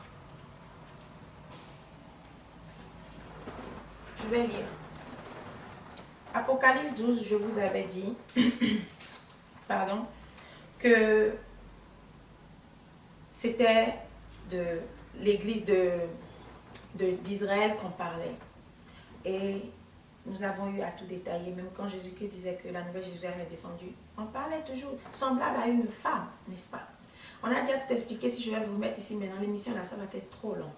Je vais lire. Apocalypse 12, je vous avais dit, pardon, que c'était de l'église d'Israël qu'on parlait. Et nous avons eu à tout détailler, même quand Jésus-Christ disait que la nouvelle Jérusalem est descendue. On parlait toujours semblable à une femme, n'est-ce pas? On a déjà tout expliqué. Si je vais vous mettre ici maintenant, l'émission là, ça va être trop long.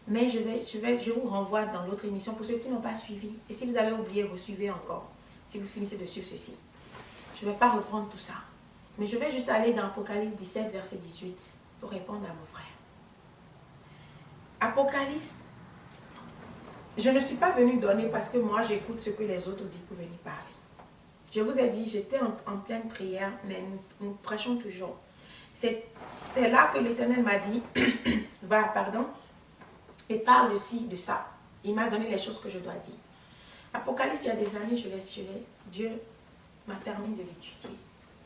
Mais je vous renvoie dans l'autre émission pour ceux qui n'ont pas suivi. Et si vous avez oublié, vous suivez encore. Si vous finissez de suivre ceci. Je ne vais pas reprendre tout ça. Mais je vais juste aller dans Apocalypse 17, verset 18, pour répondre à mon frère. Apocalypse, je ne suis pas venue donner parce que moi j'écoute ce que les autres disent pour venir parler. Je vous ai dit, j'étais en pleine prière, mais nous prêchons toujours. C'est là que l'Éternel m'a dit, va, pardon, et parle aussi de ça. Il m'a donné les choses que je dois dire. Apocalypse, il y a des années, Dieu m'a permis de l'étudier.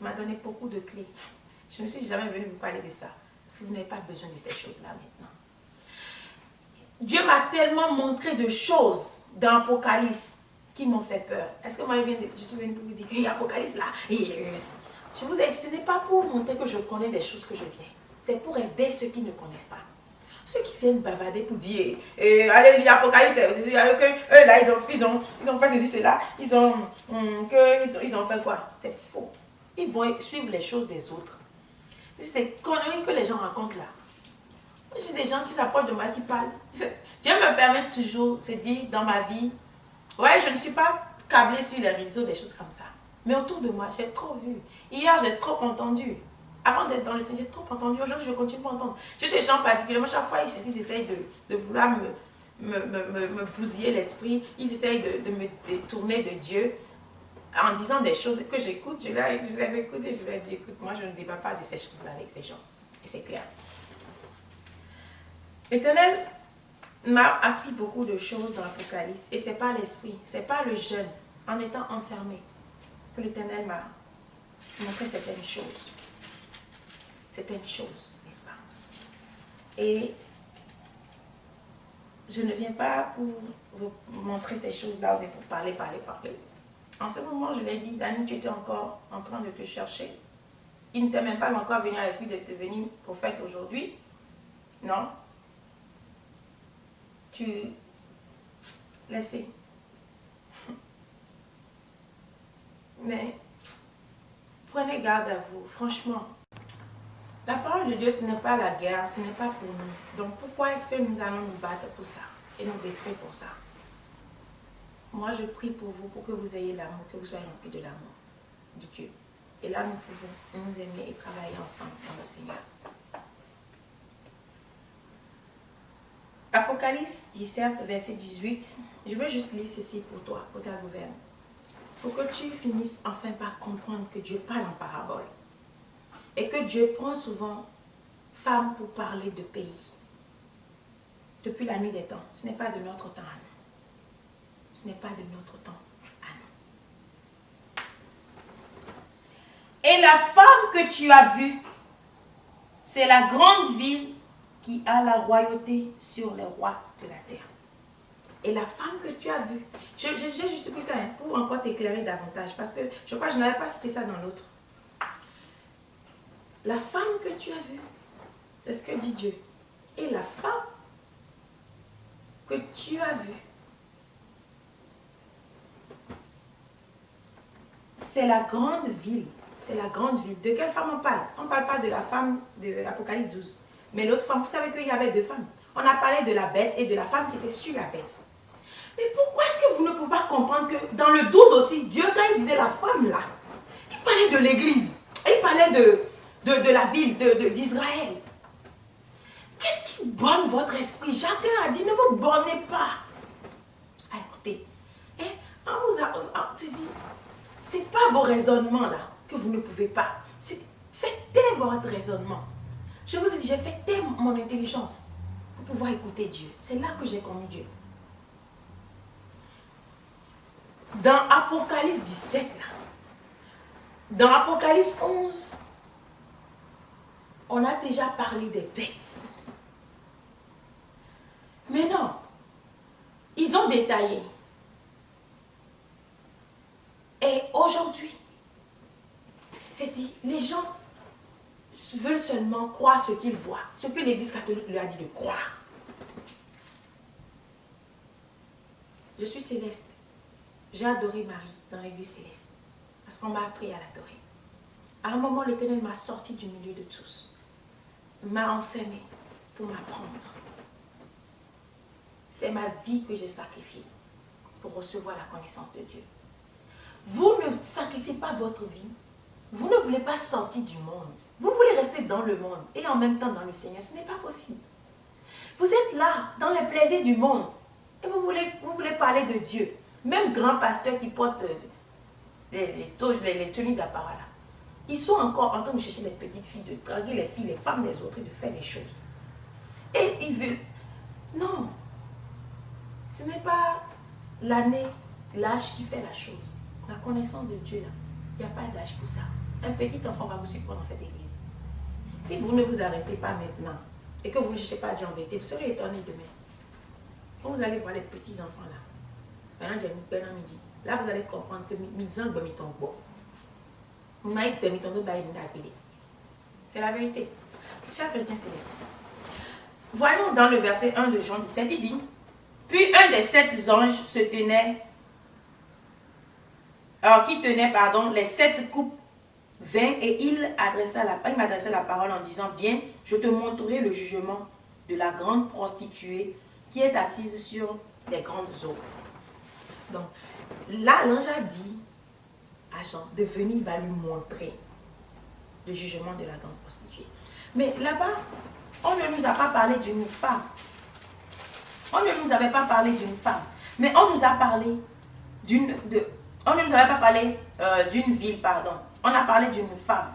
Il m'a donné beaucoup de clés. Je ne suis jamais venue vous parler de ça, parce que vous n'avez pas besoin de ces choses-là maintenant. Dieu m'a tellement montré de choses dans Apocalypse qui m'ont fait peur. Est-ce que moi, je suis venue pour vous dire qu'il y a Apocalypse là? Je vous ai dit, ce n'est pas pour montrer que je connais des choses que je viens. C'est pour aider ceux qui ne connaissent pas. Ceux qui viennent bavarder pour dire, allez lire Apocalypse, là, ils ont fait ceci, cela, ils ont fait quoi? C'est faux. Ils vont suivre les choses des autres. C'est des conneries que les gens racontent là. J'ai des gens qui s'approchent de moi, qui parlent. Dieu me permet toujours, c'est dit dans ma vie, ouais, je ne suis pas câblée sur les réseaux, des choses comme ça. Mais autour de moi, j'ai trop vu. Hier, j'ai trop entendu. Avant d'être dans le Seigneur, j'ai trop entendu. Aujourd'hui, je continue à entendre. J'ai des gens particulièrement, chaque fois, ils essayent de vouloir me bousiller l'esprit. Ils essayent de me détourner de Dieu en disant des choses que j'écoute. Je les écoute et je leur dis, écoute, moi, je ne débat pas de ces choses-là avec les gens. Et c'est clair. L'Éternel m'a appris beaucoup de choses dans l'Apocalypse. Et ce n'est pas l'esprit, ce n'est pas le jeûne, en étant enfermé, que l'Éternel m'a montré certaines choses. Certaines choses, n'est-ce pas? Et je ne viens pas pour vous montrer ces choses-là, mais pour parler. En ce moment, je l'ai dit, Dani, tu étais encore en train de te chercher. Il ne t'est même pas encore venu à l'esprit de devenir prophète aujourd'hui. Non? Tu laissez. Mais prenez garde à vous, franchement. La parole de Dieu, ce n'est pas la guerre, ce n'est pas pour nous. Donc pourquoi est-ce que nous allons nous battre pour ça et nous détruire pour ça? Moi, je prie pour vous, pour que vous ayez l'amour, que vous soyez remplis de l'amour de Dieu. Et là, nous pouvons nous aimer et travailler ensemble dans le Seigneur. Apocalypse 17, verset 18. Je veux juste lire ceci pour toi, pour ta gouverne. Pour que tu finisses enfin par comprendre que Dieu parle en parabole. Et que Dieu prend souvent femme pour parler de pays. Depuis la nuit des temps. Ce n'est pas de notre temps à nous. Ce n'est pas de notre temps à nous. Et la femme que tu as vue, c'est la grande ville qui a la royauté sur les rois de la terre. Et la femme que tu as vue, j'ai juste pris ça pour encore t'éclairer davantage, parce que je crois que je n'avais pas cité ça dans l'autre. La femme que tu as vue, c'est ce que dit Dieu. Et la femme que tu as vue, c'est la grande ville. C'est la grande ville. De quelle femme on parle? On ne parle pas de la femme de l'Apocalypse 12. Mais l'autre femme, vous savez qu'il y avait deux femmes. On a parlé de la bête et de la femme qui était sur la bête. Mais pourquoi est-ce que vous ne pouvez pas comprendre que dans le 12 aussi, Dieu, quand il disait la femme là, il parlait de l'église. Il parlait de la ville d'Israël. Qu'est-ce qui borne votre esprit? Chacun a dit, ne vous bornez pas. Ah, écoutez, on vous a dit, c'est pas vos raisonnements là que vous ne pouvez pas. Faites taire votre raisonnement. Je vous ai dit, j'ai fait taire mon intelligence pour pouvoir écouter Dieu. C'est là que j'ai connu Dieu. Dans Apocalypse 17, là, dans Apocalypse 11, on a déjà parlé des bêtes. Mais non, ils ont détaillé. Et aujourd'hui, c'est dit, les gens veulent seulement croire ce qu'ils voient, ce que l'Église catholique leur a dit de croire. Je suis céleste. J'ai adoré Marie dans l'Église céleste. Parce qu'on m'a appris à l'adorer. À un moment, l'Éternel m'a sorti du milieu de tous. M'a enfermé pour m'apprendre. C'est ma vie que j'ai sacrifiée pour recevoir la connaissance de Dieu. Vous ne sacrifiez pas votre vie. Vous ne voulez pas sortir du monde. Vous voulez rester dans le monde et en même temps dans le Seigneur. Ce n'est pas possible. Vous êtes là, dans les plaisirs du monde. Et vous voulez parler de Dieu. Même grands pasteurs qui portent les tenues de la parole, ils sont encore en train de chercher les petites filles, de draguer les filles, les femmes des autres et de faire des choses. Et ils veulent... Non. Ce n'est pas l'année, l'âge qui fait la chose. La connaissance de Dieu, là, il n'y a pas d'âge pour ça. Un petit enfant va vous suivre dans cette église. Si vous ne vous arrêtez pas maintenant et que vous ne cherchez pas Dieu en vérité, vous serez étonné demain. Quand vous allez voir les petits enfants là, maintenant j'ai une peine à midi. Là, vous allez comprendre que c'est la vérité. Chers chrétiens célestes, voyons dans le verset 1 de Jean 17, il dit, puis un des 7 anges se tenait, qui tenait, les 7 coupes vint et il m'adressa la parole en disant, viens, je te montrerai le jugement de la grande prostituée qui est assise sur les grandes eaux. Donc, là, l'ange a dit à Jean de venir, il va lui montrer le jugement de la grande prostituée. Mais là-bas, on ne nous a pas parlé d'une femme. On ne nous avait pas parlé d'une femme. Mais on nous a parlé on ne nous avait pas parlé d'une ville, pardon. On a parlé d'une femme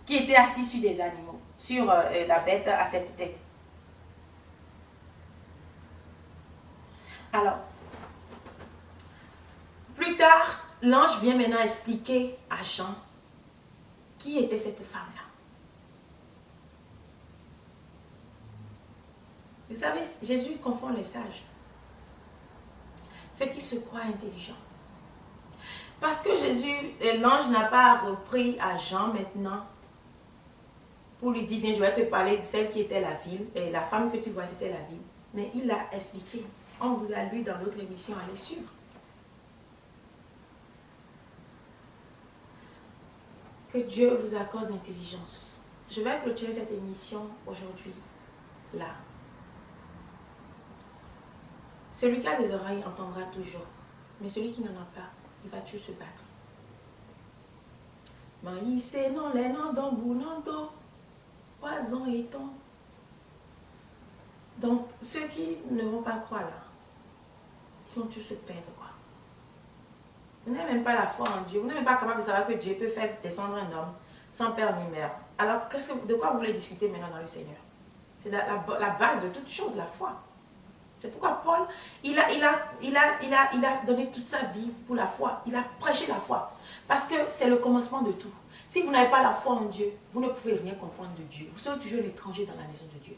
qui était assise sur des animaux, sur la bête à 7 têtes. Alors, plus tard, l'ange vient maintenant expliquer à Jean qui était cette femme-là. Vous savez, Jésus confond les sages, ceux qui se croient intelligents. Parce que l'ange n'a pas repris à Jean maintenant pour lui dire, viens, je vais te parler de celle qui était la ville, et la femme que tu vois, c'était la ville. Mais il l'a expliqué. On vous a lu dans l'autre émission, allez suivre. Que Dieu vous accorde l'intelligence. Je vais clôturer cette émission aujourd'hui, là. Celui qui a des oreilles entendra toujours. Mais celui qui n'en a pas, il va toujours se battre. Maïs non les noms d'Ambunando, poison et ton. Donc, ceux qui ne vont pas croire là, ils vont tous se perdre, quoi. Vous n'avez même pas la foi en Dieu. Vous n'êtes même pas capable de savoir que Dieu peut faire descendre un homme sans père ni mère. Alors, de quoi vous voulez discuter maintenant dans le Seigneur? C'est la base de toute chose, la foi. C'est pourquoi Paul, il a donné toute sa vie pour la foi. Il a prêché la foi. Parce que c'est le commencement de tout. Si vous n'avez pas la foi en Dieu, vous ne pouvez rien comprendre de Dieu. Vous serez toujours l'étranger dans la maison de Dieu.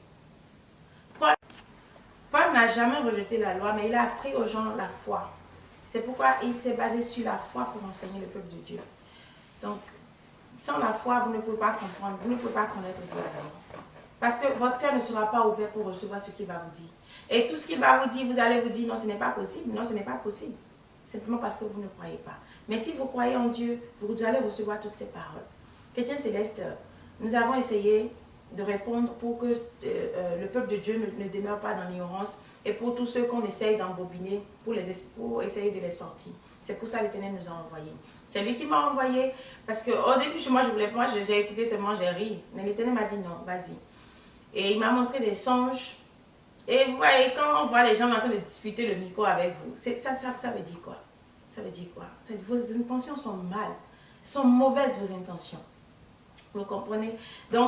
Paul n'a jamais rejeté la loi, mais il a appris aux gens la foi. C'est pourquoi il s'est basé sur la foi pour enseigner le peuple de Dieu. Donc, sans la foi, vous ne pouvez pas comprendre, vous ne pouvez pas connaître Dieu. Parce que votre cœur ne sera pas ouvert pour recevoir ce qu'il va vous dire. Et tout ce qu'il va vous dire, vous allez vous dire, non, ce n'est pas possible. Non, ce n'est pas possible. Simplement parce que vous ne croyez pas. Mais si vous croyez en Dieu, vous allez recevoir toutes ces paroles. Chrétiens célestes, nous avons essayé de répondre pour que le peuple de Dieu ne demeure pas dans l'ignorance et pour tous ceux qu'on essaye d'embobiner pour essayer de les sortir. C'est pour ça que l'Éternel nous a envoyés. C'est lui qui m'a envoyé parce qu'au début, j'ai écouté seulement, j'ai ri. Mais l'Éternel m'a dit non, vas-y. Et il m'a montré des songes. Et vous voyez, quand on voit les gens en train de disputer le micro avec vous, ça veut dire quoi? Ça veut dire quoi? Vos intentions sont mal. Elles sont mauvaises, vos intentions. Vous comprenez? Donc,